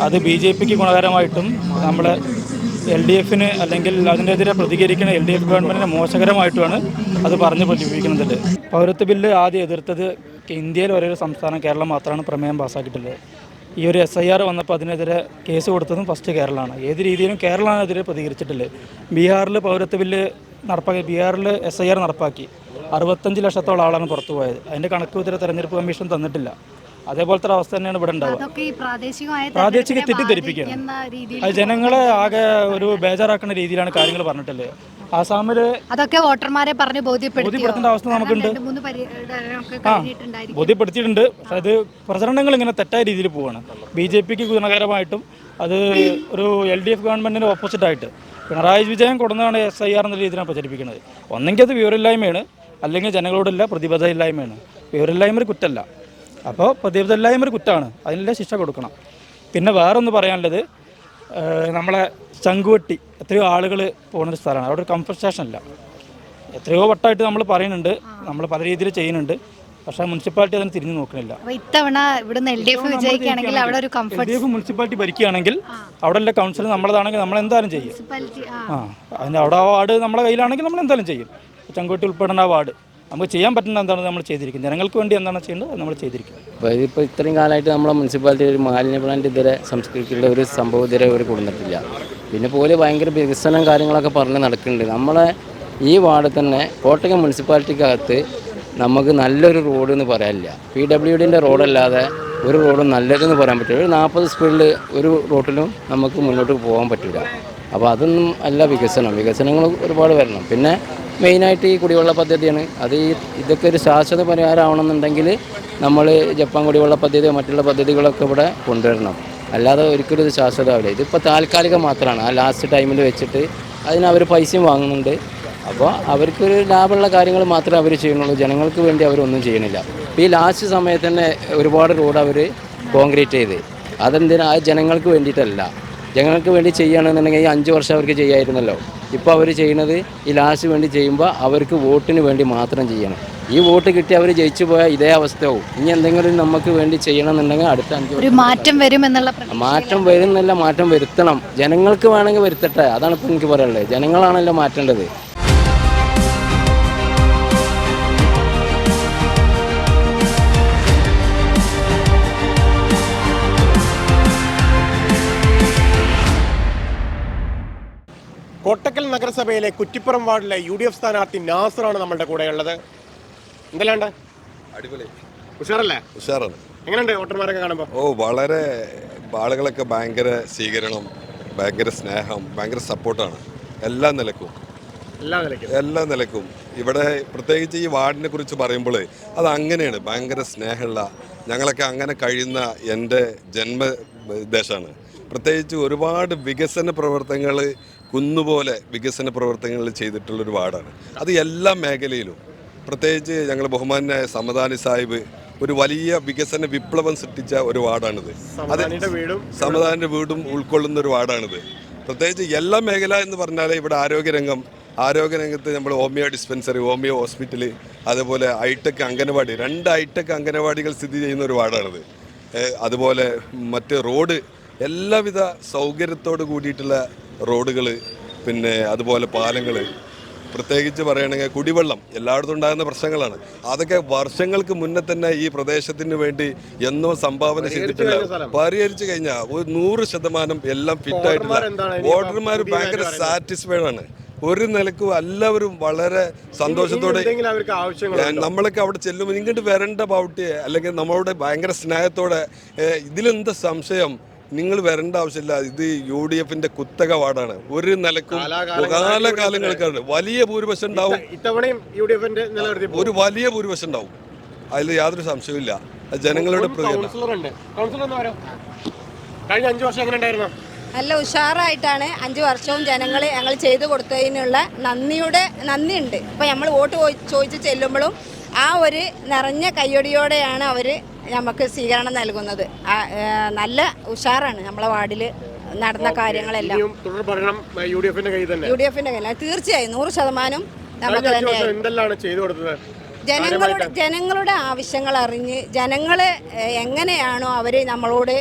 അത് BJPക്ക് ഗുണകരമായിട്ടും നമ്മൾ LDF-ന് അല്ലെങ്കിൽ അതിനെതിരെ പ്രതികരിക്കുന്ന LDF ഗവൺമെൻറ്റിന് മോശകരമായിട്ടുമാണ് അത് പറഞ്ഞ് പഠിപ്പിക്കുന്നത്. പൗരത്വ ബില്ല് ആദ്യം എതിർത്തത് ഇന്ത്യയിൽ ഒരേ സംസ്ഥാനം കേരളം മാത്രമാണ് പ്രമേയം പാസ്സാക്കിയിട്ടുള്ളത്. ഈ ഒരു SIR വന്നപ്പോൾ അതിനെതിരെ കേസ് കൊടുത്തതും ഫസ്റ്റ് കേരളമാണ്. ഏത് രീതിയിലും കേരളമാണ് അതിനെതിരെ പ്രതികരിച്ചിട്ടുള്ളത്. ബീഹാറിൽ പൗരത്വ ബില്ല് നടപ്പാക്കി, ബീഹാറിൽ SIR നടപ്പാക്കി 65 ലക്ഷത്തോളം ആളാണ് പുറത്തു പോയത്. അതിൻ്റെ കണക്ക് ഇതുവരെ തെരഞ്ഞെടുപ്പ് കമ്മീഷൻ തന്നിട്ടില്ല. അതേപോലത്തെ ഒരു അവസ്ഥ തന്നെയാണ് ഇവിടെ ഉണ്ടാവുക. പ്രാദേശിക തെറ്റിദ്ധരിപ്പിക്കുകയാണ്. അത് ജനങ്ങളെ ആകെ ഒരു ബേജാറാക്കുന്ന രീതിയിലാണ് കാര്യങ്ങൾ പറഞ്ഞിട്ടുള്ളത്. ആസാമിൽ അതൊക്കെ വോട്ടർമാരെ പറഞ്ഞ് ബോധ്യപ്പെടുത്തേണ്ട അവസ്ഥ നമുക്കുണ്ട്. ബോധ്യപ്പെടുത്തിയിട്ടുണ്ട്. അത് പ്രചരണങ്ങൾ ഇങ്ങനെ തെറ്റായ രീതിയിൽ പോവുകയാണ്. BJPക്ക് ഗുണകരമായിട്ടും അത് ഒരു LDF ഗവൺമെൻറ്റിന് ഓപ്പോസിറ്റായിട്ട് പിണറായി വിജയൻ കൊടുന്നതാണ് SIR എന്ന രീതിയിലാണ് പ്രചരിപ്പിക്കുന്നത്. ഒന്നെങ്കിൽ അത് വിവരമില്ലായ്മയാണ്, അല്ലെങ്കിൽ ജനങ്ങളോടുള്ള പ്രതിബദ്ധതയില്ലായ്മയാണ്. വിവരമില്ലായ്മ ഒരു കുറ്റമല്ല. അപ്പോൾ പ്രതിബദ്ധതയില്ലായ്മ ഒരു കുറ്റമാണ്. അതിനുള്ള ശിക്ഷ കൊടുക്കണം. പിന്നെ വേറൊന്ന് പറയാനുള്ളത്, നമ്മളെ ചങ്കുവെട്ടി എത്രയോ ആളുകൾ പോകുന്നൊരു സ്ഥലമാണ്. അവിടെ ഒരു കംഫർട്ട് സ്റ്റേഷൻ ഇല്ല. എത്രയോ വട്ടമായിട്ട് നമ്മൾ പറയുന്നുണ്ട്, നമ്മൾ പല രീതിയിൽ ചെയ്യുന്നുണ്ട്, പക്ഷേ മുനിസിപ്പാലിറ്റി അതിന് തിരിഞ്ഞു നോക്കുന്നില്ല. ഇത്തവണ ഇവിടുന്ന് LDF വിജയിക്കുകയാണെങ്കിൽ അവിടെ ഒരു കംഫർട്ട് LDF മുനിസിപ്പാലിറ്റി ഭരിക്കുകയാണെങ്കിൽ അവിടെ ഉള്ള കൗൺസിൽ നമ്മളതാണെങ്കിൽ നമ്മൾ എന്തായാലും ചെയ്യും. അതിൻ്റെ അവിടെ ആ വാർഡ് നമ്മുടെ കയ്യിലാണെങ്കിൽ നമ്മൾ എന്തായാലും ചെയ്യും. ചങ്കുവെട്ടി ഉൾപ്പെടുന്ന ആ വാർഡ് നമുക്ക് ചെയ്യാൻ പറ്റുന്ന എന്താണ് നമ്മൾ ചെയ്തിരിക്കും. ജനങ്ങൾക്ക് വേണ്ടി എന്താണ് ചെയ്യേണ്ടത് നമ്മൾ ചെയ്തിരിക്കും. അപ്പോൾ ഇതിപ്പോൾ ഇത്രയും കാലമായിട്ട് നമ്മളെ മുനിസിപ്പാലിറ്റി ഒരു മാലിന്യ പ്ലാന്റ് ഇതുവരെ സംസ്കരിക്കേണ്ട ഒരു സംഭവം ഇതുവരെ ഒരു കൊടുത്തിട്ടില്ല. പിന്നെ പോലെ ഭയങ്കര വികസനം കാര്യങ്ങളൊക്കെ പറഞ്ഞ് നടക്കുന്നുണ്ട്. നമ്മളെ ഈ വാർഡ് തന്നെ കോട്ടയം മുനിസിപ്പാലിറ്റിക്കകത്ത് നമുക്ക് നല്ലൊരു റോഡ് എന്ന് പറയാനില്ല. PWDൻ്റെ റോഡല്ലാതെ ഒരു റോഡും നല്ലതെന്ന് പറയാൻ പറ്റില്ല. ഒരു 40 സ്പീഡിൽ ഒരു റോഡിലും നമുക്ക് മുന്നോട്ട് പോകാൻ പറ്റില്ല. അപ്പോൾ അതൊന്നും അല്ല വികസനങ്ങൾ ഒരുപാട് വരണം. പിന്നെ മെയിനായിട്ട് ഈ കുടിവെള്ള പദ്ധതിയാണ്. അത് ഇതൊക്കെ ഒരു ശാശ്വത പരിഹാരമാവണമെന്നുണ്ടെങ്കിൽ നമ്മൾ ജപ്പാൻ കുടിവെള്ള പദ്ധതിയോ മറ്റുള്ള പദ്ധതികളൊക്കെ ഇവിടെ കൊണ്ടുവരണം. അല്ലാതെ ഒരിക്കലും ഇത് ശാശ്വതമാവില്ല. ഇതിപ്പോൾ താൽക്കാലികം മാത്രമാണ്. ആ ലാസ്റ്റ് ടൈമിൽ വെച്ചിട്ട് അതിനവർ പൈസയും വാങ്ങുന്നുണ്ട്. അപ്പോൾ അവർക്കൊരു ലാഭമുള്ള കാര്യങ്ങൾ മാത്രമേ അവർ ചെയ്യുന്നുള്ളൂ. ജനങ്ങൾക്ക് വേണ്ടി അവരൊന്നും ചെയ്യണില്ല. ഇപ്പോൾ ഈ ലാസ്റ്റ് സമയത്ത് തന്നെ ഒരുപാട് റോഡ് അവർ കോൺക്രീറ്റ് ചെയ്ത് അതെന്തിനാ? ആ ജനങ്ങൾക്ക് വേണ്ടിയിട്ടല്ല. ജനങ്ങൾക്ക് വേണ്ടി ചെയ്യുകയാണെന്നുണ്ടെങ്കിൽ ഈ 5 വർഷം അവർക്ക് ചെയ്യാമായിരുന്നല്ലോ. ഇപ്പോൾ അവർ ചെയ്യുന്നത് ഈ ലാസ്റ്റ് വേണ്ടി ചെയ്യുമ്പോൾ അവർക്ക് വോട്ടിന് വേണ്ടി മാത്രം ചെയ്യണം. ഈ വോട്ട് കിട്ടി അവർ ജയിച്ചു പോയാൽ ഇതേ അവസ്ഥയാവും. ഇനി എന്തെങ്കിലും നമുക്ക് വേണ്ടി ചെയ്യണമെന്നുണ്ടെങ്കിൽ അടുത്ത 5 ഒരു മാറ്റം വരുമെന്നുള്ള മാറ്റം വരുന്നല്ല, മാറ്റം വരുത്തണം. ജനങ്ങൾക്ക് വേണമെങ്കിൽ വരുത്തട്ടെ. അതാണ് ഇപ്പോൾ എനിക്ക് പറയാനുള്ളത്. ജനങ്ങളാണല്ലോ മാറ്റേണ്ടത്. കോട്ടക്കൽ നഗരസഭയിലെ കുറ്റിപ്പുറം വാർഡിലെ UDF സ്ഥാനാർത്ഥി നാസറാണ് നമ്മളുടെ കൂടെയുള്ളത്. എന്തെല്ലാണ്ട്? അടിപൊളി, ഉഷാറല്ലേ? ഉഷാറാണ്. എങ്ങനെയുണ്ട് വോട്ടർമാരൊക്കെ കാണുമ്പോൾ? വളരെ ആളുകളൊക്കെ ഭയങ്കര സ്വീകരണം, ഭയങ്കര സ്നേഹം, ഭയങ്കര സപ്പോർട്ടാണ് എല്ലാ നിലക്കും. ഇവിടെ പ്രത്യേകിച്ച് ഈ വാർഡിനെ കുറിച്ച് പറയുമ്പോൾ അത് അങ്ങനെയാണ്. ഭയങ്കര സ്നേഹമുള്ള, ഞങ്ങളൊക്കെ അങ്ങനെ കഴിയുന്ന എൻ്റെ ജന്മദേശമാണ്. പ്രത്യേകിച്ച് ഒരുപാട് വികസന പ്രവർത്തനങ്ങൾ, കുന്നുപോലെ വികസന പ്രവർത്തനങ്ങൾ ചെയ്തിട്ടുള്ളൊരു വാർഡാണ്. അത് എല്ലാ മേഖലയിലും. പ്രത്യേകിച്ച് ഞങ്ങൾ ബഹുമാനായ സമദാനി സാഹിബ് ഒരു വലിയ വികസന വിപ്ലവം സൃഷ്ടിച്ച ഒരു വാർഡാണിത്. അത് സമദാനിൻ്റെ വീടും ഉൾക്കൊള്ളുന്ന ഒരു വാർഡാണിത്. പ്രത്യേകിച്ച് എല്ലാ മേഖല എന്ന് പറഞ്ഞാൽ ഇവിടെ ആരോഗ്യരംഗത്ത് നമ്മൾ ഹോമിയോ ഡിസ്പെൻസറി, ഹോമിയോ ഹോസ്പിറ്റൽ, അതുപോലെ ഹൈടെക് അംഗനവാടി, 2 ഹൈടെക് അംഗനവാടികൾ സ്ഥിതി ചെയ്യുന്ന ഒരു വാർഡാണിത്. അതുപോലെ മറ്റ് റോഡ്, എല്ലാവിധ സൗകര്യത്തോട് കൂടിയിട്ടുള്ള റോഡുകൾ, പിന്നെ അതുപോലെ പാലങ്ങൾ, പ്രത്യേകിച്ച് പറയുകയാണെങ്കിൽ കുടിവെള്ളം എല്ലായിടത്തും ഉണ്ടാകുന്ന പ്രശ്നങ്ങളാണ്. അതൊക്കെ വർഷങ്ങൾക്ക് മുന്നേ തന്നെ ഈ പ്രദേശത്തിന് വേണ്ടി എന്നോ സംഭാവന ചെയ്തിട്ടുള്ള പരിഹരിച്ചു കഴിഞ്ഞാൽ 100% എല്ലാം ഫിറ്റായിട്ടുള്ള വോട്ടർമാർ ഭയങ്കര സാറ്റിസ്ഫൈഡ് ആണ്. ഒരു നിലക്കും എല്ലാവരും വളരെ സന്തോഷത്തോടെ നമ്മളൊക്കെ അവിടെ ചെല്ലുമ്പോൾ ഇങ്ങോട്ട് വരേണ്ട ബൗട്ടിയെ അല്ലെങ്കിൽ നമ്മളോട് ഭയങ്കര സ്നേഹത്തോടെ ഇതിലെന്താ സംശയം, നിങ്ങൾ വരേണ്ട ആവശ്യമില്ല, ഇത് UDFന്റെ കുത്തക വാർഡാണ്. ഒരു നിലക്കും കാലങ്ങൾക്കാണ് വലിയ ഭൂരിപക്ഷം ഉണ്ടാവും. ഒരു വലിയ ഭൂരിപക്ഷം ഉണ്ടാവും, അതിൽ യാതൊരു സംശയമില്ല. ജനങ്ങളുടെ നല്ല ഉഷാറായിട്ടാണ് 5 വർഷവും ജനങ്ങൾ ഞങ്ങൾ ചെയ്തു കൊടുത്തതിനുള്ള നന്ദിയുണ്ട്. ഇപ്പോൾ നമ്മൾ വോട്ട് ചോദിച്ച് ചെല്ലുമ്പോഴും ആ ഒരു നിറഞ്ഞ കയ്യൊടിയോടെയാണ് അവർ നമുക്ക് സ്വീകരണം നൽകുന്നത്. നല്ല ഉഷാറാണ് നമ്മളെ വാർഡിൽ നടന്ന കാര്യങ്ങളെല്ലാം. UDFന്റെ കയ്യിൽ തീർച്ചയായും 100% നമുക്ക് തന്നെയാണ്. ജനങ്ങളുടെ ആവശ്യങ്ങൾ അറിഞ്ഞ് ജനങ്ങൾ എങ്ങനെയാണോ അവർ നമ്മളോട്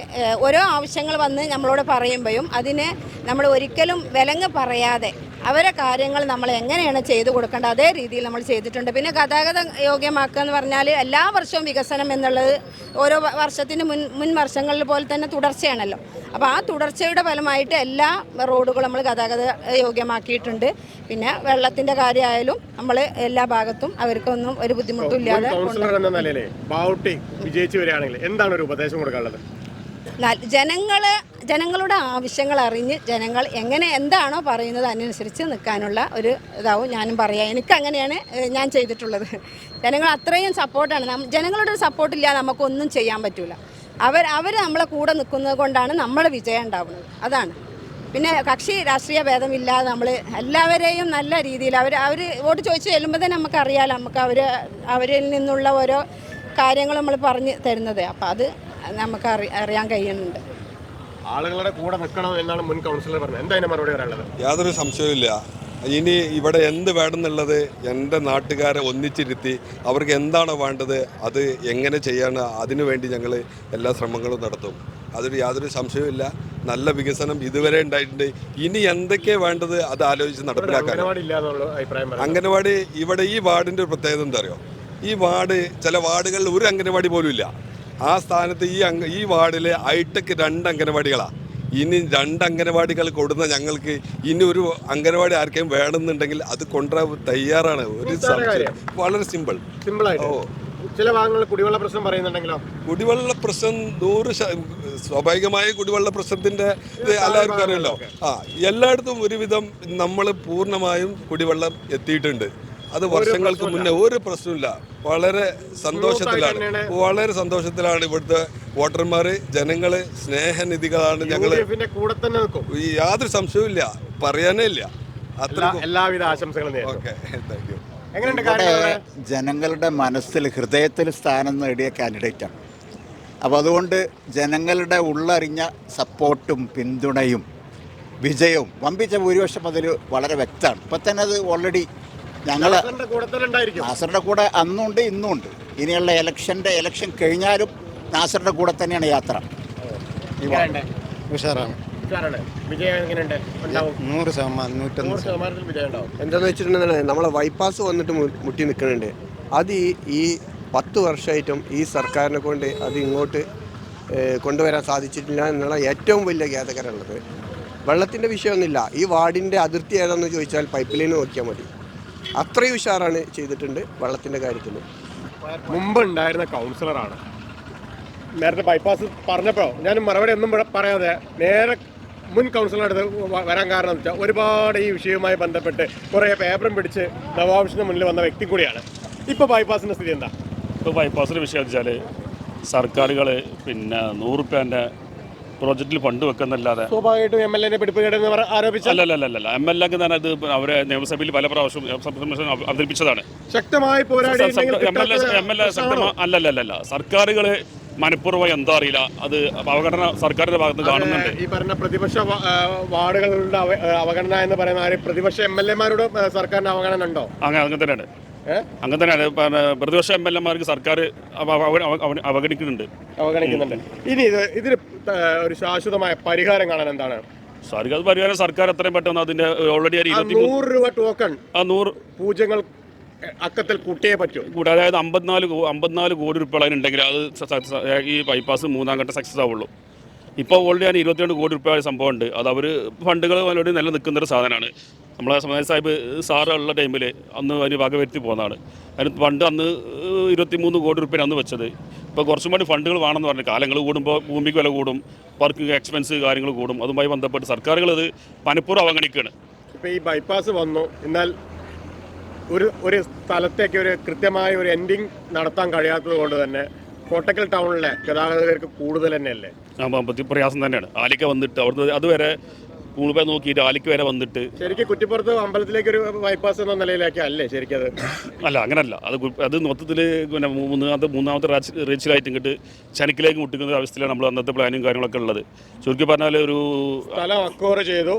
ഓരോ ആവശ്യങ്ങൾ വന്ന് നമ്മളോട് പറയുമ്പോഴും അതിന് നമ്മൾ ഒരിക്കലും വിലങ്ങ് പറയാതെ അവരെ കാര്യങ്ങൾ നമ്മൾ എങ്ങനെയാണ് ചെയ്തു കൊടുക്കേണ്ടത് അതേ രീതിയിൽ നമ്മൾ ചെയ്തിട്ടുണ്ട്. പിന്നെ ഗതാഗത യോഗ്യമാക്കുക എന്ന് പറഞ്ഞാൽ എല്ലാ വർഷവും വികസനം എന്നുള്ളത് ഓരോ വർഷത്തിന് മുൻ വർഷങ്ങളിൽ പോലെ തന്നെ തുടർച്ചയാണല്ലോ. അപ്പോൾ ആ തുടർച്ചയുടെ ഫലമായിട്ട് എല്ലാ റോഡുകളും നമ്മൾ ഗതാഗത യോഗ്യമാക്കിയിട്ടുണ്ട്. പിന്നെ വെള്ളത്തിൻ്റെ കാര്യമായാലും നമ്മൾ എല്ലാ ഭാഗത്തും അവർക്കൊന്നും ഒരു ബുദ്ധിമുട്ടും ഇല്ലാതെ എന്താണ് ഒരു ഉപദേശം കൊടുക്കാനുള്ളത്? ജനങ്ങളുടെ ആവശ്യങ്ങൾ അറിഞ്ഞ് ജനങ്ങൾ എന്താണോ പറയുന്നത് അതിനനുസരിച്ച് നിൽക്കാനുള്ള ഒരു ഇതാവും ഞാനും പറയാം. എനിക്കങ്ങനെയാണ് ഞാൻ ചെയ്തിട്ടുള്ളത്. ജനങ്ങൾ അത്രയും സപ്പോർട്ടാണ്. ജനങ്ങളുടെ ഒരു സപ്പോർട്ടില്ലാതെ നമുക്കൊന്നും ചെയ്യാൻ പറ്റില്ല. അവർ നമ്മളെ കൂടെ നിൽക്കുന്നത് കൊണ്ടാണ് നമ്മളെ വിജയം ഉണ്ടാവുന്നത്. അതാണ്. പിന്നെ കക്ഷി രാഷ്ട്രീയ ഭേദമില്ലാതെ നമ്മൾ എല്ലാവരെയും നല്ല രീതിയിൽ അവർ വോട്ട് ചോദിച്ച് ചെല്ലുമ്പോൾ തന്നെ നമുക്കറിയാലോ, നമുക്ക് അവരിൽ നിന്നുള്ള ഓരോ കാര്യങ്ങൾ നമ്മൾ പറഞ്ഞു തരുന്നത്. അപ്പോൾ അത് നമുക്ക് അറിയാൻ കഴിയുന്നുണ്ട്. ആളുകളുടെ കൂടെ നിൽക്കണം എന്നാണ് മുൻ കൗൺസിലർ പറഞ്ഞത്. എന്താ അതിന് മറുപടി പറയാനുള്ളത്? യാതൊരു സംശയവുമില്ല. ഇനി ഇവിടെ എന്ത് വേണമെന്നുള്ളത് എൻ്റെ നാട്ടുകാരെ ഒന്നിച്ചിരുത്തി അവർക്ക് എന്താണോ വേണ്ടത് അത് എങ്ങനെ ചെയ്യാണ് അതിനു വേണ്ടി ഞങ്ങൾ എല്ലാ ശ്രമങ്ങളും നടത്തും. യാതൊരു സംശയവുമില്ല. നല്ല വികസനം ഇതുവരെ ഉണ്ടായിട്ടുണ്ട്. ഇനി എന്തൊക്കെ വേണ്ടത് അത് ആലോചിച്ച് നടപ്പിലാക്കാൻ. അംഗനവാടി ഇവിടെ ഈ വാർഡിൻ്റെ ഒരു പ്രത്യേകത എന്താ അറിയോ? ഈ വാർഡ് ചില വാർഡുകളിൽ ഒരു അംഗനവാടി പോലും ഇല്ല. ആ സ്ഥാനത്ത് ഈ വാർഡിലെ ഹൈടെക് 2 അംഗനവാടികളാണ്. ഇനി 2 അംഗനവാടികൾ കൊടുന്ന ഞങ്ങൾക്ക് ഇനി ഒരു അംഗനവാടി ആർക്കെങ്കിലും വേണമെന്നുണ്ടെങ്കിൽ അത് കൊണ്ടുവരാൻ തയ്യാറാണ്. ഒരു സംശയം. വളരെ സിമ്പിളായിട്ട്. ചില ഭാഗങ്ങളിൽ കുടിവെള്ള പ്രശ്നം പറയുന്നുണ്ടെങ്കിലോ? കുടിവെള്ള പ്രശ്നം സ്വാഭാവികമായ കുടിവെള്ള പ്രശ്നത്തിൻ്റെ ഇത് എല്ലാവർക്കും അറിയല്ലോ. എല്ലായിടത്തും ഒരുവിധം നമ്മൾ പൂർണ്ണമായും കുടിവെള്ളം എത്തിയിട്ടുണ്ട്. അത് വർഷങ്ങൾക്ക് മുന്നേ ഒരു പ്രശ്നമില്ല. വളരെ സന്തോഷത്തിലാണ് ഇവിടുത്തെ വോട്ടർമാർ, ജനങ്ങള് സ്നേഹനിധികളാണ്. ഞങ്ങൾ യാതൊരു സംശയവുമില്ല, പറയാനേ ഇല്ല. എല്ലാവിധ ആശംസകളും. ജനങ്ങളുടെ മനസ്സിൽ ഹൃദയത്തിൽ സ്ഥാനം നേടിയ കാൻഡിഡേറ്റാണ്. അപ്പോൾ അതുകൊണ്ട് ജനങ്ങളുടെ ഉള്ളറിഞ്ഞ സപ്പോർട്ടും പിന്തുണയും വിജയവും വമ്പിച്ച ഭൂരിപക്ഷം അതിൽ വളരെ വ്യക്തമാണ്. ഇപ്പം തന്നെ അത് ഓൾറെഡി ഞങ്ങൾ നാസറിൻ്റെ കൂടെ അന്നുണ്ട് ഇന്നുമുണ്ട്. ഇനിയുള്ള ഇലക്ഷൻ കഴിഞ്ഞാലും നാസറിൻ്റെ കൂടെ തന്നെയാണ് യാത്ര. ഉഷാറാണ്. എന്താണെന്ന് വെച്ചിട്ടുണ്ടെങ്കിൽ നമ്മളെ ബൈപ്പാസ് വന്നിട്ട് മുട്ടി നിൽക്കുന്നുണ്ട്. അത് ഈ 10 വർഷമായിട്ടും ഈ സർക്കാരിനെ കൊണ്ട് അത് ഇങ്ങോട്ട് കൊണ്ടുവരാൻ സാധിച്ചിട്ടില്ല എന്നുള്ള ഏറ്റവും വലിയ ഖേദകരമുള്ളത്. വെള്ളത്തിൻ്റെ വിഷയമൊന്നുമില്ല. ഈ വാർഡിൻ്റെ അതിർത്തി ഏതാണെന്ന് ചോദിച്ചാൽ പൈപ്പ് ലൈൻ നോക്കിയാൽ മതി. അത്രയും ഉഷാറാണ് ചെയ്തിട്ടുണ്ട് വെള്ളത്തിൻ്റെ കാര്യത്തിൽ. മുമ്പ് ഉണ്ടായിരുന്ന കൗൺസിലറാണ്. നേരത്തെ ബൈപ്പാസ് പറഞ്ഞപ്പോൾ ഞാൻ മറുപടി ഒന്നും പറയാതെ നേരെ മുൻ കൗൺസിലറുടെ വരാൻ കാരണം എന്ന് വെച്ചാൽ ഒരുപാട് ഈ വിഷയവുമായി ബന്ധപ്പെട്ട് കുറേ പേപ്പറും പിടിച്ച് നവാബിഷിന് മുന്നിൽ വന്ന വ്യക്തി കൂടിയാണ്. ഇപ്പോൾ ബൈപ്പാസിൻ്റെ സ്ഥിതി എന്താ? ഇപ്പോൾ ബൈപ്പാസിൻ്റെ വിഷയം വെച്ചാൽ സർക്കാരുകൾ 100 രൂപേൻ്റെ പ്രോജക്റ്റിൽ ഫണ്ട് വെക്കുന്നല്ലാതെ സ്വാഭാവികമായിട്ടും MLA പിടിപ്പുകേടെന്ന് ആരോപിച്ചു. അല്ലല്ല MLA തന്നെ അത് അവരെ നിയമസഭയിൽ പല പ്രാവശ്യം അവതരിപ്പിച്ചതാണ്. ശക്തമായി പോരാടി അല്ലല്ല സർക്കാരുകൾ മനഃപൂർവ്വം എന്താ അറിയില്ല, അത് അവഗണന സർക്കാരിന്റെ ഭാഗത്ത് കാണുന്നുണ്ട്. ഈ പറഞ്ഞ പ്രതിപക്ഷ വാർഡുകളുടെ അവഗണന എന്ന് പറയുന്ന പ്രതിപക്ഷ MLA-മാരുടെ സർക്കാരിന് അവഗണന ഉണ്ടോ? അങ്ങനെ തന്നെയാണ്. പ്രതിപക്ഷ MLA-മാർക്ക് സർക്കാർ അവഗണിക്കുന്നുണ്ട്. ഇനി ഇതിന് ഒരു ശാശ്വതമായ പരിഹാരം കാണാൻ എന്താണ് പരിഹാരം? സർക്കാർ എത്രയും പെട്ടെന്ന് അതിന്റെ ഓൾറെഡി 100 രൂപ ടോക്കൺ 100 പൂജ്യങ്ങൾ അക്കത്തിൽ കൂട്ടിയേ പറ്റൂ. അതായത് 54 കോടി രൂപ ഉണ്ടെങ്കിൽ അത് ഈ ബൈപ്പാസ് 3ാം ഘട്ടം സക്സസ് ആവുള്ളൂ. ഇപ്പോൾ ഓൾറെഡി 22 കോടി രൂപ സംഭവം ഉണ്ട്. അത് അവർ ഫണ്ടുകൾ ഓൾറെഡി നിലനിൽക്കുന്നൊരു സാധനമാണ്. നമ്മളെ സമാജ് സാഹിബ് സാറ് ഉള്ള ടൈമിൽ അന്ന് അതിന് വകവരുത്തി പോകുന്നതാണ്. അതിന് ഫണ്ട് അന്ന് 23 കോടി രൂപയാണ് അന്ന് വെച്ചത്. ഇപ്പോൾ കുറച്ചും കൂടി ഫണ്ടുകൾ വേണമെന്ന് പറഞ്ഞു. കാലങ്ങൾ കൂടുമ്പോൾ ഭൂമിക്ക് വില കൂടും, വർക്ക് എക്സ്പെൻസ് കാര്യങ്ങൾ കൂടും. അതുമായി ബന്ധപ്പെട്ട് സർക്കാരുകൾ അത് മനഃപൂർവ്വം അവഗണിക്കുകയാണ്. ഇപ്പോൾ ഈ ബൈപ്പാസ് വന്നു, എന്നാൽ ഒരു സ്ഥലത്തേക്ക് ഒരു കൃത്യമായ ഒരു എൻഡിങ് നടത്താൻ കഴിയാത്തത് കൊണ്ട് തന്നെ കോട്ടക്കൽ ടൗണിലെ ഗതാഗതക്കാർക്ക് കൂടുതൽ തന്നെയല്ലേ പ്രയാസം തന്നെയാണ്. ആലിക്ക വന്നിട്ട് അവിടുന്ന് അതുവരെ കൂടുതൽ നോക്കിയിട്ട് ആലിക്ക് വരെ വന്നിട്ട് ശരിക്കും കുറ്റിപ്പുറത്ത് അമ്പലത്തിലേക്ക് ഒരു ബൈപ്പാസ് എന്ന നിലയിലേക്ക് അല്ലേ ശരിക്കും അത്? അല്ല, അങ്ങനല്ല. അത് മൊത്തത്തിൽ പിന്നെ മൂന്നാമത്തെ റീച്ചിലായിട്ട് ഇങ്ങോട്ട് ചനക്കിലേക്ക് മുട്ടിക്കുന്ന അവസ്ഥയിലാണ് നമ്മൾ അന്നത്തെ പ്ലാനും കാര്യങ്ങളൊക്കെ ഉള്ളത്. ചുരുക്കി പറഞ്ഞാൽ ഒരു സ്ഥലം അക്വയർ ചെയ്തു.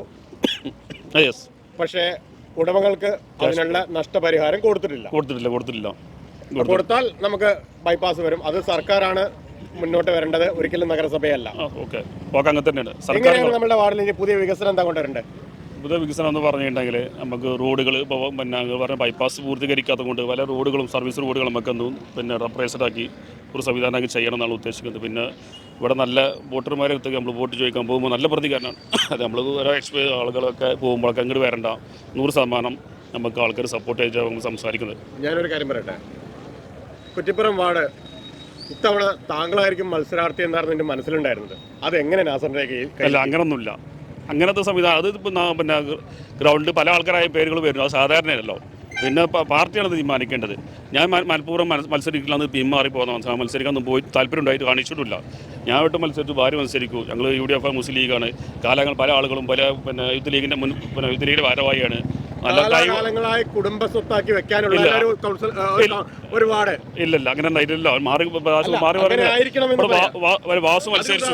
യെസ്. പക്ഷേ ഉടമകൾക്ക് അതിനുള്ള നഷ്ടപരിഹാരം കൊടുത്തിട്ടില്ല. കൊടുത്താൽ നമുക്ക് ബൈപ്പാസ് വരും. അത് സർക്കാരാണ് മുന്നോട്ട് വരേണ്ടത്, ഒരിക്കലും നഗരസഭയല്ല. അങ്ങനെ തന്നെയാണ്. എങ്ങനെയാണ് നമ്മുടെ വാർഡിൽ പുതിയ വികസനം എന്താ കൊണ്ടുവരേണ്ടത്? പുതിയ വികസനം എന്ന് പറഞ്ഞിട്ടുണ്ടെങ്കിൽ നമുക്ക് റോഡുകൾ ഇപ്പോൾ പറഞ്ഞ ബൈപ്പാസ് പൂർത്തീകരിക്കാത്തത് കൊണ്ട് പല റോഡുകളും സർവീസ് റോഡുകളും നമുക്ക് റെപ്രൈസ്ഡാക്കി ഒരു സംവിധാനമാക്കി ചെയ്യണം എന്നാണ് ഉദ്ദേശിക്കുന്നത്. പിന്നെ ഇവിടെ നല്ല വോട്ടർമാരെ എടുത്ത് നമ്മൾ വോട്ട് ചോദിക്കാൻ പോകുമ്പോൾ നല്ല പ്രതികരണമാണ്. അത് നമ്മൾ ഓരോ ആളുകളൊക്കെ പോകുമ്പോഴൊക്കെ അങ്ങോട്ട് വരേണ്ട 100% നമുക്ക് ആൾക്കാർ സപ്പോർട്ട് ചെയ്ത് സംസാരിക്കുന്നത്. ഞാനൊരു കാര്യം പറയട്ടെ, കുറ്റിപ്പുറം വാർഡ് ഇത്തവണ താങ്കളായിരിക്കും മത്സരാർത്ഥി എന്നായിരുന്നു എൻ്റെ മനസ്സിലുണ്ടായിരുന്നത്. അതെങ്ങനെ നാസറിൻ്റെ അല്ല, അങ്ങനൊന്നുമില്ല. അങ്ങനത്തെ സംവിധാനം അത് പിന്നെ ഗ്രൗണ്ടിൽ പല ആൾക്കാരായ പേരുകൾ വരുന്നു. അത് സാധാരണയല്ലോ. പിന്നെ പാർട്ടിയാണ് തീരുമാനിക്കേണ്ടത്. ഞാൻ മനഃപൂർവ്വം മത്സരിക്കില്ലെന്ന് പിന്മാറി പോകുന്ന മത്സരിക്കാനൊന്നും പോയി താല്പര്യം ഉണ്ടായിട്ട് കാണിച്ചിട്ടില്ല. ഞാൻ വിട്ട് മത്സരിച്ച് ഭാര്യ മത്സരിക്കൂ. ഞങ്ങൾ UDF മുസ്ലിം ലീഗാണ്. കാലങ്ങൾ പല ആളുകളും പിന്നെ യൂത്ത് ലീഗിൻ്റെ യൂത്ത് ലീഗിൻ്റെ ഭാരവാഹിയാണ്. കാലങ്ങളായി കുടുംബ സ്വത്താക്കി വെക്കാനുള്ള ഒരു വാർഡ് ഇല്ലല്ല, അങ്ങനെ ഇല്ലല്ലോ. വാസു മത്സരിച്ചു.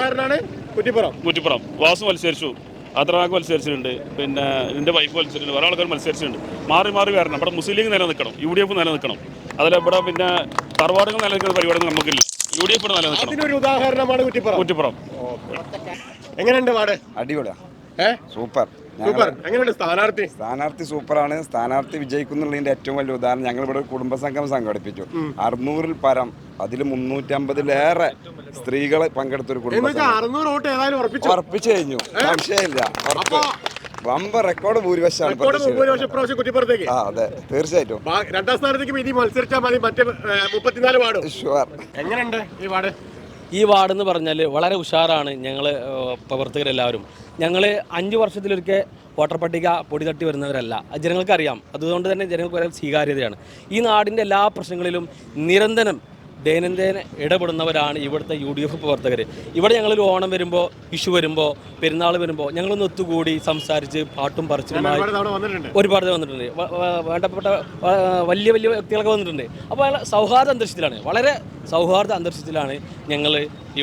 കുറ്റിപ്പുറം വാസു മത്സരിച്ചു, അത്രനാക്ക് മത്സരിച്ചിട്ടുണ്ട്, പിന്നെ എൻ്റെ വൈഫ് മത്സരിച്ചിട്ടുണ്ട്, വേറെ ആൾക്കാർ മത്സരിച്ചിട്ടുണ്ട്. മാറി മാറി വരണം. ഇവിടെ മുസ്ലിം ലീഗ് നിലനിൽക്കണം, UDF നിലനിൽക്കണം. അതിൽ ഇവിടെ പിന്നെ തറവാടുകൾ നിലനിൽക്കുന്ന പരിപാടികൾ നമുക്കില്ല. UDF നിലനിൽക്കണം. അതിനൊരു ഉദാഹരണമാണ് കുറ്റിപ്പുറം. എങ്ങനെയുണ്ട് വാർഡ്? അടിപൊളിയാ, സൂപ്പർ. എങ്ങനെയുണ്ട് സ്ഥാനാർത്ഥി സൂപ്പറാണ്. സ്ഥാനാർത്ഥി വിജയിക്കുന്നുള്ളതിന്റെ ഏറ്റവും വലിയ ഉദാഹരണം ഞങ്ങളിവിടെ ഒരു കുടുംബസംഗമം സംഘടിപ്പിച്ചു. 600-ൽ പരം, അതിൽ 350-ലേറെ സ്ത്രീകൾ പങ്കെടുത്തൊരു കുടുംബസംഗമം ഉറപ്പിച്ചു കഴിഞ്ഞു. സംശയമില്ല, വമ്പ റെക്കോർഡ് ഭൂരിപക്ഷമാണ്. അതെ, തീർച്ചയായിട്ടും. രണ്ടാം സ്ഥാനത്തേക്ക് ഇനി മത്സരിച്ചാൽ മതി. മറ്റേ 34 വാർഡ് ഷുവർ. എങ്ങനെയുണ്ട് ഈ വാർഡ്? ഈ വാർഡ് എന്ന് പറഞ്ഞാൽ വളരെ ഉഷാറാണ്. ഞങ്ങൾ പ്രവർത്തകരെല്ലാവരും ഞങ്ങൾ 5 വർഷത്തിലൊരിക്കൽ വോട്ടർ പട്ടിക പൊടി തട്ടി വരുന്നവരല്ല. ജനങ്ങൾക്കറിയാം. അതുകൊണ്ട് തന്നെ ജനങ്ങൾക്ക് വളരെ സ്വീകാര്യതയാണ്. ഈ നാടിൻ്റെ എല്ലാ പ്രശ്നങ്ങളിലും നിരന്തരം ദൈനംദിന ഇടപെടുന്നവരാണ് ഇവിടുത്തെ UDF പ്രവർത്തകർ. ഇവിടെ ഞങ്ങളൊരു ഓണം വരുമ്പോൾ, വിഷു വരുമ്പോൾ, പെരുന്നാൾ വരുമ്പോൾ ഞങ്ങളൊന്ന് ഒത്തുകൂടി സംസാരിച്ച് പാട്ടും പറച്ചിലുമായി ഒരുപാട് വന്നിട്ടുണ്ട്. വേണ്ടപ്പെട്ട വലിയ വലിയ വ്യക്തികളൊക്കെ വന്നിട്ടുണ്ട്. അപ്പോൾ സൗഹാർദ്ദ അന്തരീക്ഷത്തിലാണ്, വളരെ സൗഹാർദ്ദ അന്തരീക്ഷത്തിലാണ് ഞങ്ങൾ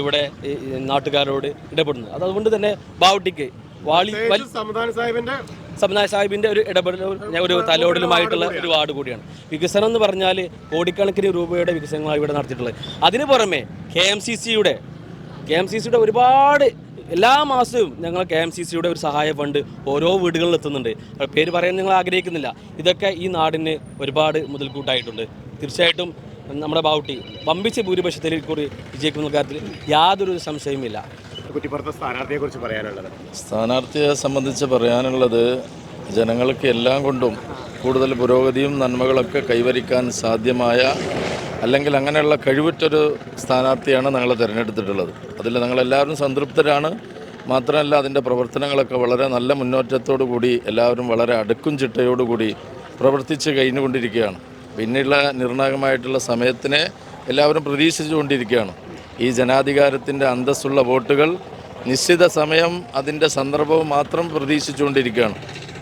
ഇവിടെ നാട്ടുകാരോട് ഇടപെടുന്നത്. അതുകൊണ്ട് തന്നെ ബാവുട്ടിക്ക് സംവിധാന സാഹിബിൻ്റെ ഒരു ഇടപെടലും ഒരു തലോടലുമായിട്ടുള്ള ഒരു വാർഡ് കൂടിയാണ്. വികസനം എന്ന് പറഞ്ഞാൽ കോടിക്കണക്കിന് രൂപയുടെ വികസനങ്ങളാണ് ഇവിടെ നടത്തിയിട്ടുള്ളത്. അതിന് പുറമെ KMCCയുടെ ഒരുപാട് എല്ലാ മാസവും ഞങ്ങൾ KMCCയുടെ ഒരു സഹായ ഫണ്ട് ഓരോ വീടുകളിൽ എത്തുന്നുണ്ട്. പേര് പറയാൻ നിങ്ങൾ ആഗ്രഹിക്കുന്നില്ല. ഇതൊക്കെ ഈ നാടിന് ഒരുപാട് മുതൽക്കൂട്ടായിട്ടുണ്ട്. തീർച്ചയായിട്ടും നമ്മുടെ ബാവുട്ടി വമ്പിച്ച ഭൂരിപക്ഷത്തിൽ കൂടി വിജയിക്കുന്ന കാര്യത്തിൽ യാതൊരു സംശയവുമില്ല. സ്ഥാനാർത്ഥിയെക്കുറിച്ച് പറയാനുള്ളത്, സ്ഥാനാർത്ഥിയെ സംബന്ധിച്ച് പറയാനുള്ളത്, ജനങ്ങൾക്ക് എല്ലാം കൊണ്ടും കൂടുതൽ പുരോഗതിയും നന്മകളൊക്കെ കൈവരിക്കാൻ സാധ്യമായ, അല്ലെങ്കിൽ അങ്ങനെയുള്ള കഴിവുറ്റൊരു സ്ഥാനാർത്ഥിയാണ് ഞങ്ങൾ തിരഞ്ഞെടുത്തിട്ടുള്ളത്. അതിൽ ഞങ്ങളെല്ലാവരും സംതൃപ്തരാണ്. മാത്രമല്ല, അതിൻ്റെ പ്രവർത്തനങ്ങളൊക്കെ വളരെ നല്ല മുന്നേറ്റത്തോടു കൂടി എല്ലാവരും വളരെ അടുക്കും ചിട്ടയോടുകൂടി പ്രവർത്തിച്ച് കഴിഞ്ഞുകൊണ്ടിരിക്കുകയാണ്. പിന്നെയുള്ള നിർണായകമായിട്ടുള്ള സമയത്തിനെ എല്ലാവരും പ്രതീക്ഷിച്ചുകൊണ്ടിരിക്കുകയാണ്. ഈ ജനാധികാരത്തിൻ്റെ അന്തസ്സുള്ള വോട്ടുകൾ നിശ്ചിത സമയം, അതിൻ്റെ സന്ദർഭവും മാത്രം പ്രതീക്ഷിച്ചുകൊണ്ടിരിക്കുകയാണ്.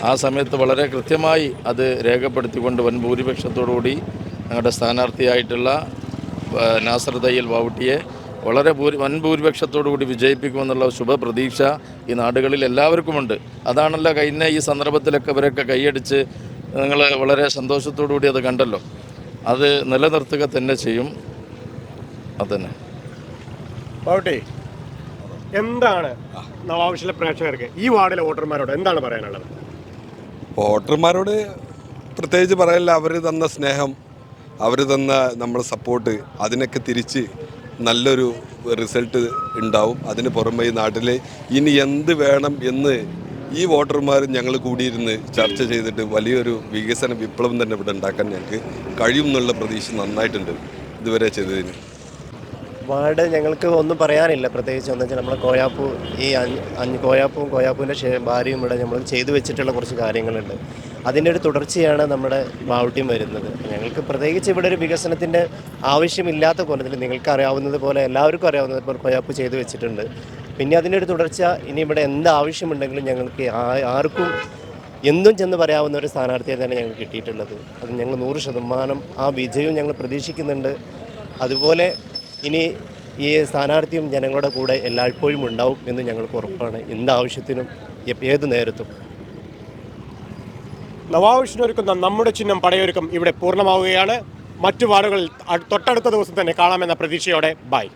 ആ സമയത്ത് വളരെ കൃത്യമായി അത് രേഖപ്പെടുത്തിക്കൊണ്ട് വൻ ഭൂരിപക്ഷത്തോടുകൂടി ഞങ്ങളുടെ സ്ഥാനാർത്ഥിയായിട്ടുള്ള നാസർ തയ്യൽ ബാവുട്ടിയെ വളരെ വൻ ഭൂരിപക്ഷത്തോടുകൂടി വിജയിപ്പിക്കുമെന്നുള്ള ശുഭപ്രതീക്ഷ ഈ നാടുകളിൽ എല്ലാവർക്കുമുണ്ട്. അതാണല്ലോ കഴിഞ്ഞ ഈ സന്ദർഭത്തിലൊക്കെ ഇവരൊക്കെ കൈയടിച്ച് നിങ്ങൾ വളരെ സന്തോഷത്തോടുകൂടി അത് കണ്ടല്ലോ. അത് നിലനിർത്തുക തന്നെ ചെയ്യും. അതന്നെ. ബാവുട്ടി, എന്താണ് നവാബിഷിലെ പ്രേക്ഷകർക്ക് ഈ വാർഡിലെ വോട്ടർമാരോട് എന്താണ് പറയാനുള്ളത്? വോട്ടർമാരോട് പ്രത്യേകിച്ച് പറയാനില്ല. അവർ തന്ന സ്നേഹം, അവർ തന്ന നമ്മുടെ സപ്പോർട്ട്, അതിനൊക്കെ തിരിച്ച് നല്ലൊരു റിസൾട്ട് ഉണ്ടാവും. അതിന് പുറമെ ഈ നാട്ടിൽ ഇനി എന്ത് വേണം എന്ന് ഈ വോട്ടർമാർ ഞങ്ങൾ കൂടിയിരുന്ന് ചർച്ച ചെയ്തിട്ട് വലിയൊരു വികസന വിപ്ലവം തന്നെ ഇവിടെ ഉണ്ടാക്കാൻ ഞങ്ങൾക്ക് കഴിയും എന്നുള്ള പ്രതീക്ഷ നന്നായിട്ടുണ്ട് ഇതുവരെ ചെയ്തതിന്. വാർഡ് ഞങ്ങൾക്ക് ഒന്നും പറയാനില്ല. പ്രത്യേകിച്ച് എന്ന് വെച്ചാൽ നമ്മളെ കോയാപ്പൂ, ഈ കോയാപ്പൂവിൻ്റെ ഭാര്യയും ഇവിടെ നമ്മൾ ചെയ്തു വെച്ചിട്ടുള്ള കുറച്ച് കാര്യങ്ങളുണ്ട്. അതിൻ്റെ ഒരു തുടർച്ചയാണ് നമ്മുടെ ബാവുട്ടിയും വരുന്നത്. ഞങ്ങൾക്ക് പ്രത്യേകിച്ച് ഇവിടെ ഒരു വികസനത്തിൻ്റെ ആവശ്യമില്ലാത്ത കോലത്തിൽ നിങ്ങൾക്ക് അറിയാവുന്നത് പോലെ, എല്ലാവർക്കും അറിയാവുന്നത് പോലെ കോയാപ്പൂ ചെയ്തു വെച്ചിട്ടുണ്ട്. പിന്നെ അതിൻ്റെ ഒരു തുടർച്ച ഇനി ഇവിടെ എന്ത് ആവശ്യമുണ്ടെങ്കിലും ഞങ്ങൾക്ക് ആർക്കും എന്തും ചെന്ന് പറയാവുന്ന ഒരു സ്ഥാനാർത്ഥിയെ തന്നെ ഞങ്ങൾക്ക് കിട്ടിയിട്ടുള്ളത്. അത് ഞങ്ങൾ 100% ആ വിജയവും ഞങ്ങൾ പ്രതീക്ഷിക്കുന്നുണ്ട്. അതുപോലെ ഇനി ഈ സ്ഥാനാർത്ഥിയും ജനങ്ങളുടെ കൂടെ എല്ലായ്പ്പോഴും ഉണ്ടാവും എന്ന് ഞങ്ങൾക്ക് ഉറപ്പാണ്. എന്താവശ്യത്തിനും ഏത് നേരത്തും. നവാബിഷിനൊരുക്കുന്ന നമ്മുടെ ചിഹ്നം പടയൊരുക്കം ഇവിടെ പൂർണ്ണമാവുകയാണ്. മറ്റു വാർഡുകളിൽ തൊട്ടടുത്ത ദിവസം തന്നെ കാണാമെന്ന പ്രതീക്ഷയോടെ ബൈ.